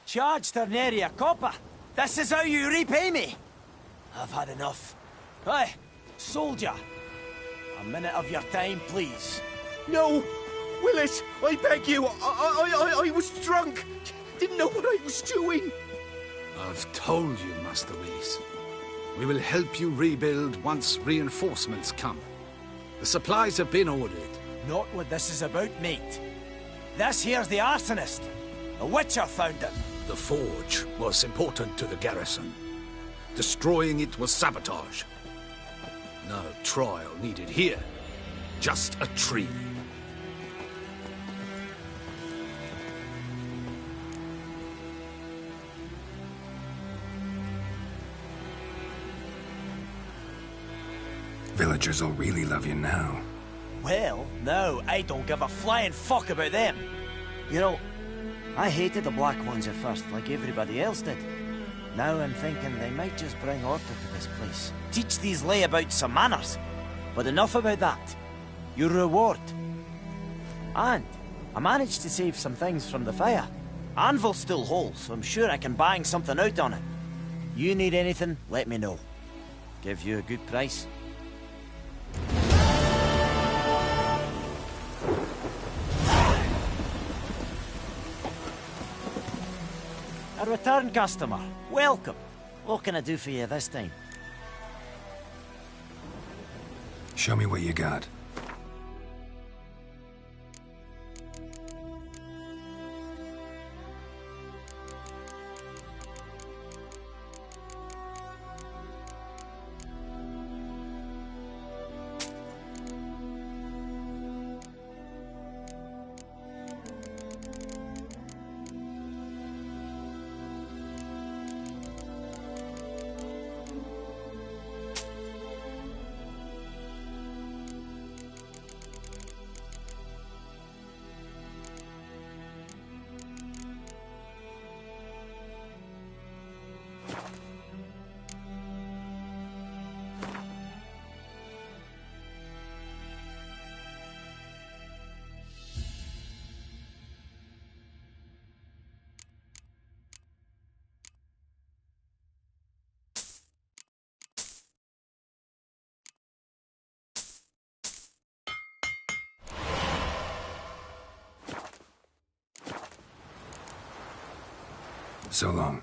Charged her nary a copper. This is how you repay me. I've had enough. Hey, soldier. A minute of your time, please. No! Willis, I beg you. I was drunk. Didn't know what I was doing. I've told you, Master Willis. We will help you rebuild once reinforcements come. The supplies have been ordered. Not what this is about, mate. This here's the arsonist. The Witcher found it. The forge was important to the garrison. Destroying it was sabotage. No trial needed here. Just a tree. Villagers will really love you now. Well, no, I don't give a flying fuck about them. You know, I hated the Black Ones at first, like everybody else did. Now I'm thinking they might just bring order to this place. Teach these layabouts some manners. But enough about that. Your reward. And I managed to save some things from the fire. Anvil's still whole, so I'm sure I can bang something out on it. You need anything, let me know. Give you a good price. A return customer. Welcome. What can I do for you this time? Show me what you got. So long.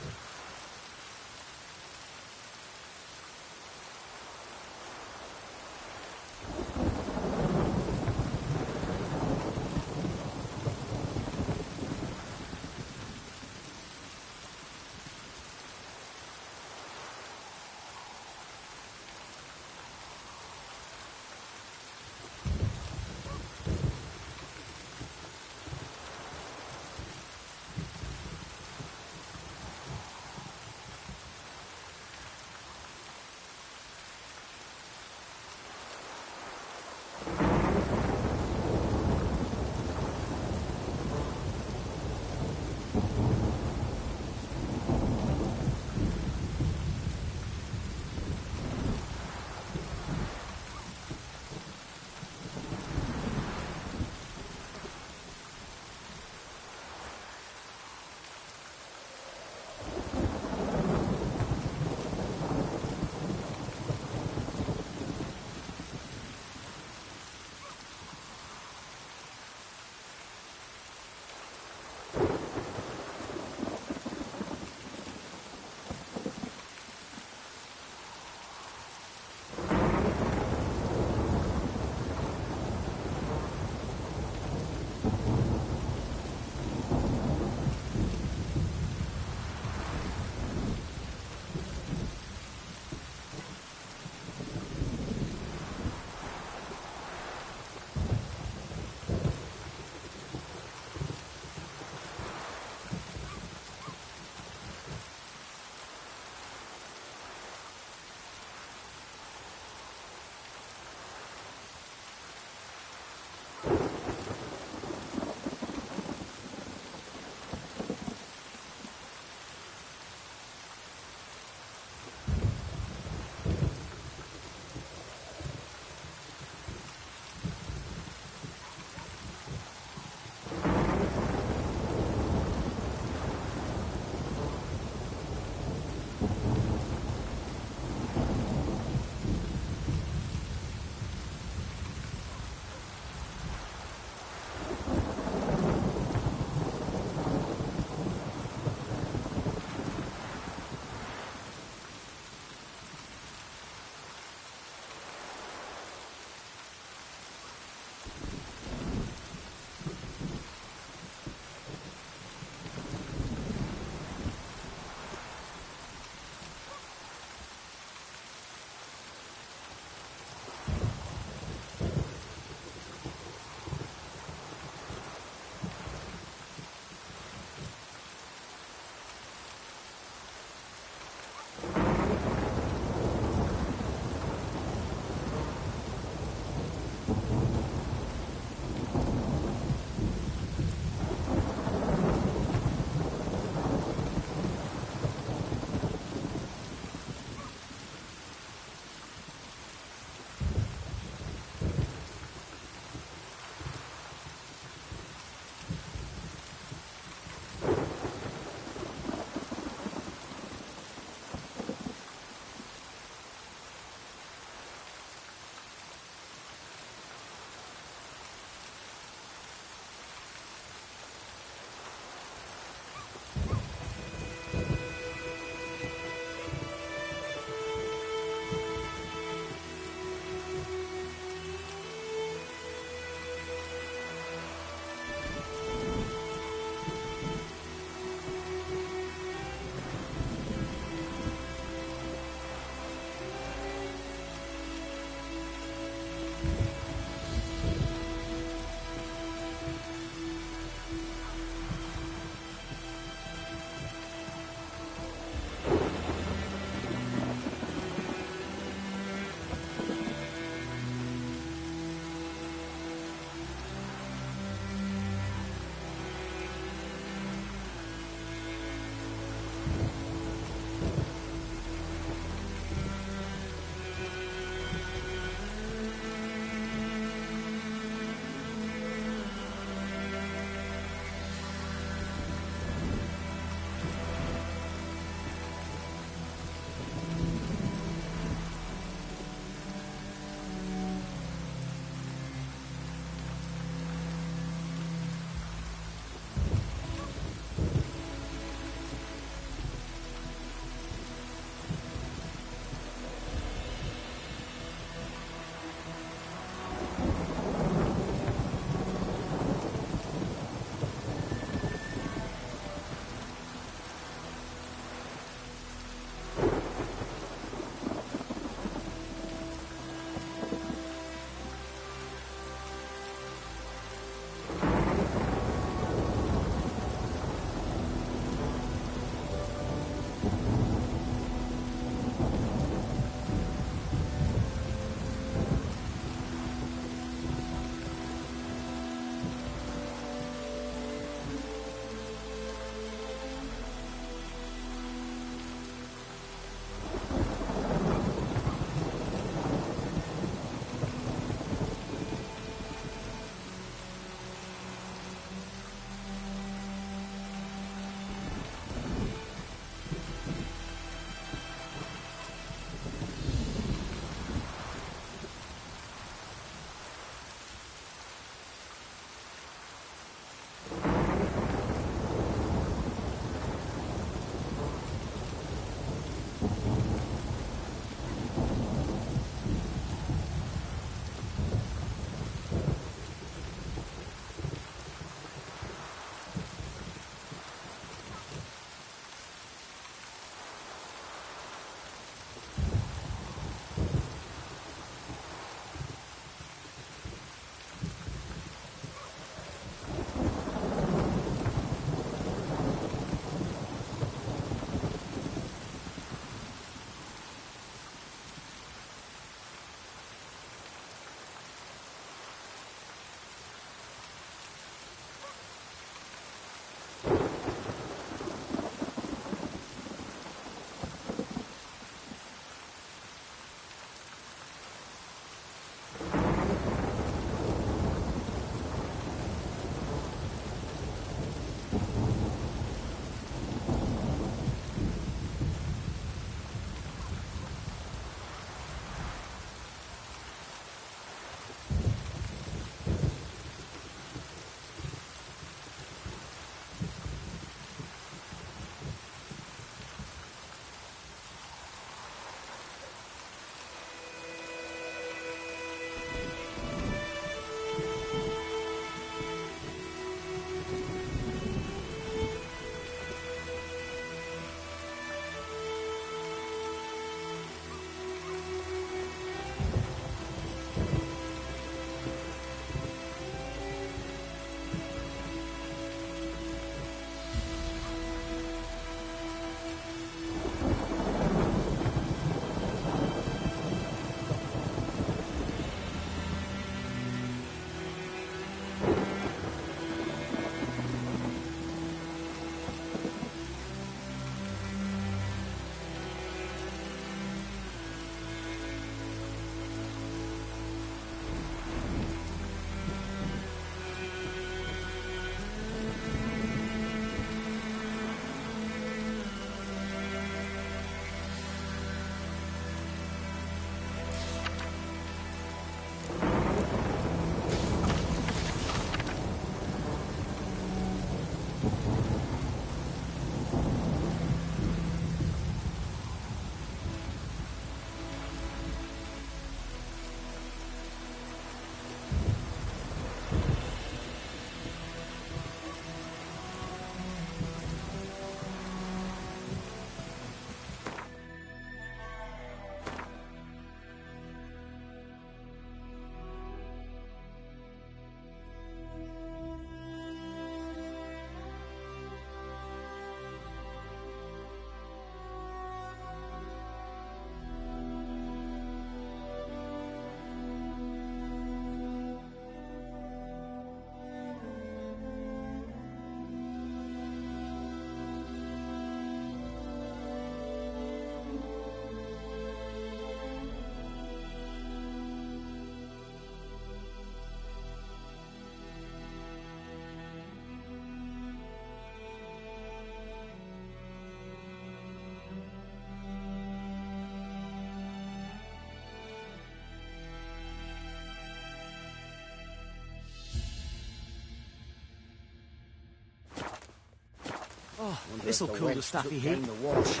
Oh, this'll cool the stuffy heat. The wash.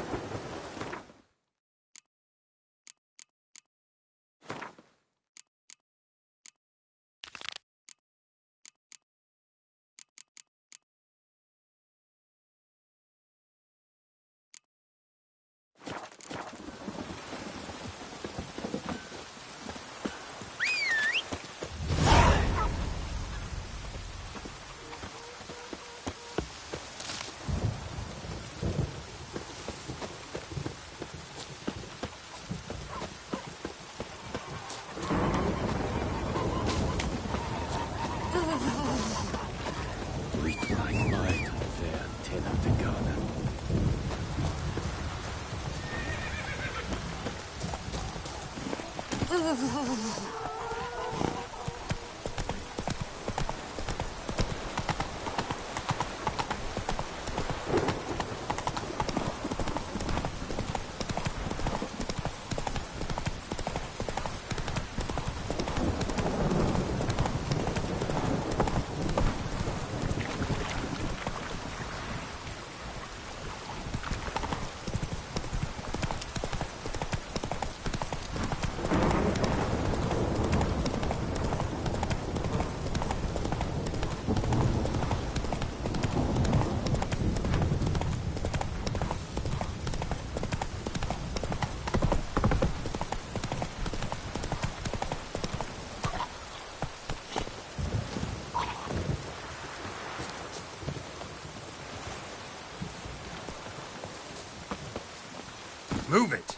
Move it!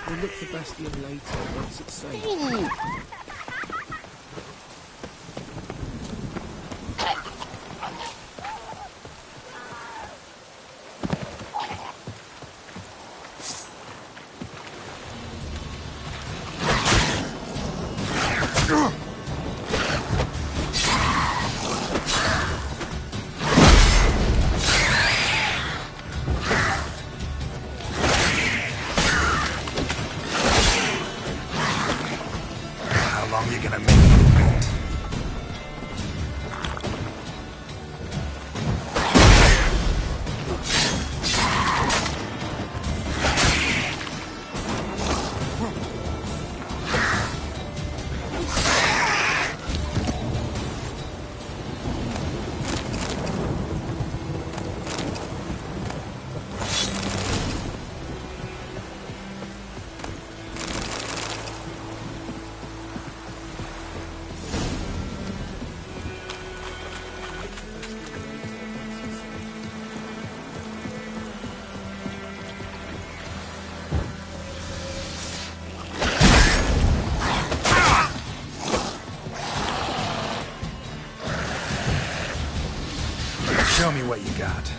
We'll look for Bastion later. What's it say? Show me what you got.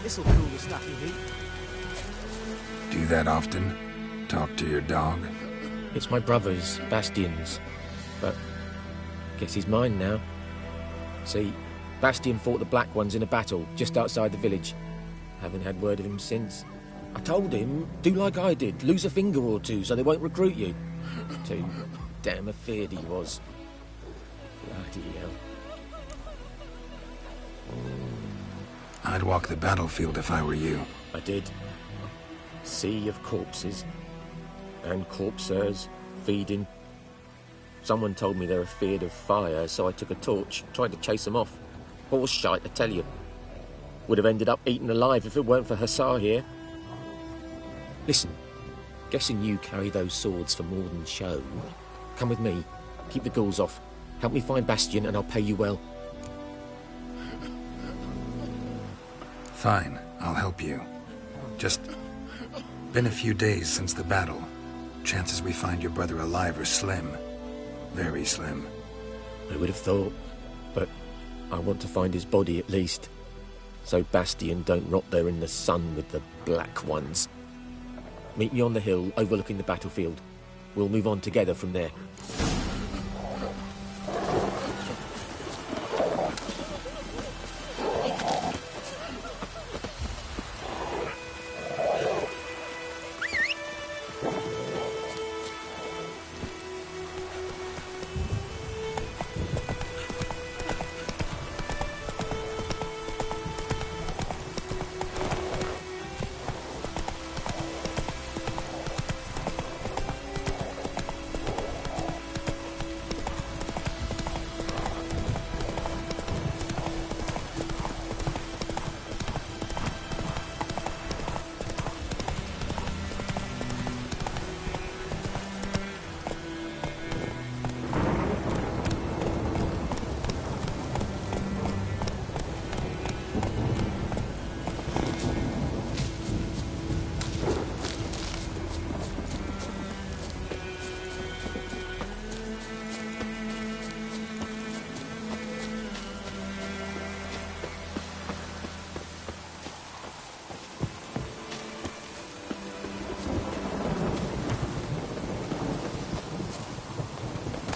This'll cool the stuffy heat. Do that often? Talk to your dog? It's my brother's, Bastion's. But guess he's mine now. See, Bastion fought the Black Ones in a battle just outside the village. Haven't had word of him since. I told him, do like I did, lose a finger or two so they won't recruit you. Too damn afeard he was. Bloody hell. I'd walk the battlefield if I were you. I did. Sea of corpses. And corpsers feeding. Someone told me they're afeard of fire, so I took a torch, tried to chase them off. Horse shite, I tell you. Would have ended up eaten alive if it weren't for Hussar here. Listen, guessing you carry those swords for more than show. Come with me. Keep the ghouls off. Help me find Bastion and I'll pay you well. Fine, I'll help you. Just been a few days since the battle. Chances we find your brother alive are slim. Very slim. I would have thought, but I want to find his body at least. So Bastion don't rot there in the sun with the Black Ones. Meet me on the hill overlooking the battlefield. We'll move on together from there.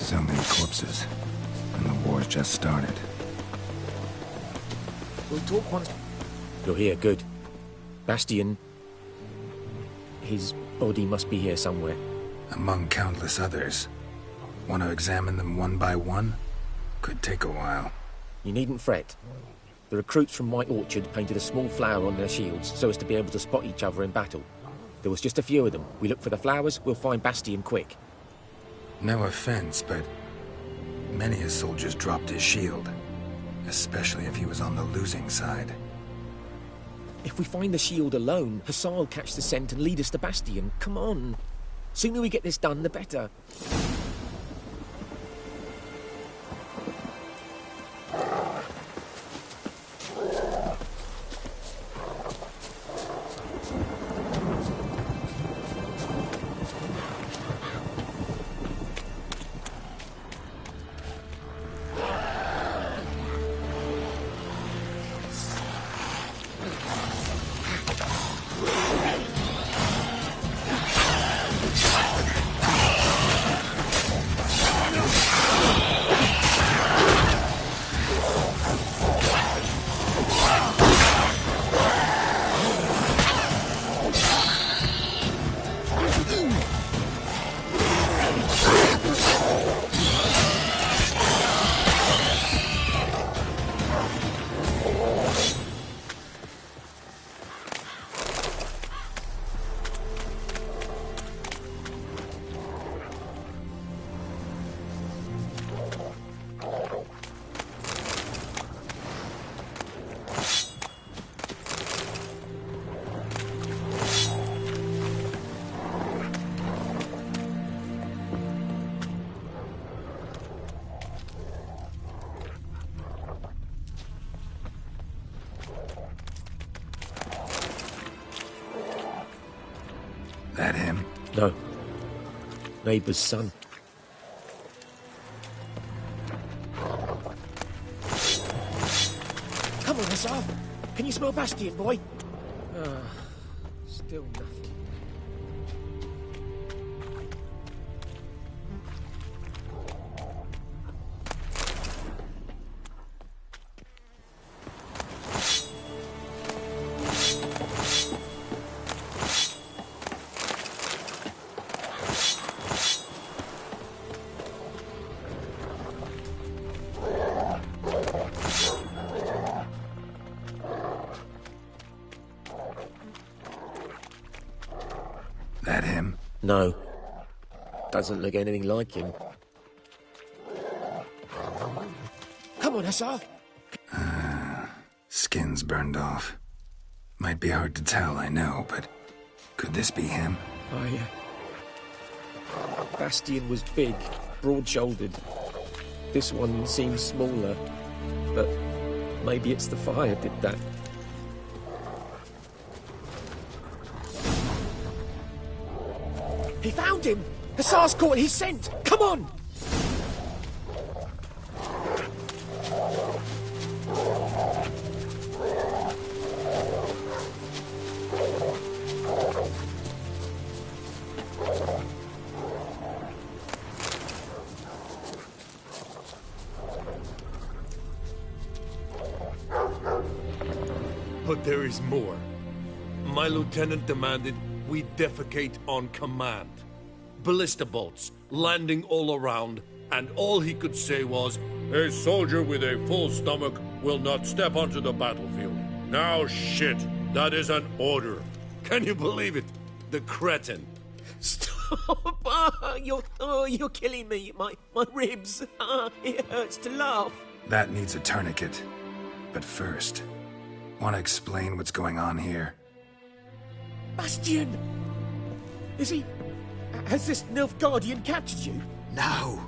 So many corpses, and the war's just started. We'll talk once... You're here, good. Bastion... His body must be here somewhere. Among countless others. Want to examine them one by one? Could take a while. You needn't fret. The recruits from White Orchard painted a small flower on their shields so as to be able to spot each other in battle. There was just a few of them. We look for the flowers, we'll find Bastion quick. No offense, but many a soldier's dropped his shield. Especially if he was on the losing side. If we find the shield alone, Hussar will catch the scent and lead us to Bastion. Come on. Sooner we get this done, the better. That him? No. Neighbour's son. Come on, Hussar. Can you smell Bastion, boy? Still nothing. That him? No. Doesn't look anything like him. Come on, Hussar. Skin's burned off. Might be hard to tell, I know, but could this be him? Bastion was big, broad-shouldered. This one seems smaller, but maybe it's the fire did that. He found him! Hussar's court, he's sent! Come on! But there is more. My lieutenant demanded we defecate on command. Ballista bolts, landing all around, and all he could say was, "A soldier with a full stomach will not step onto the battlefield." Now shit, that is an order. Can you believe it? The cretin. Stop! You're killing me. My ribs. It hurts to laugh. That needs a tourniquet. But first, want to explain what's going on here? Bastian! Has this Nilfgaardian captured you? No.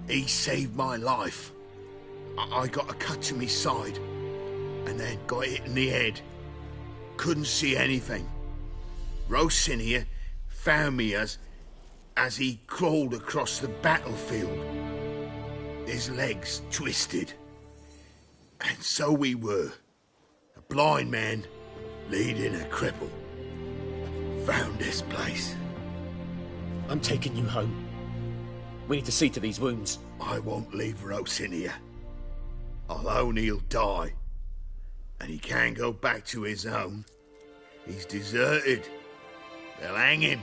He saved my life. I got a cut to my side, and then got hit in the head. Couldn't see anything. Rosinia found me as he crawled across the battlefield. His legs twisted. And so we were. A blind man leading a cripple. Found this place. I'm taking you home. We need to see to these wounds. I won't leave Rosinia. I'll own he'll die. And he can't go back to his own. He's deserted. They'll hang him.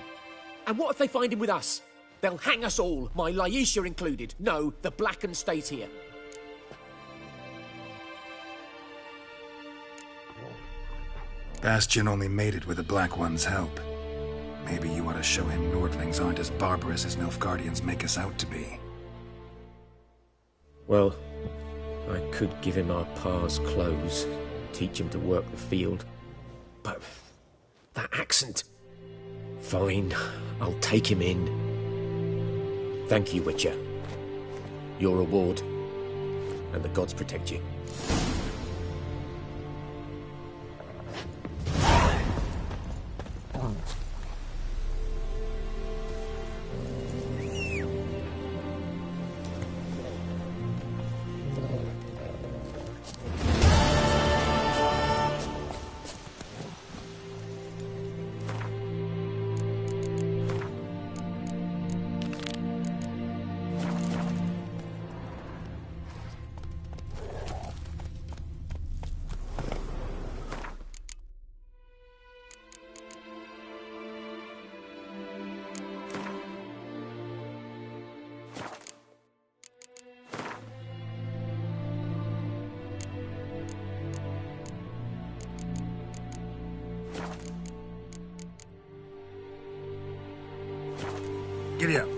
And what if they find him with us? They'll hang us all, my Laetitia included. No, the Blackened stays here. Bastian only made it with the Black One's help. Maybe you ought to show him Nordlings aren't as barbarous as Nilfgaardians make us out to be. Well, I could give him our pa's clothes, teach him to work the field. But that accent... Fine, I'll take him in. Thank you, Witcher. Your reward, and the gods protect you. Giddy up.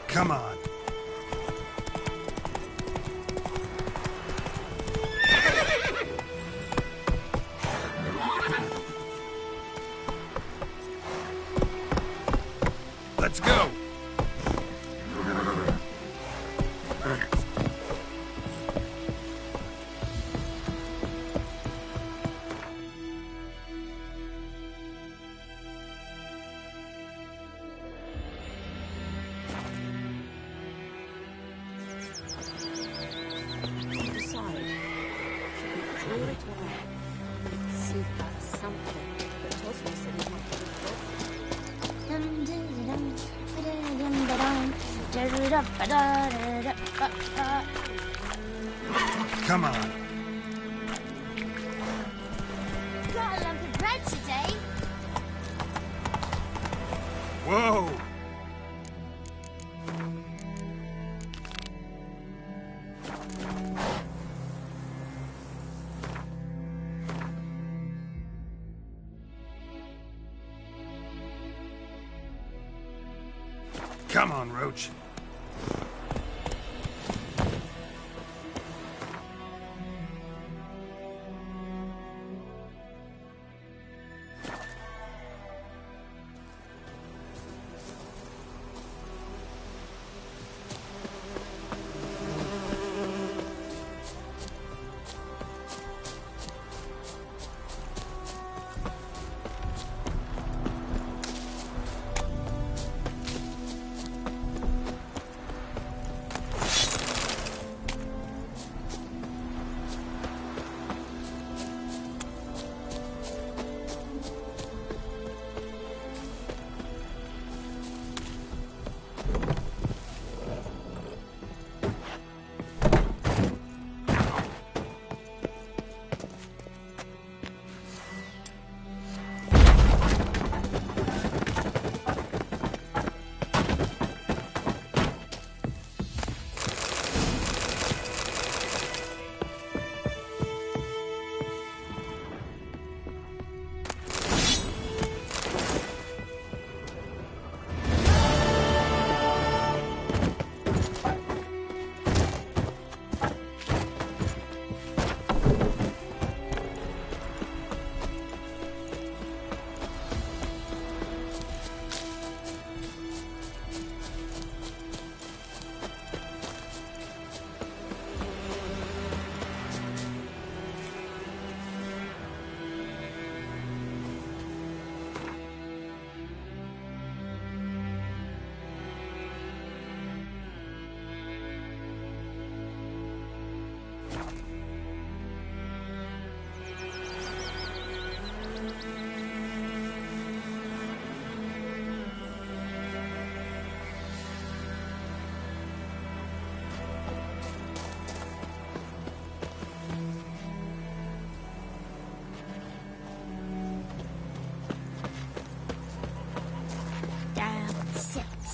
Come on. Let's go. Come on. Whoa! Come on, Roach.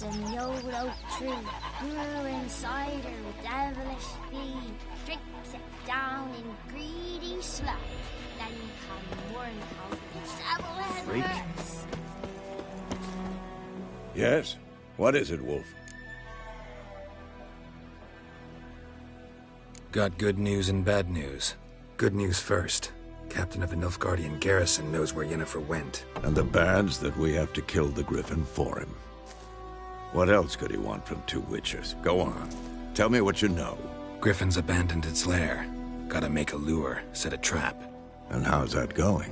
In the old oak tree, grew inside her with devilish speed. Drinks it down in greedy slugs, then come morn comes the double-head Freak. rats. Yes? What is it, Wolf? Got good news and bad news. Good news first. Captain of the Nilfgaardian garrison knows where Yennefer went. And the bad's that we have to kill the Griffin for him. What else could he want from two witchers? Go on. Tell me what you know. Griffin's abandoned its lair. Gotta make a lure, set a trap. And how's that going?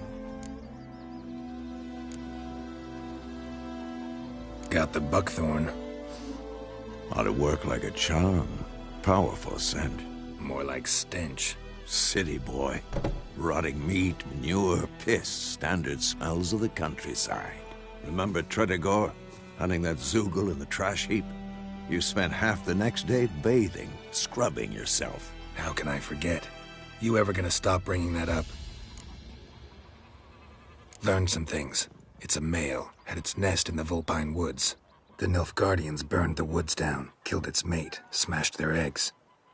Got the buckthorn. Ought to work like a charm. Powerful scent. More like stench. City boy. Rotting meat, manure, piss. Standard smells of the countryside. Remember Tredegor? Hunting that Zoogle in the trash heap? You spent half the next day bathing, scrubbing yourself. How can I forget? You ever gonna stop bringing that up? Learned some things. It's a male, had its nest in the Vulpine Woods. The Nilfgaardians burned the woods down, killed its mate, smashed their eggs.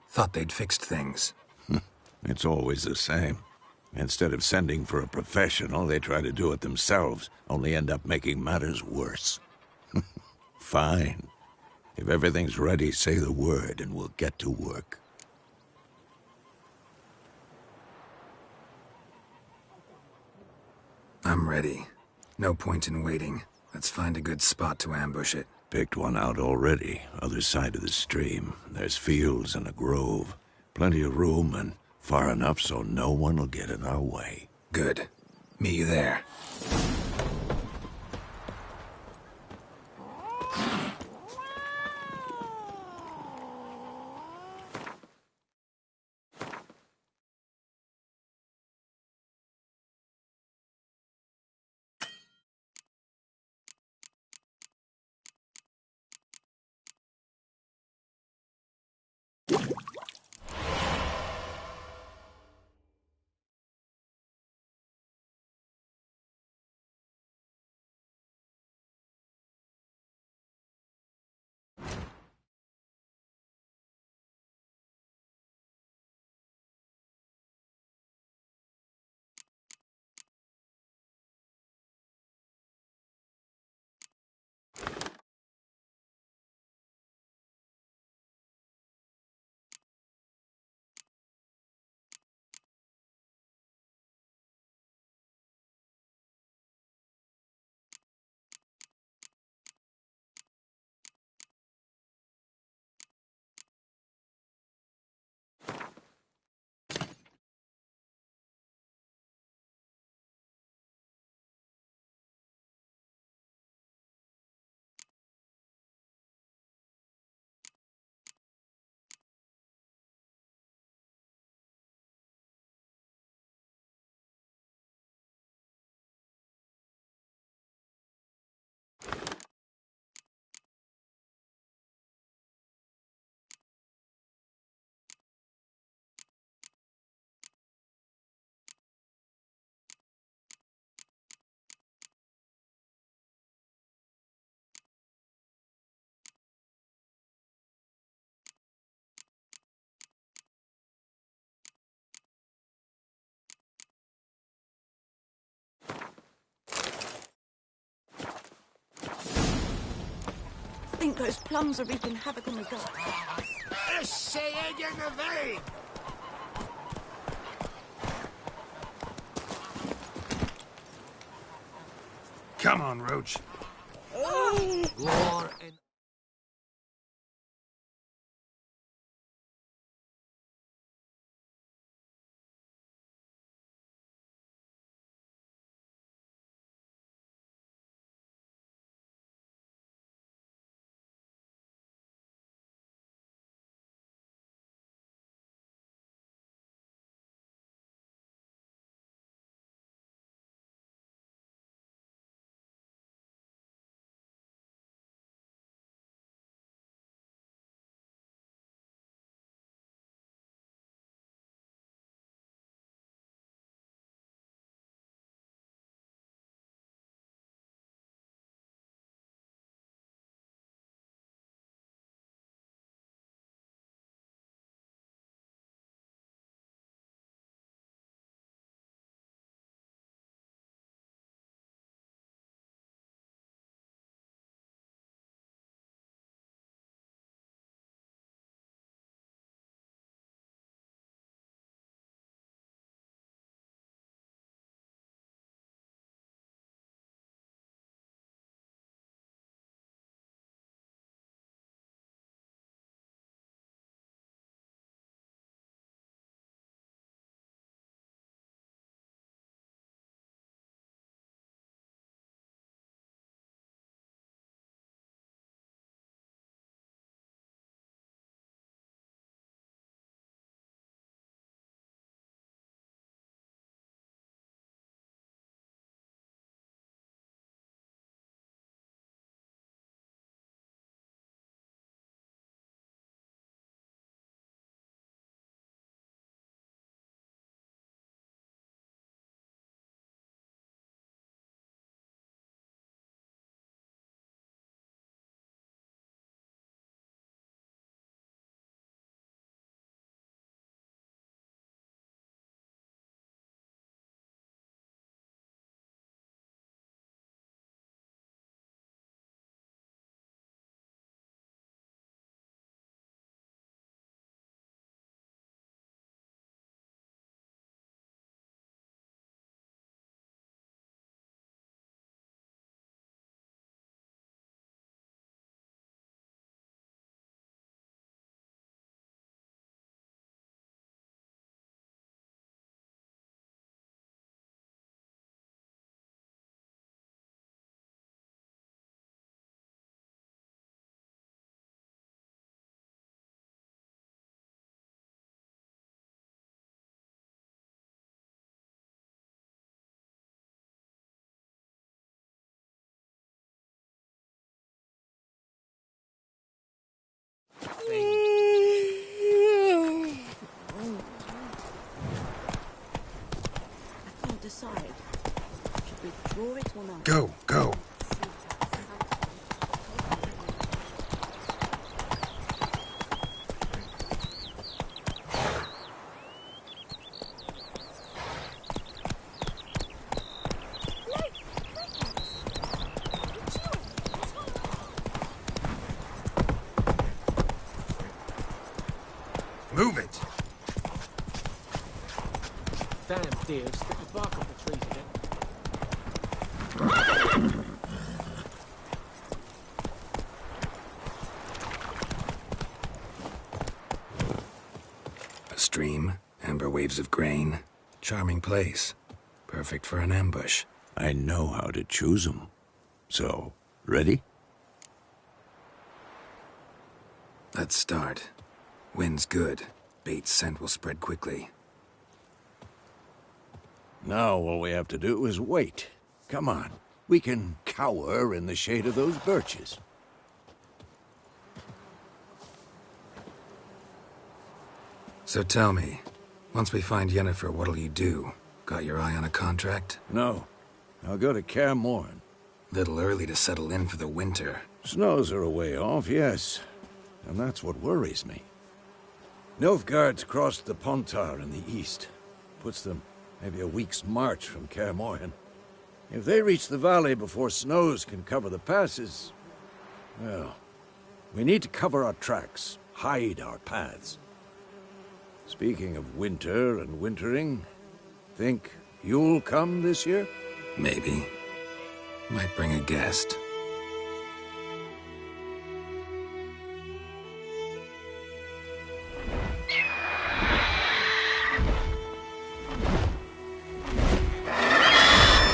Thought they'd fixed things. It's always the same. Instead of sending for a professional, they try to do it themselves, only end up making matters worse. Fine. If everything's ready, say the word and we'll get to work. I'm ready. No point in waiting. Let's find a good spot to ambush it. Picked one out already, other side of the stream. There's fields and a grove. Plenty of room and far enough so no one will get in our way. Good. Meet you there. think those plums are wreaking havoc on the gut. Come on, Roach. War and I can't decide. Should we draw it or not? Go, go. Move it! Damn deer, stick the bark off the trees again. A stream, amber waves of grain. Charming place. Perfect for an ambush. I know how to choose 'em. So, ready? Let's start. Wind's good. Bait's scent will spread quickly. Now all we have to do is wait. Come on. We can cower in the shade of those birches. So tell me, once we find Yennefer, what'll you do? Got your eye on a contract? No. I'll go to Kaer Morhen. Little early to settle in for the winter. Snows are a way off, yes. And that's what worries me. Nilfgaard's crossed the Pontar in the east. Puts them maybe a week's march from Kaer Morhen. If they reach the valley before snows can cover the passes, well, We need to cover our tracks, hide our paths. Speaking of winter and wintering, think you'll come this year? Maybe. Might bring a guest.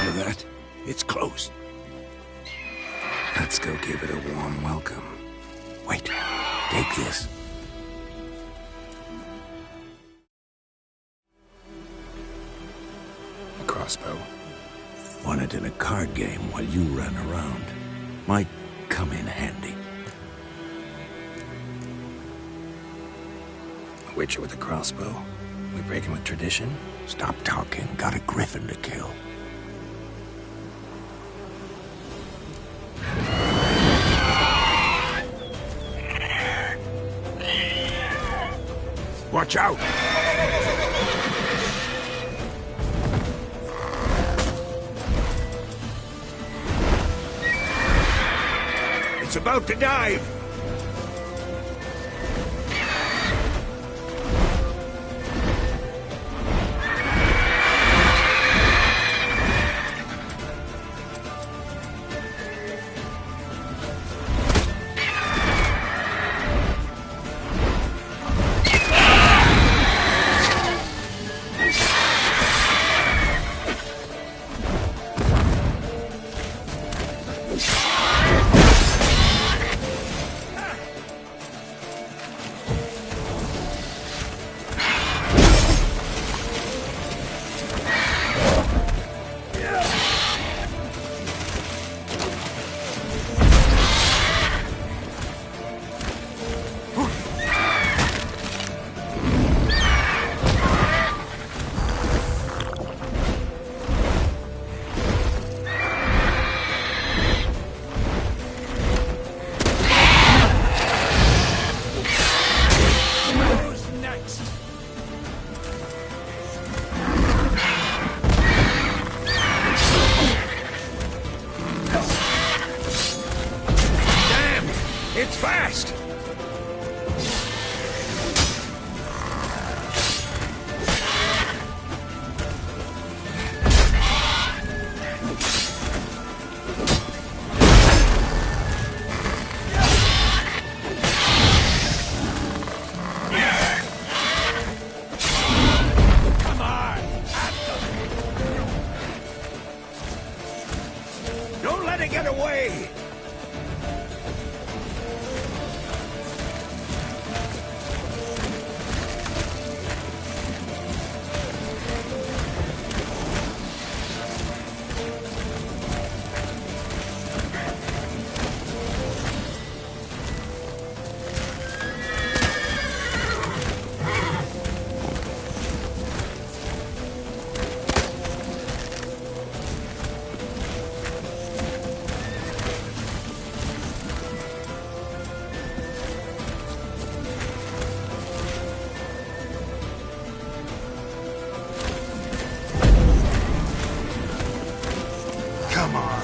Hear that? It's close. Let's go give it a warm welcome. Wait, take this. A crossbow. Won it in a card game while you ran around. Might come in handy. A witcher with a crossbow? We breaking with tradition? Stop talking. Got a griffin to kill. Watch out! It's about to dive! It's fast! Come on! Don't let it get away! Come on.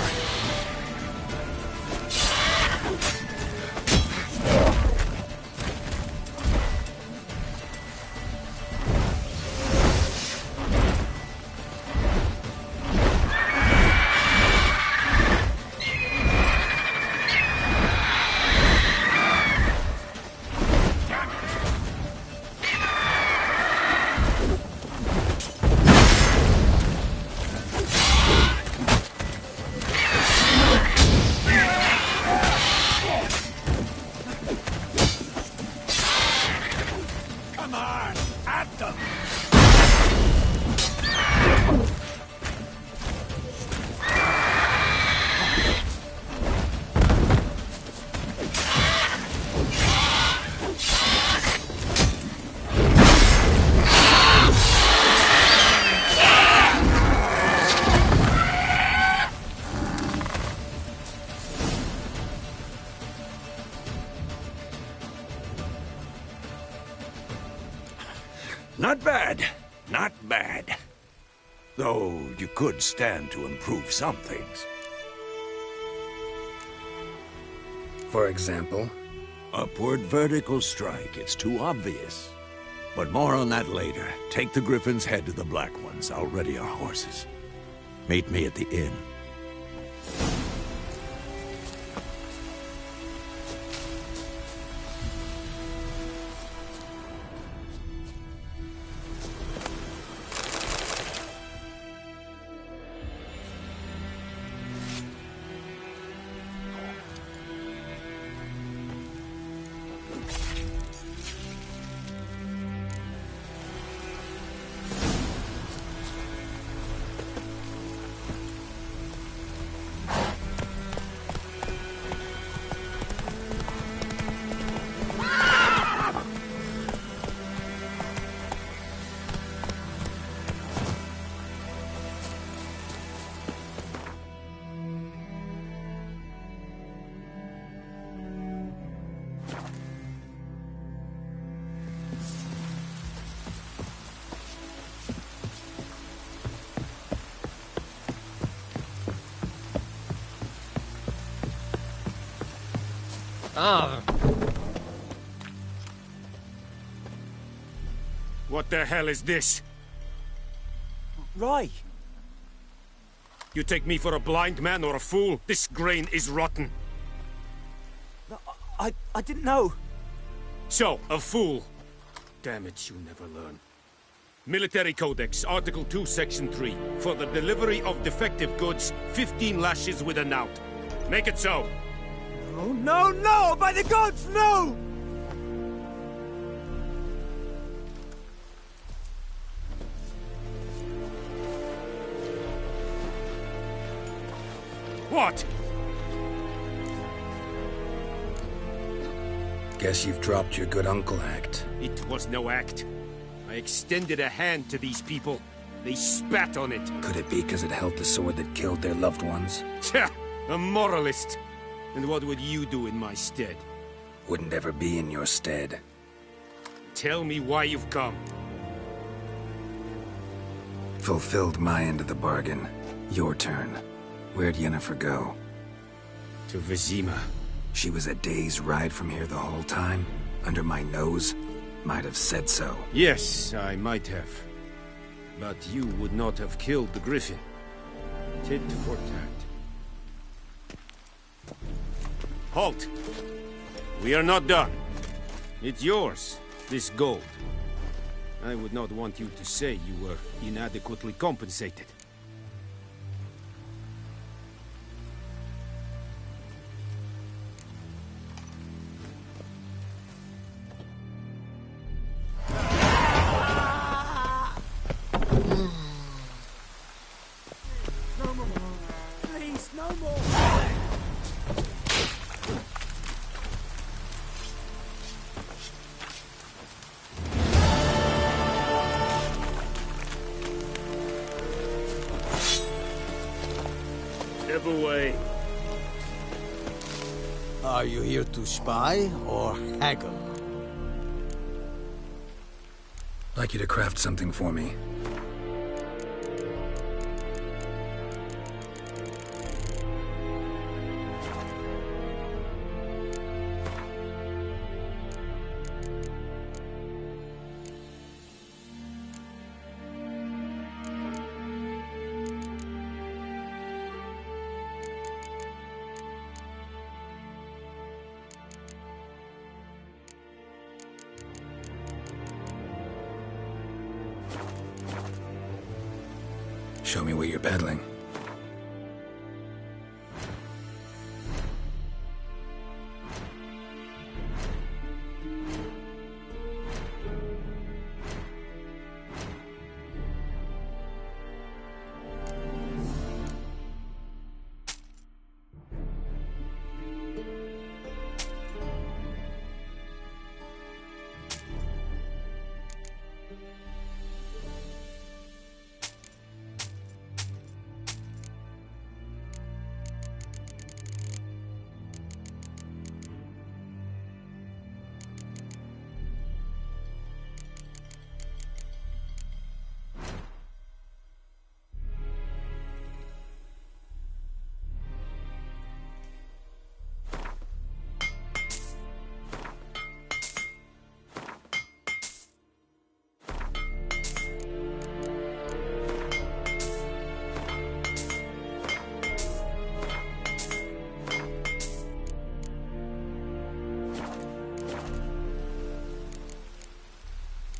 Not bad. Not bad. Though you could stand to improve some things. For example? Upward vertical strike. It's too obvious. But more on that later. Take the Griffin's head to the Black Ones. I'll ready our horses. Meet me at the inn. Ah. What the hell is this? Roy! You take me for a blind man or a fool? This grain is rotten. No, I didn't know. So, a fool. Damn it, you never learn. Military Codex, Article 2, Section 3. For the delivery of defective goods, 15 lashes with a knout. Make it so. No, no, no! By the gods, no! What? Guess you've dropped your good uncle act. It was no act. I extended a hand to these people. They spat on it. Could it be because it held the sword that killed their loved ones? Tja, a moralist. And what would you do in my stead? Wouldn't ever be in your stead. Tell me why you've come. Fulfilled my end of the bargain. Your turn. Where'd Yennefer go? To Vizima. She was a day's ride from here the whole time? Under my nose? Might have said so. Yes, I might have. But you would not have killed the Griffin. Tit for tat. Halt! We are not done. It's yours, this gold. I would not want you to say you were inadequately compensated. No more. Please, no more. Step away. Are you here to spy or haggle? I'd like you to craft something for me. Show me what you're peddling.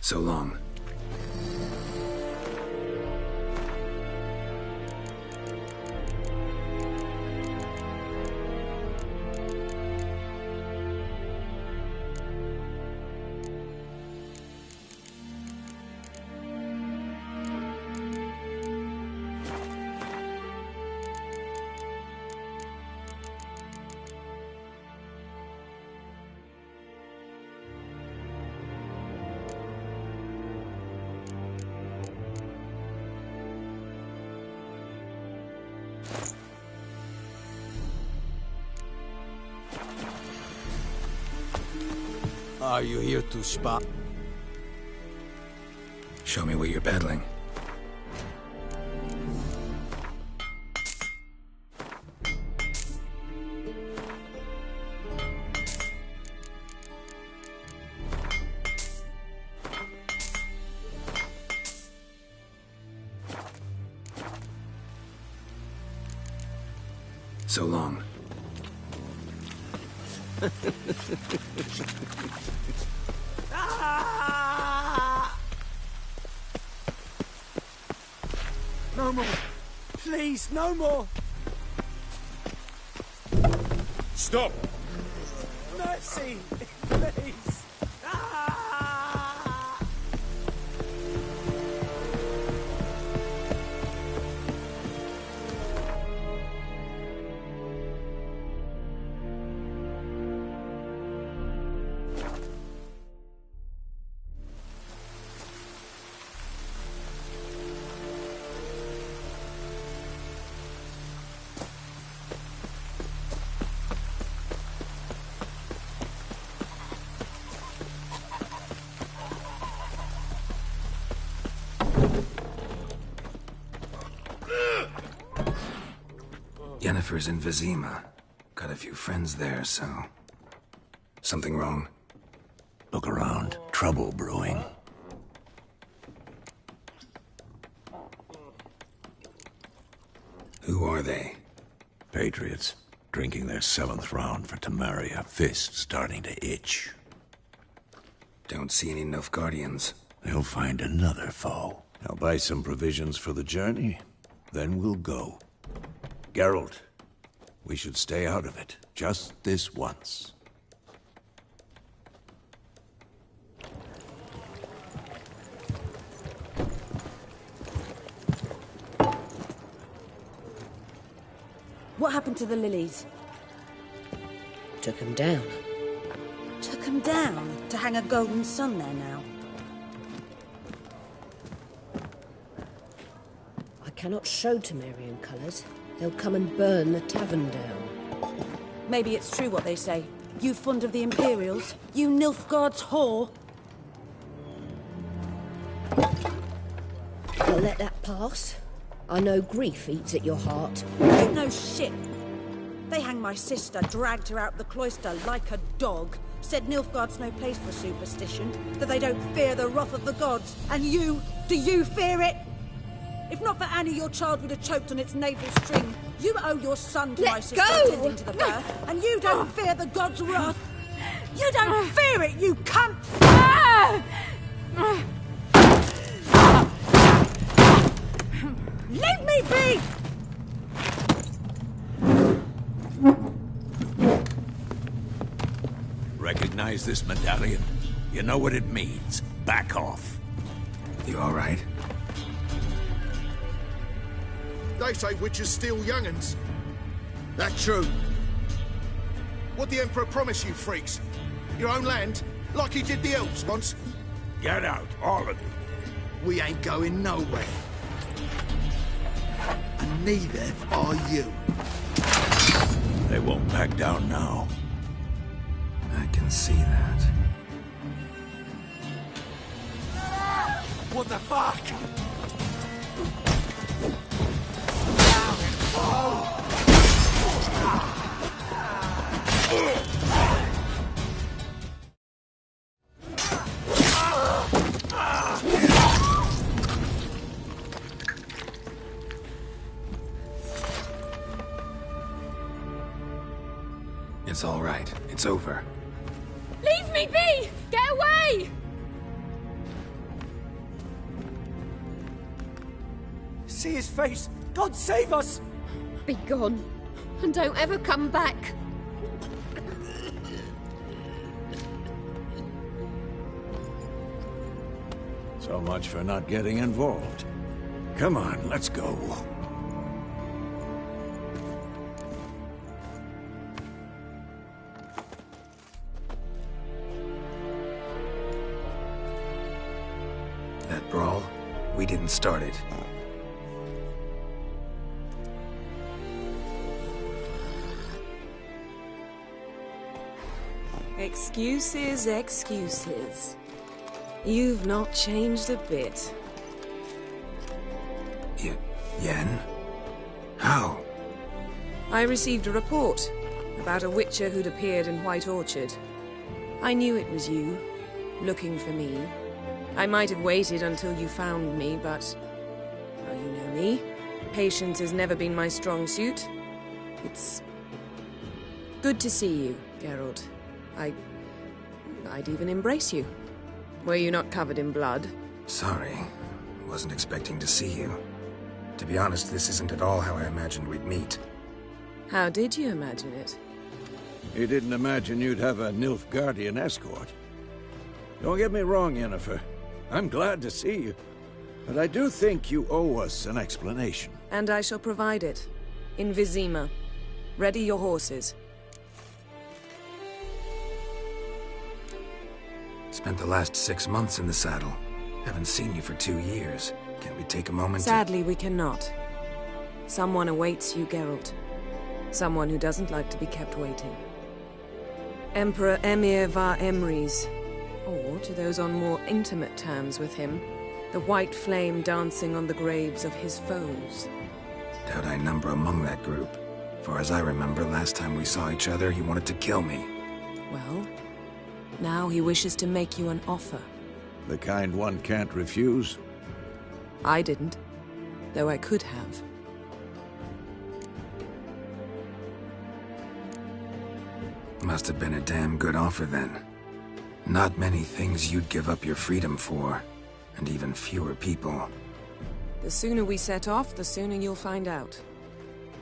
So long. Are you here to spot? Show me what you're peddling. So long. No more. Please, no more. Stop! Mercy, please. Yennefer's in Vizima. Got a few friends there, so... Something wrong? Look around. Trouble brewing. Who are they? Patriots. Drinking their 7th round for Temeria. Fist starting to itch. Don't see any Nilfgaardians. They'll find another foe. I'll buy some provisions for the journey. Then we'll go. Geralt, we should stay out of it. Just this once. What happened to the lilies? Took them down. Took them down to hang a golden sun there now. I cannot show Temerian colours. They'll come and burn the tavern down. Maybe it's true what they say. You fond of the Imperials? You Nilfgaard's whore? I'll let that pass. I know grief eats at your heart. You know shit. They hanged my sister, dragged her out the cloister like a dog. Said Nilfgaard's no place for superstition, that they don't fear the wrath of the gods. And you, do you fear it? If not for Annie, your child would have choked on its navel string. You owe your son to my sister attending to the birth, and you don't fear the gods' wrath. You don't fear it, you cunt! Leave me be! Recognize this medallion? You know what it means. Back off. You all right? They say witches steal young'uns. That true. What the Emperor promised you, freaks? Your own land? Like he did the elves once? Get out, all of you. We ain't going nowhere. And neither are you. They won't back down now. I can see that. What the fuck? It's all right. It's over. Leave me be! Get away! see his face. God save us! Be gone, and don't ever come back. So much for not getting involved. Come on, let's go. That brawl, we didn't start it. Excuses, excuses. You've not changed a bit. Yen? How? I received a report about a witcher who'd appeared in White Orchard. I knew it was you, looking for me. I might have waited until you found me, but... well, you know me. Patience has never been my strong suit. It's... good to see you, Geralt. I'd even embrace you. Were you not covered in blood? Sorry. Wasn't expecting to see you. To be honest, this isn't at all how I imagined we'd meet. How did you imagine it? You didn't imagine you'd have a Nilfgaardian escort. Don't get me wrong, Yennefer. I'm glad to see you. But I do think you owe us an explanation. And I shall provide it. In Vizima. Ready your horses. Spent the last 6 months in the saddle. Haven't seen you for 2 years. Can't we take a moment Sadly, we cannot. Someone awaits you, Geralt. Someone who doesn't like to be kept waiting. Emperor Emhyr var Emreis. Or, to those on more intimate terms with him, the white flame dancing on the graves of his foes. Doubt I number among that group. For as I remember, last time we saw each other, he wanted to kill me. Well, now he wishes to make you an offer. The kind one can't refuse? I didn't, though I could have. Must have been a damn good offer then. Not many things you'd give up your freedom for, and even fewer people. The sooner we set off, the sooner you'll find out.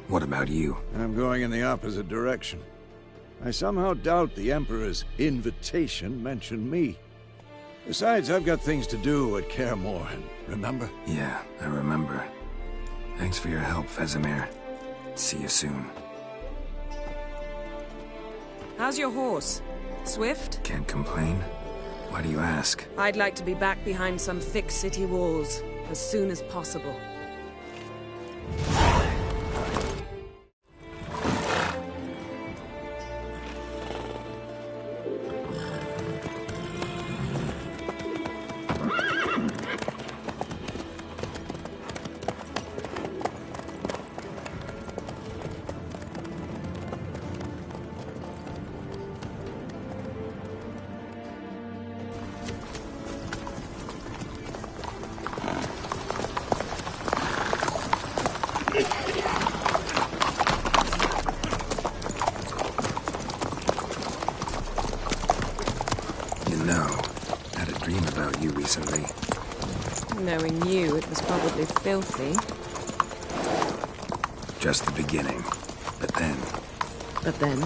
What about you? I'm going in the opposite direction. I somehow doubt the Emperor's invitation mentioned me. Besides, I've got things to do at Kaer Morhen, remember? Yeah, I remember. Thanks for your help, Vesemir. See you soon. How's your horse? Swift? Can't complain. Why do you ask? I'd like to be back behind some thick city walls as soon as possible. Recently. Knowing you, it was probably filthy. Just the beginning. But then... But then?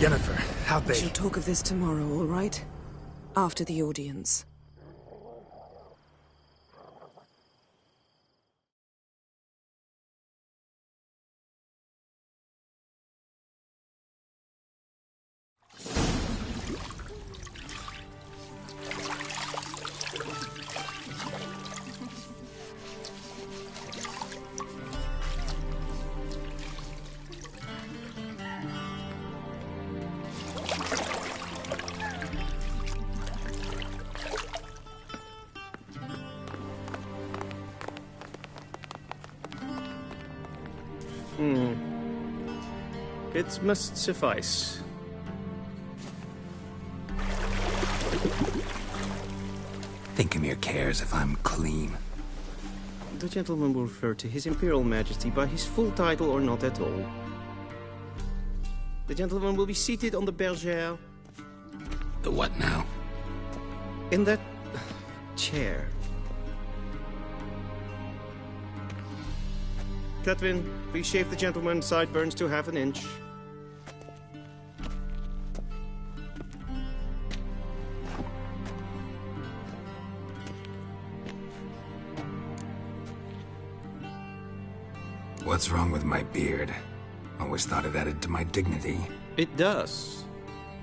Yennefer, how'd they... We shall talk of this tomorrow, all right? After the audience. It must suffice. Thinkamere cares if I'm clean. The gentleman will refer to His Imperial Majesty by his full title or not at all. The gentleman will be seated on the bergère. The what now? In that chair. Cutwin, please shave the gentleman's sideburns to 1/2 inch. What's wrong with my beard? Always thought it added to my dignity. It does.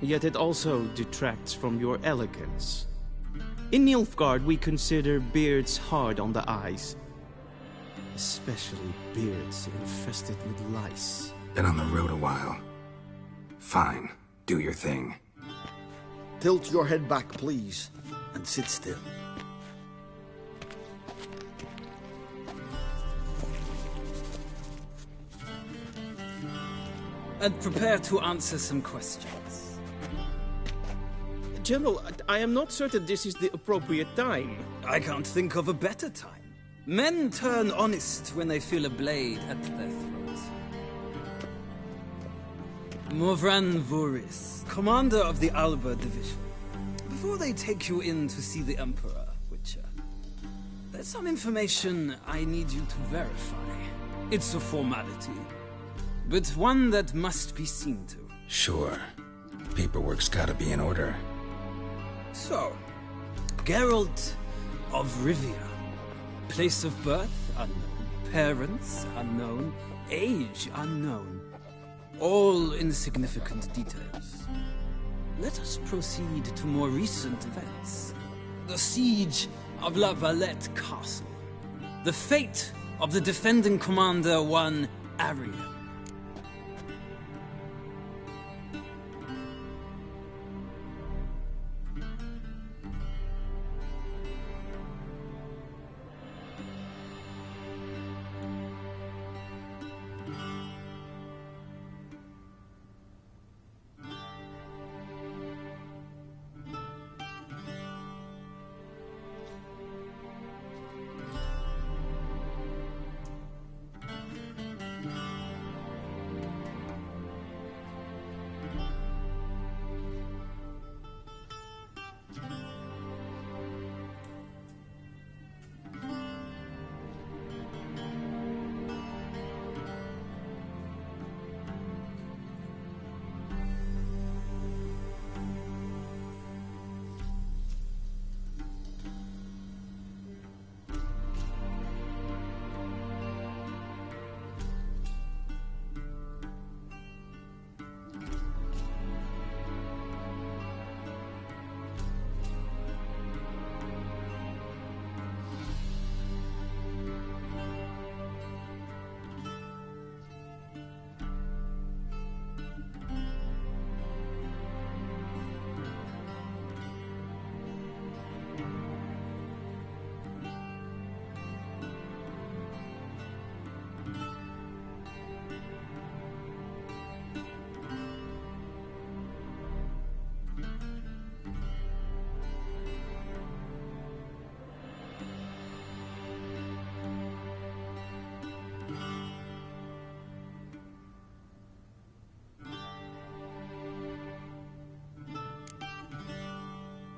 Yet it also detracts from your elegance. In Nilfgaard, we consider beards hard on the eyes. Especially beards infested with lice. Been on the road a while. Fine. Do your thing. Tilt your head back, please, and sit still. And prepare to answer some questions. General, I am not certain this is the appropriate time. I can't think of a better time. Men turn honest when they feel a blade at their throat. Morvran Voris, commander of the Alba Division. Before they take you in to see the Emperor, Witcher, there's some information I need you to verify. It's a formality, but one that must be seen to. Sure. Paperwork's gotta be in order. So, Geralt of Rivia. Place of birth unknown. Parents unknown. Age unknown. All insignificant details. Let us proceed to more recent events. The siege of La Valette Castle. The fate of the defending commander, one Arian.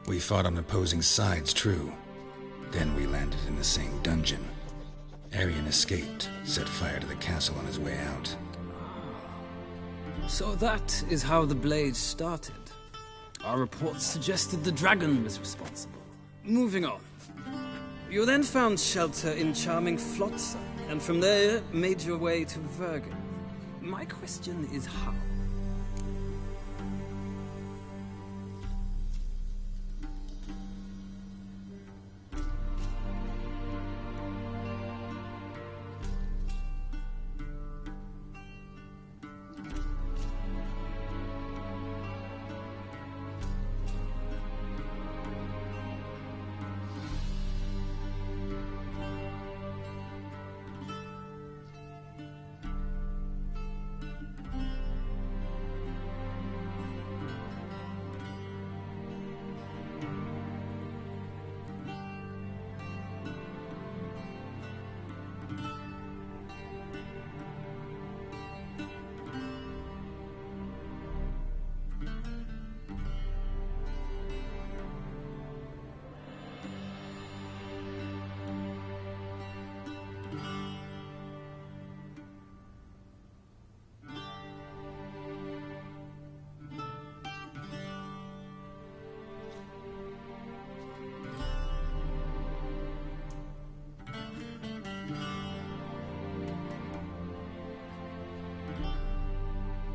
We fought on opposing sides, true. Then we landed in the same dungeon. Arian escaped, set fire to the castle on his way out. So that is how the Blade started. Our reports suggested the dragon was responsible. Moving on. You then found shelter in charming Flotsam, and from there made your way to Vergen. My question is how?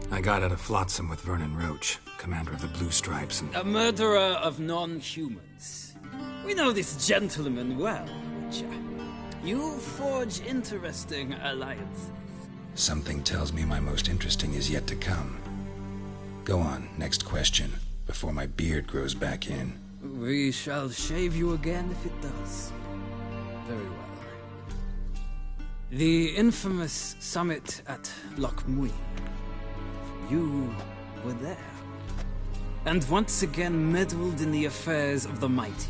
I got out of Flotsam with Vernon Roach, commander of the Blue Stripes, and... A murderer of non-humans. We know this gentleman well, Witcher. You forge interesting alliances. Something tells me my most interesting is yet to come. Go on, next question, before my beard grows back in. We shall shave you again if it does. Very well. The infamous summit at Loch Muin. You were there. And once again meddled in the affairs of the mighty.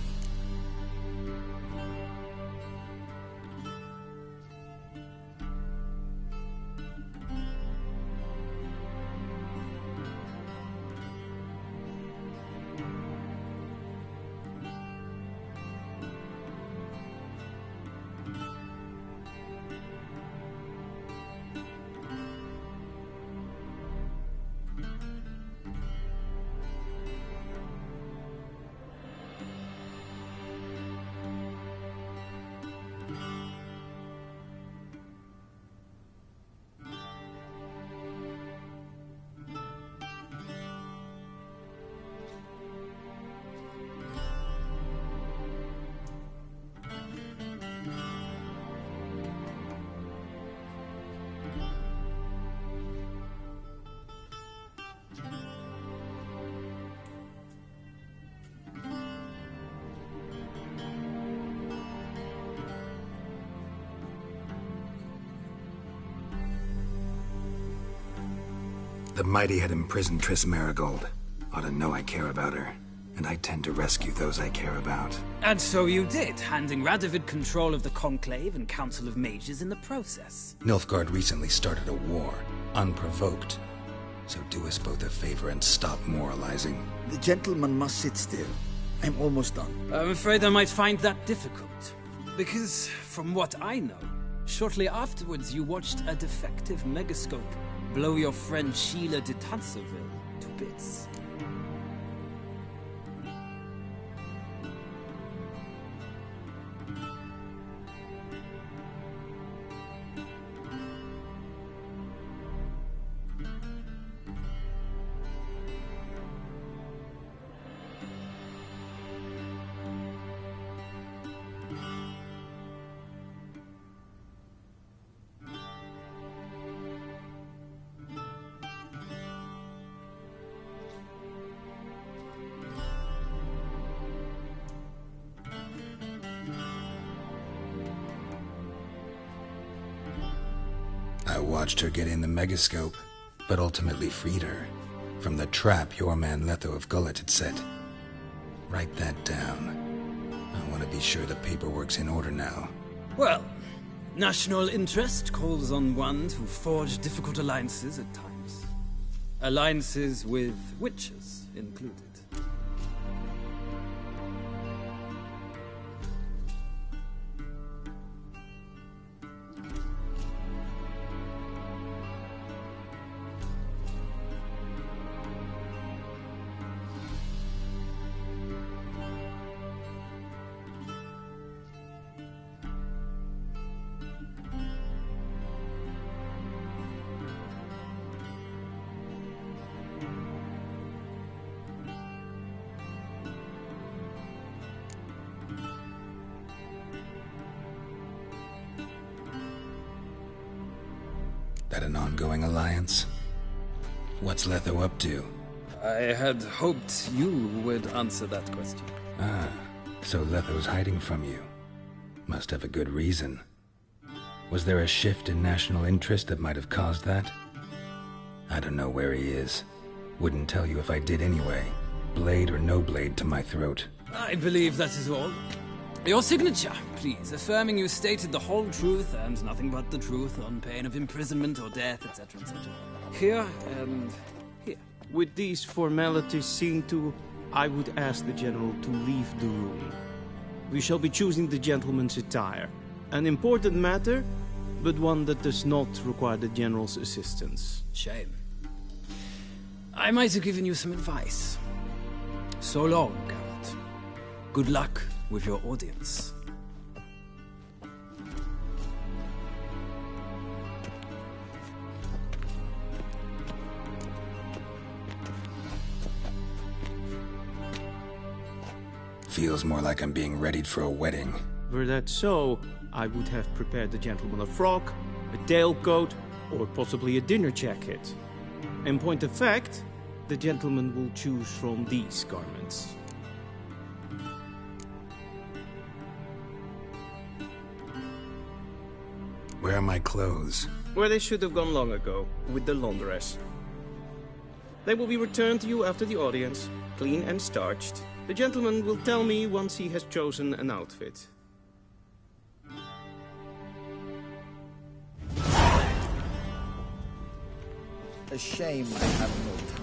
The mighty had imprisoned Triss Merigold. Ought to know I care about her, and I tend to rescue those I care about. And so you did, handing Radovid control of the Conclave and Council of Mages in the process. Nilfgaard recently started a war, unprovoked. So do us both a favor and stop moralizing. The gentleman must sit still. I'm almost done. I'm afraid I might find that difficult. Because, from what I know, shortly afterwards you watched a defective megascope blow your friend Sheila de Tanserville to bits. I watched her get in the megascope, but ultimately freed her from the trap your man Letho of Gullet had set. Write that down. I want to be sure the paperwork's in order now. Well, national interest calls on one to forge difficult alliances at times. Alliances with witches included. That an ongoing alliance? What's Letho up to? I had hoped you would answer that question. Ah, so Letho's hiding from you. Must have a good reason. Was there a shift in national interest that might have caused that? I don't know where he is. Wouldn't tell you if I did anyway. Blade or no blade to my throat. I believe that is all. Your signature, please, affirming you stated the whole truth and nothing but the truth on pain of imprisonment or death, etc., etc. Here and here. With these formalities seen to, I would ask the General to leave the room. We shall be choosing the gentleman's attire. An important matter, but one that does not require the General's assistance. Shame. I might have given you some advice. So long, Geralt. Good luck with your audience. feels more like I'm being readied for a wedding. Were that so, I would have prepared the gentleman a frock, a tailcoat, or possibly a dinner jacket. In point of fact, the gentleman will choose from these garments. Where are my clothes? Where they should have gone long ago, with the laundress. They will be returned to you after the audience, clean and starched. The gentleman will tell me once he has chosen an outfit. A shame I have no time.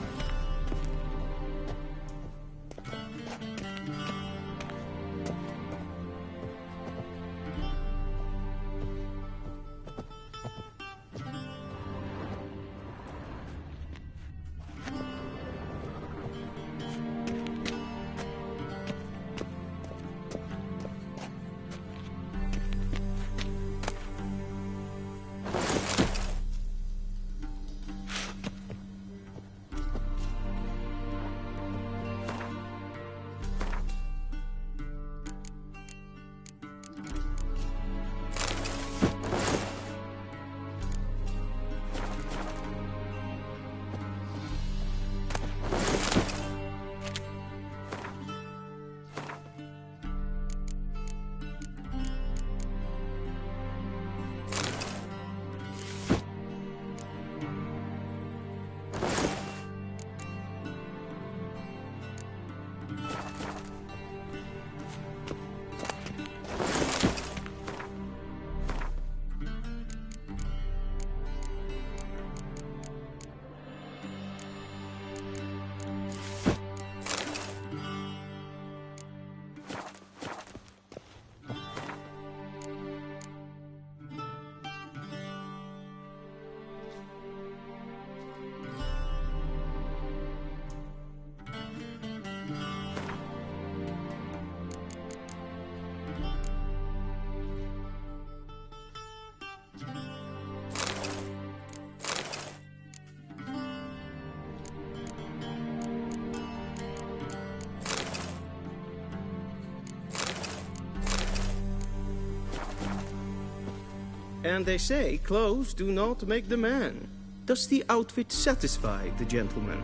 And they say clothes do not make the man. Does the outfit satisfy the gentleman?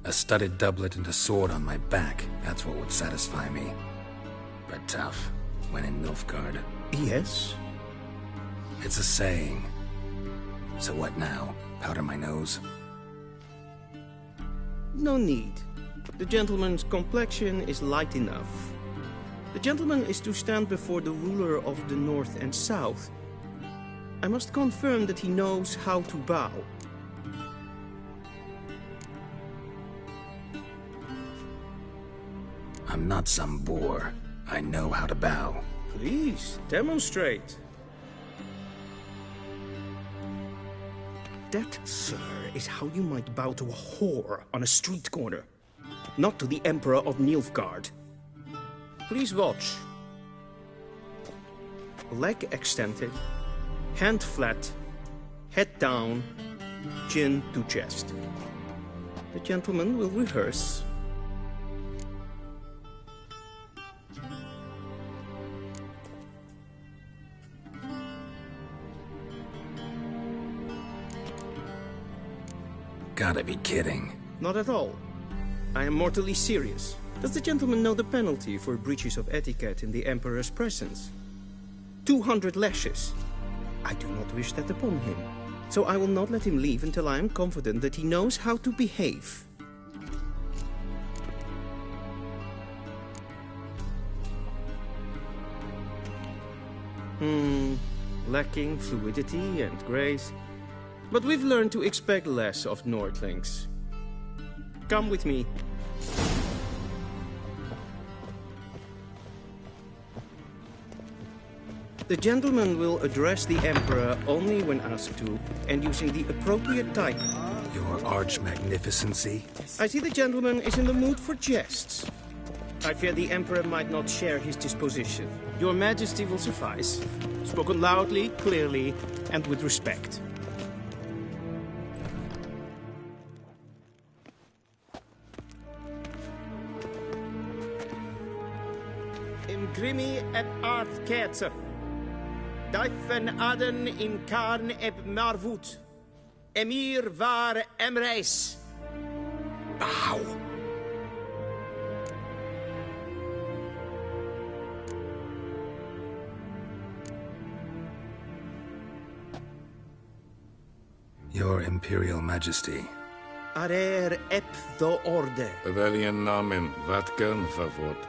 A studded doublet and a sword on my back, that's what would satisfy me. But tough, when in Nilfgaard. Yes? It's a saying. So what now? Powder my nose? No need. The gentleman's complexion is light enough. The gentleman is to stand before the ruler of the North and South. I must confirm that he knows how to bow. I'm not some boor. I know how to bow. Please, demonstrate. That, sir, is how you might bow to a whore on a street corner. Not to the Emperor of Nilfgaard. Please watch. Leg extended, hand flat, head down, chin to chest. The gentleman will rehearse. Gotta be kidding. Not at all. I am mortally serious. Does the gentleman know the penalty for breaches of etiquette in the Emperor's presence? 200 lashes. I do not wish that upon him, so I will not let him leave until I am confident that he knows how to behave. Lacking fluidity and grace. But we've learned to expect less of Nordlings. Come with me. The gentleman will address the Emperor only when asked to, and using the appropriate title. Your Arch-Magnificency? I see the gentleman is in the mood for jests. I fear the Emperor might not share his disposition. Your Majesty will suffice. Spoken loudly, clearly, and with respect. Krimi et art ketzer. Daifen aden in karn eb marvut. Emir var emreis. Bow. Your Imperial Majesty. Arer ep do orde. Veljen namen, vatken favort.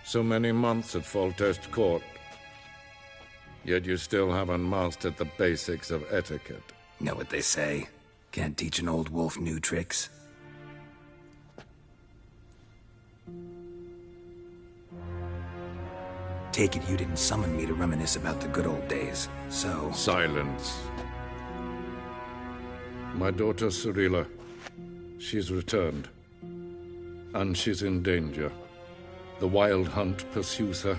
So many months at Foltest Court. Yet you still haven't mastered the basics of etiquette. Know what they say? Can't teach an old wolf new tricks. Take it you didn't summon me to reminisce about the good old days, so... Silence. My daughter Cirilla, she's returned. And she's in danger. The Wild Hunt pursues her.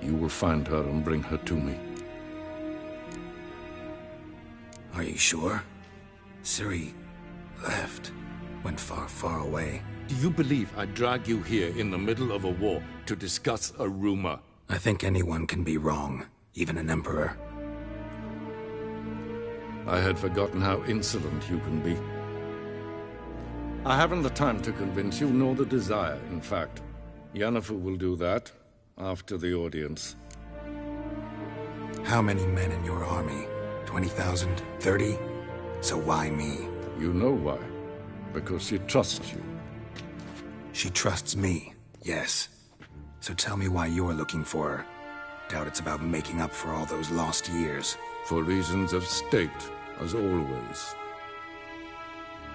You will find her and bring her to me. Are you sure? Ciri left. Went far, far away. Do you believe I'd drag you here in the middle of a war to discuss a rumor? I think anyone can be wrong, even an emperor. I had forgotten how insolent you can be. I haven't the time to convince you, nor the desire, in fact. Yennefer will do that after the audience. How many men in your army? 20,000? 30? So why me? You know why. Because she trusts you. She trusts me, yes. So tell me why you're looking for her. Doubt it's about making up for all those lost years. For reasons of state, as always.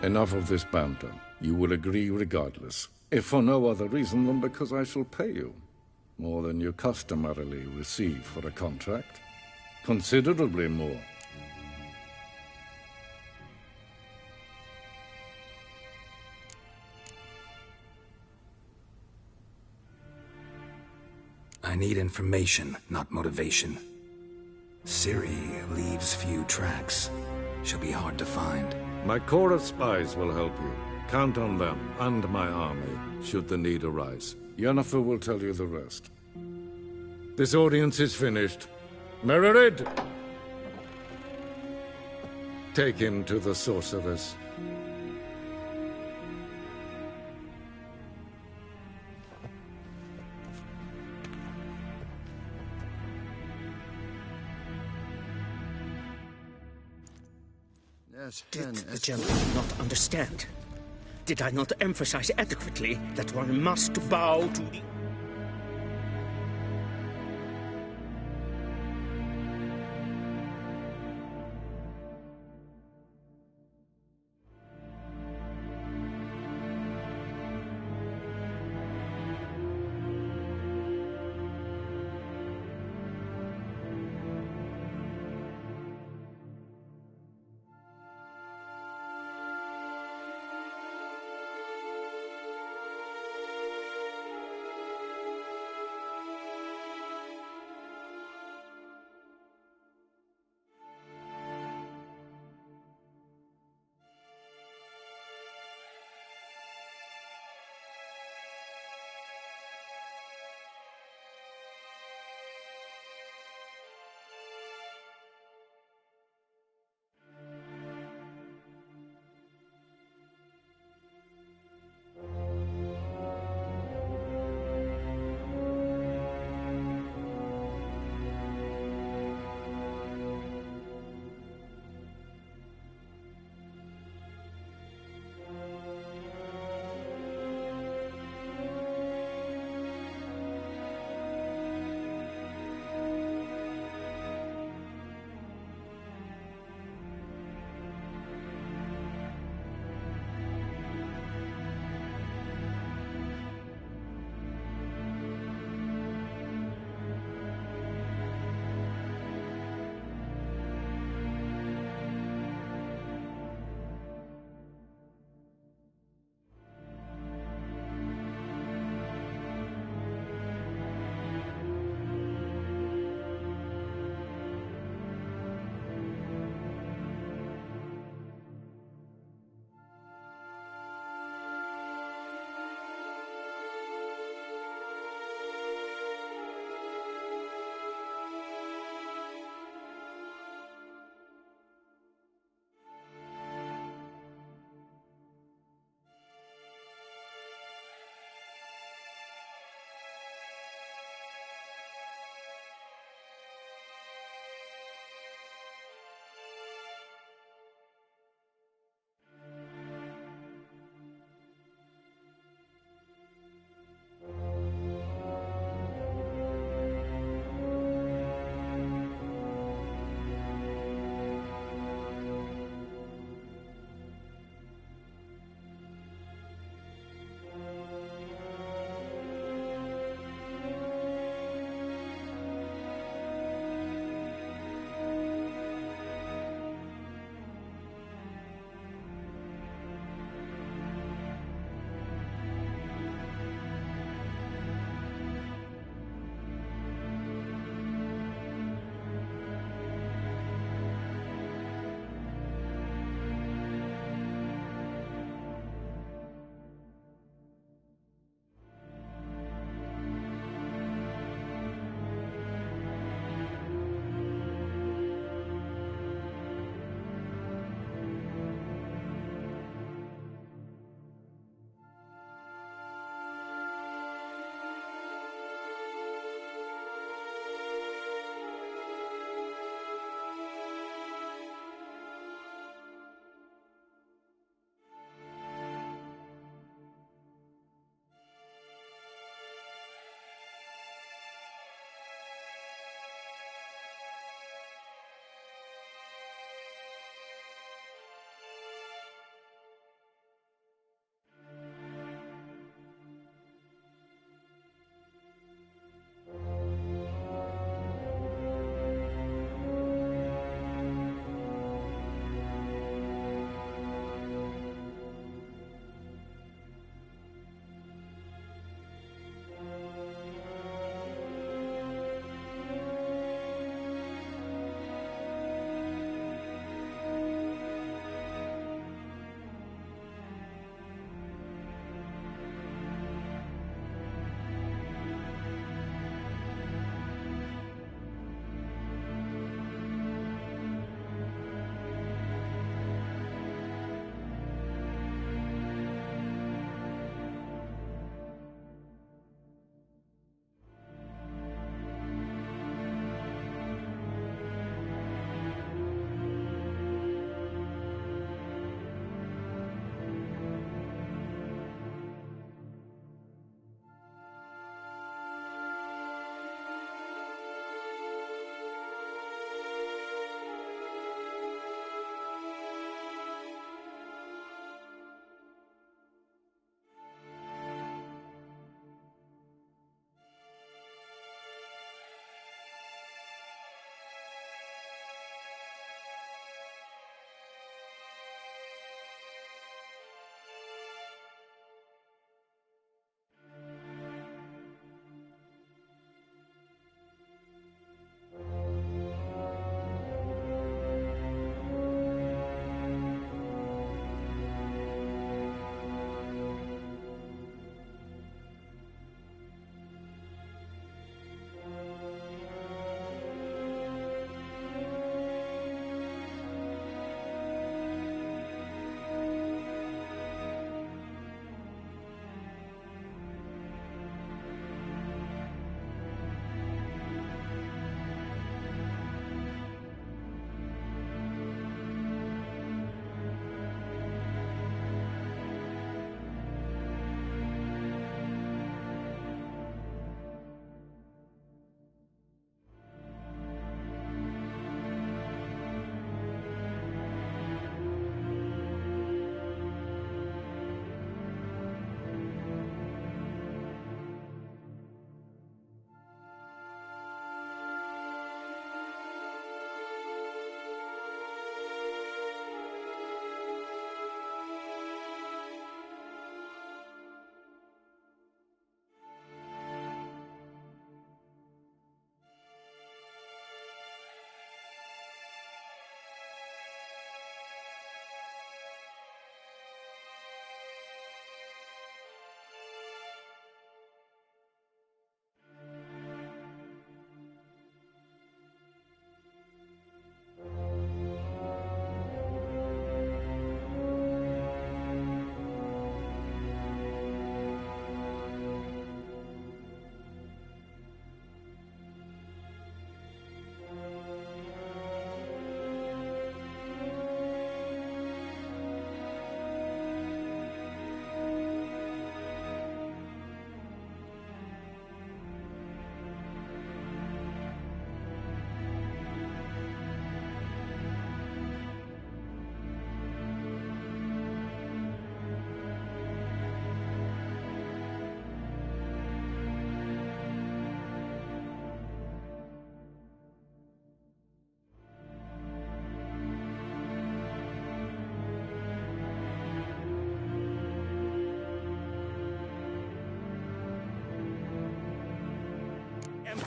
Enough of this banter. You will agree regardless. If for no other reason than because I shall pay you. More than you customarily receive for a contract. Considerably more. I need information, not motivation. Ciri leaves few tracks. She'll be hard to find. My corps of spies will help you. Count on them, and my army, should the need arise. Yennefer will tell you the rest. This audience is finished. Mererid! Take him to the sorceress. Did the gentleman not understand? Did I not emphasize adequately that one must bow to the...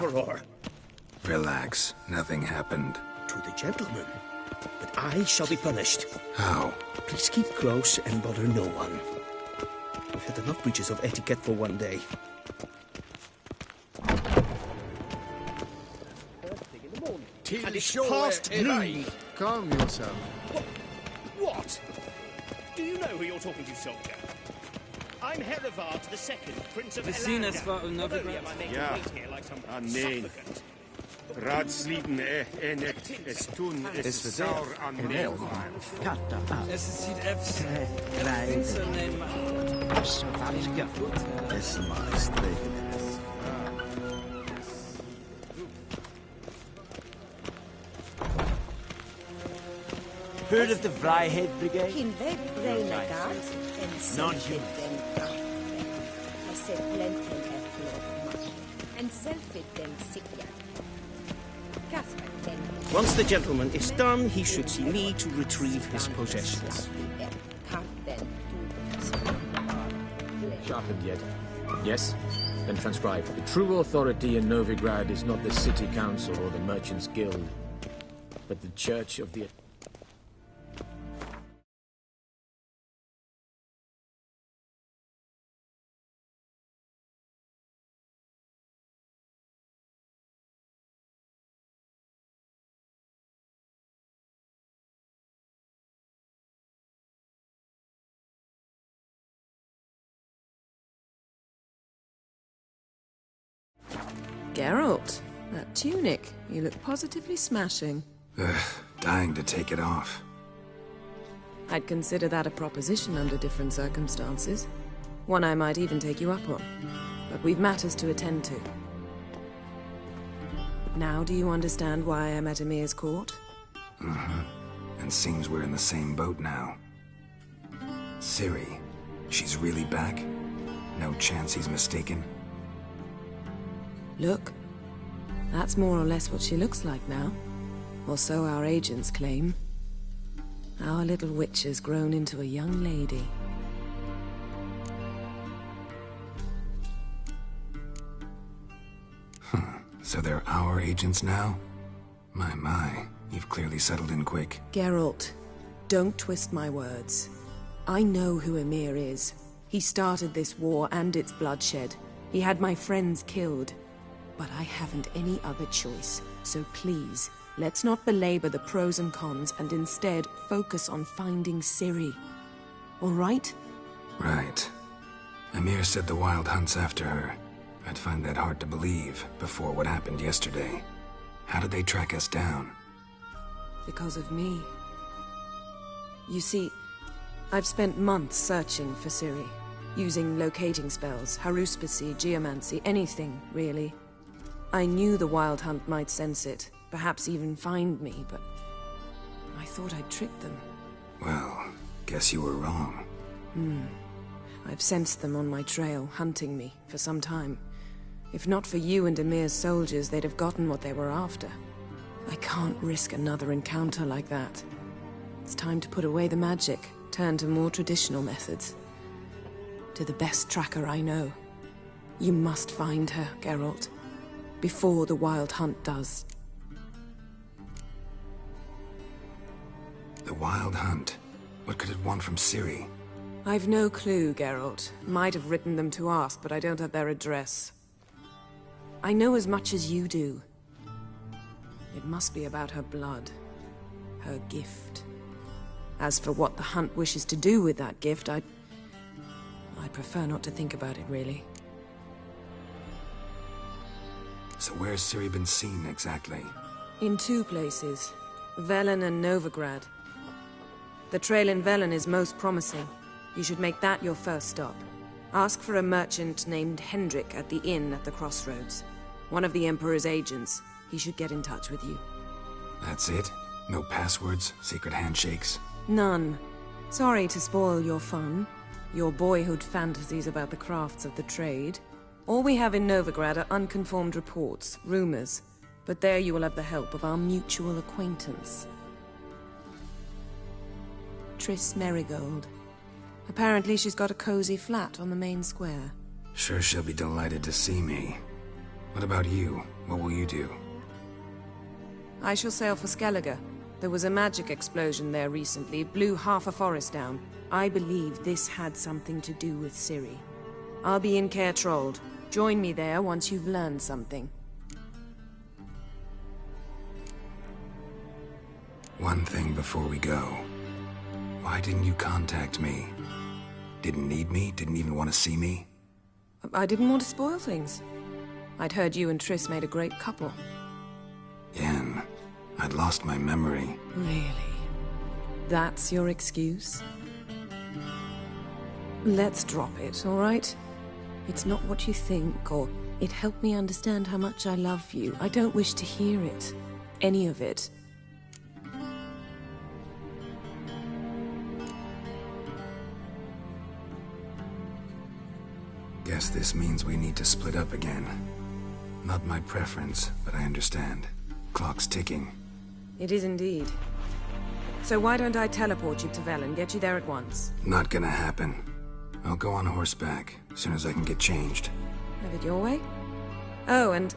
Emperor. Relax. Nothing happened. To the gentleman. But I shall be punished. How? Please keep close and bother no one. We've had enough breaches of etiquette for one day. And it's past noon. Calm yourself. What? Do you know who you're talking to, soldier? I'm Herivard II, Prince of Vecinas var Elanda. under Although, am I making Ja. wait here like some Amen. supplicant? Raadsliden enet es tun es saur an Es sieht F's. Prince name. Heard of the Vryhead Brigade? Not you. Once the gentleman is done, he should see me to retrieve his possessions. Sharpened yet? Yes? Then transcribe. The true authority in Novigrad is not the city council or the merchants' guild, but the church of the... Geralt, that tunic. You look positively smashing. Ugh, dying to take it off. I'd consider that a proposition under different circumstances. One I might even take you up on. But we've matters to attend to. Now do you understand why I'm at Emir's court? Mm-hmm. And seems we're in the same boat now. Ciri, she's really back? No chance he's mistaken? Look, that's more or less what she looks like now. Or so our agents claim. Our little witch has grown into a young lady. So they're our agents now? My, you've clearly settled in quick. Geralt, don't twist my words. I know who Emir is. He started this war and its bloodshed. He had my friends killed. But I haven't any other choice. So please, let's not belabor the pros and cons and instead focus on finding Ciri. All right? Right. Emir said the Wild Hunt's after her. I'd find that hard to believe before what happened yesterday. How did they track us down? Because of me. You see, I've spent months searching for Ciri. Using locating spells, haruspicy, geomancy, anything, really. I knew the Wild Hunt might sense it, perhaps even find me, but I thought I'd tricked them. Well, guess you were wrong. I've sensed them on my trail, hunting me, for some time. If not for you and Emir's soldiers, they'd have gotten what they were after. I can't risk another encounter like that. It's time to put away the magic, turn to more traditional methods. To the best tracker I know. You must find her, Geralt. Before the Wild Hunt does. The Wild Hunt? What could it want from Ciri? I've no clue, Geralt. Might have written them to ask, but I don't have their address. I know as much as you do. It must be about her blood. Her gift. As for what the Hunt wishes to do with that gift, I'd prefer not to think about it, really. So where's Ciri been seen, exactly? In two places. Velen and Novigrad. The trail in Velen is most promising. You should make that your first stop. Ask for a merchant named Hendrik at the inn at the crossroads. One of the Emperor's agents. He should get in touch with you. That's it? No passwords? Secret handshakes? None. Sorry to spoil your fun. Your boyhood fantasies about the crafts of the trade. All we have in Novigrad are unconformed reports, rumors. But there you will have the help of our mutual acquaintance. Triss Merigold. Apparently she's got a cozy flat on the main square. Sure she'll be delighted to see me. What about you? What will you do? I shall sail for Skellige. There was a magic explosion there recently, blew half a forest down. I believe this had something to do with Ciri. I'll be in Caer Trold. Join me there once you've learned something. One thing before we go. Why didn't you contact me? Didn't need me? Didn't even want to see me? I didn't want to spoil things. I'd heard you and Triss made a great couple. Yen, I'd lost my memory. Really? That's your excuse? Let's drop it, all right? It's not what you think, or it helped me understand how much I love you. I don't wish to hear it. Any of it. Guess this means we need to split up again. Not my preference, but I understand. Clock's ticking. It is indeed. So why don't I teleport you to Velen, get you there at once? Not gonna happen. I'll go on horseback, as soon as I can get changed. Have it your way? Oh, and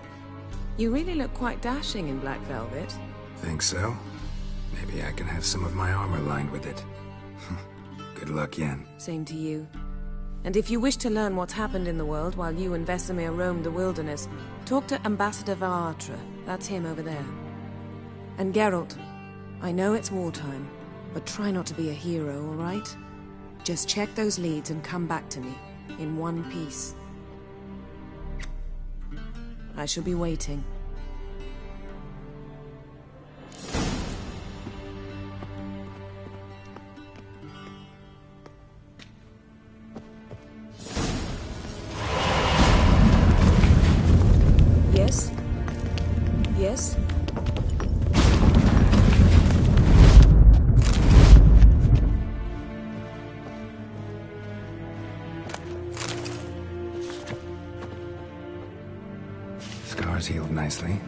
you really look quite dashing in black velvet. Think so? Maybe I can have some of my armor lined with it. Good luck, Yen. Same to you. And if you wish to learn what's happened in the world while you and Vesemir roamed the wilderness, talk to Ambassador Varatra. That's him over there. And Geralt, I know it's wartime, but try not to be a hero, all right? Just check those leads and come back to me, in one piece. I shall be waiting. Yes? Yes? Scars healed nicely.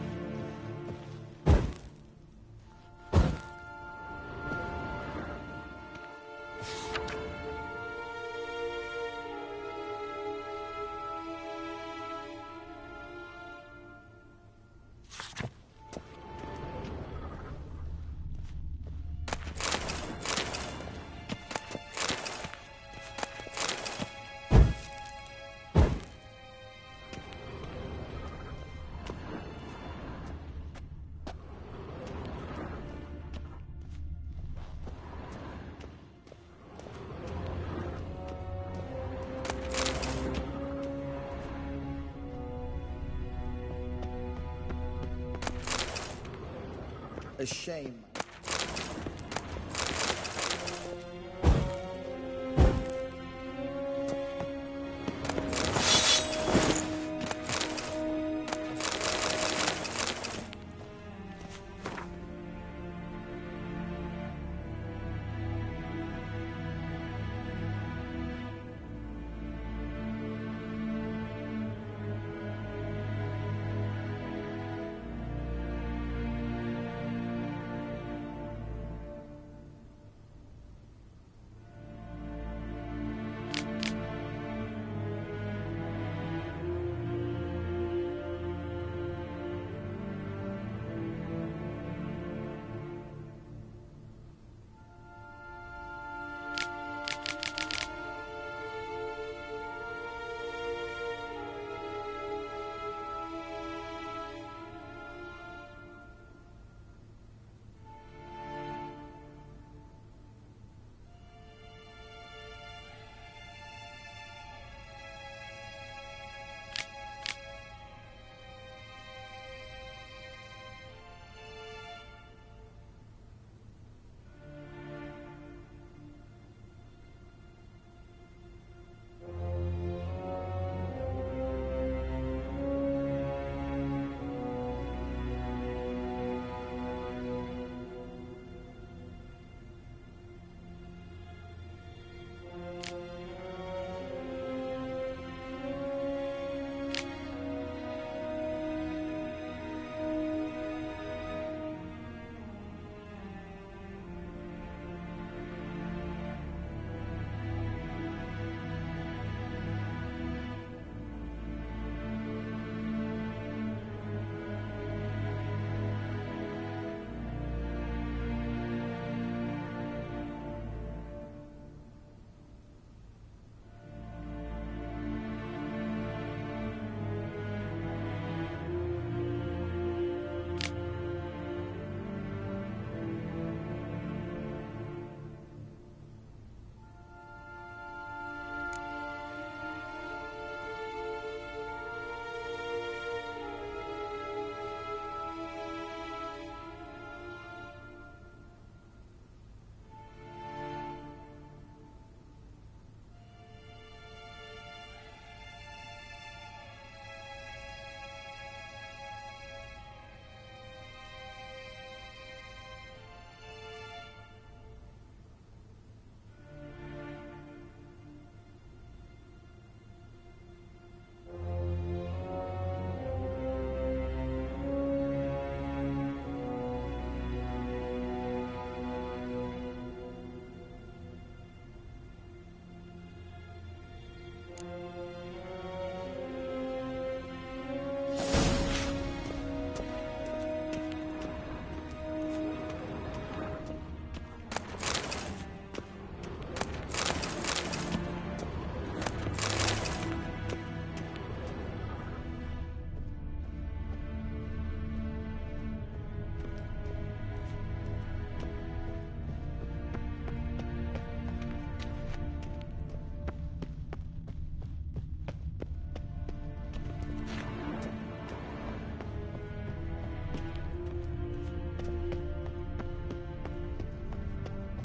A shame.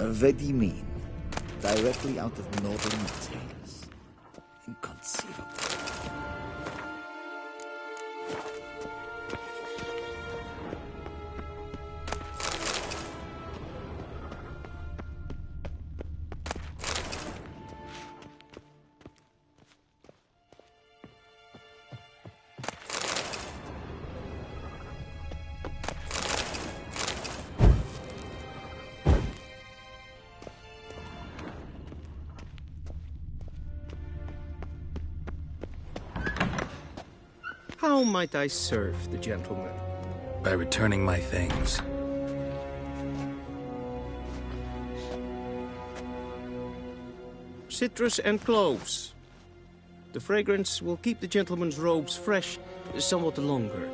Very mean. Directly out of northern tales. Inconceivable. How might I serve the gentleman? By returning my things. Citrus and cloves. The fragrance will keep the gentleman's robes fresh somewhat longer.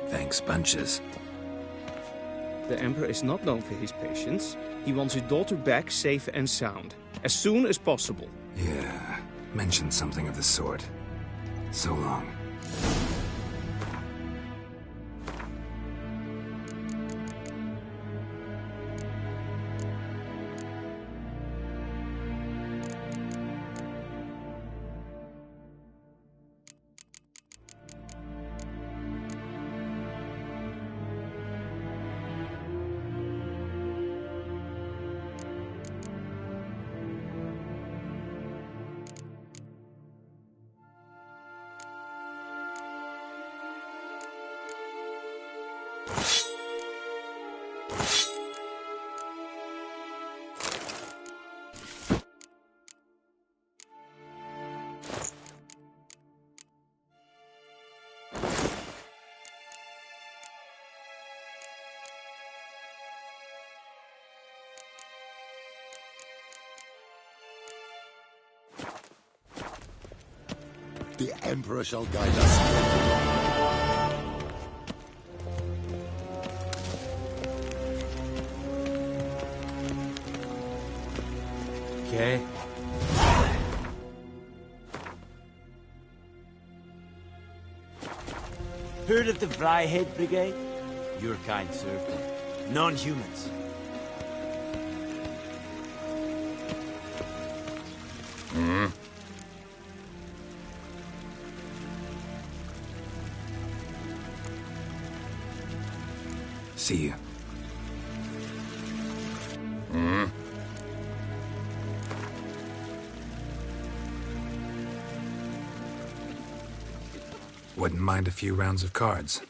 Thanks, bunches. The Emperor is not known for his patience. He wants his daughter back safe and sound, as soon as possible. Yeah, mentioned something of the sort. So long. The Emperor shall guide us. Okay. Heard of the Vryhead Brigade? Your kind served them. Non-humans. See you. Wouldn't mind a few rounds of cards.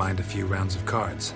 mind a few rounds of cards?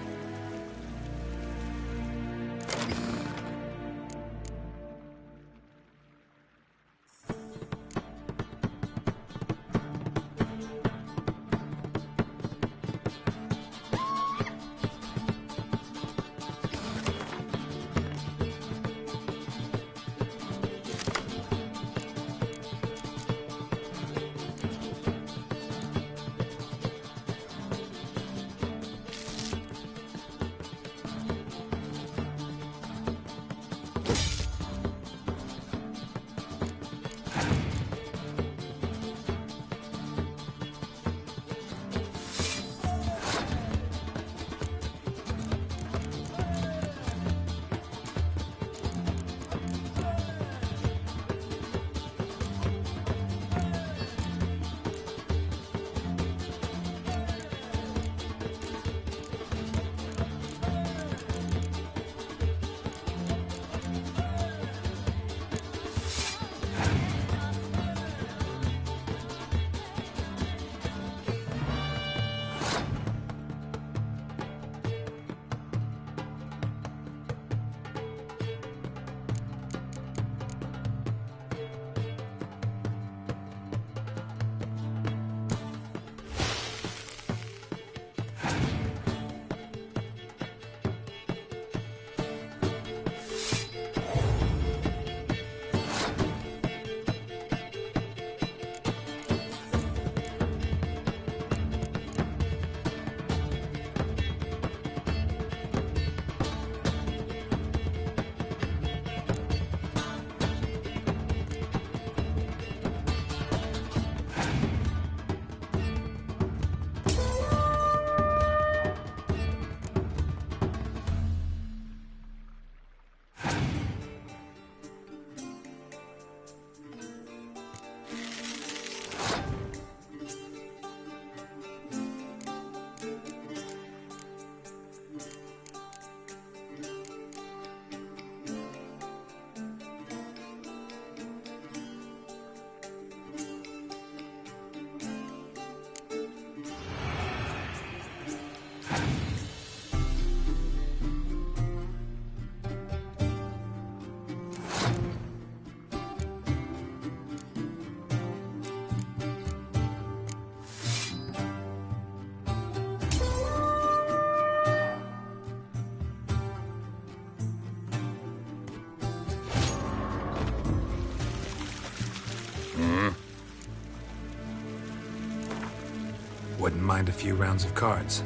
Wouldn't mind a few rounds of cards.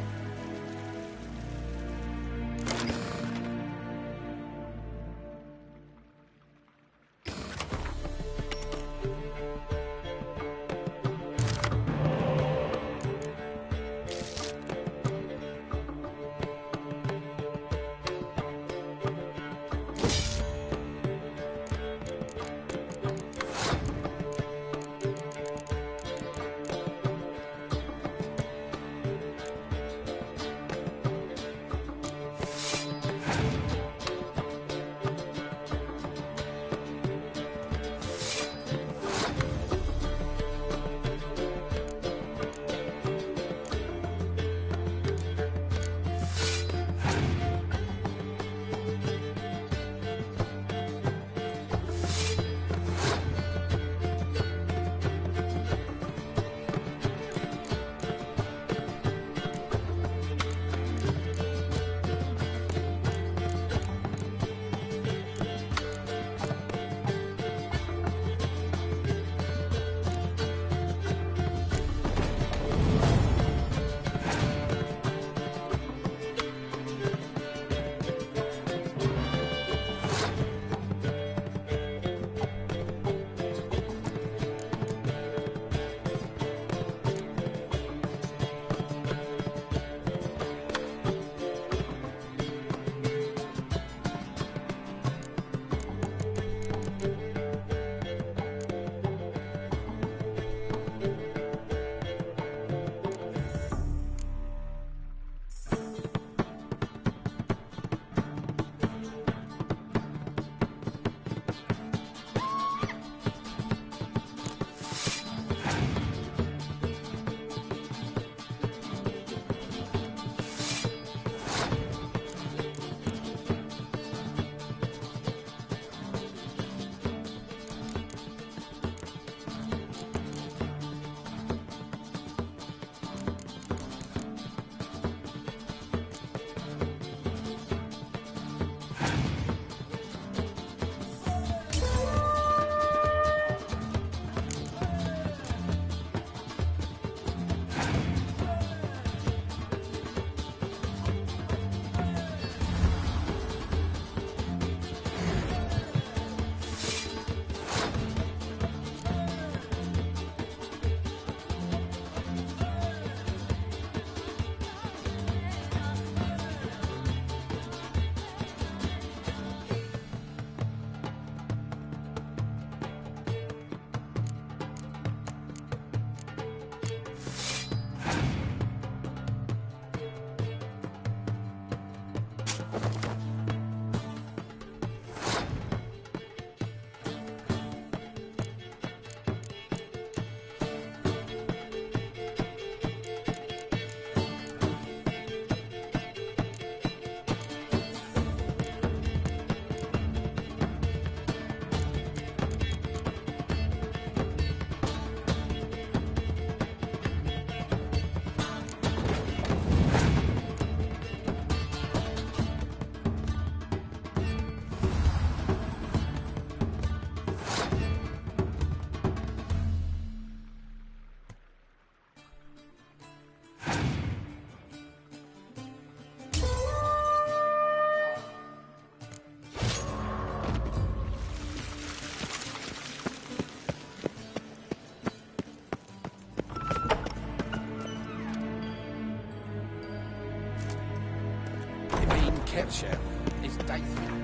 Kershel is Daithia.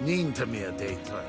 Nín to me a data.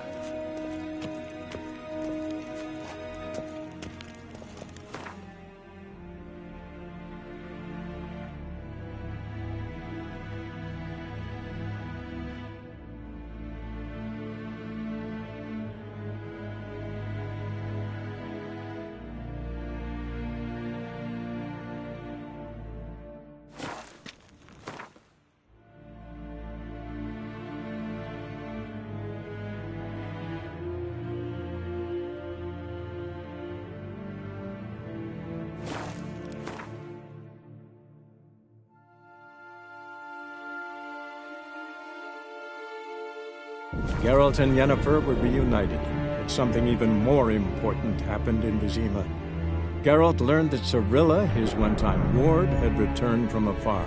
Geralt and Yennefer were reunited, but something even more important happened in Vizima. Geralt learned that Cirilla, his one-time ward, had returned from afar,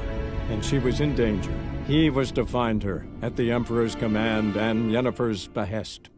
and she was in danger. He was to find her, at the Emperor's command and Yennefer's behest.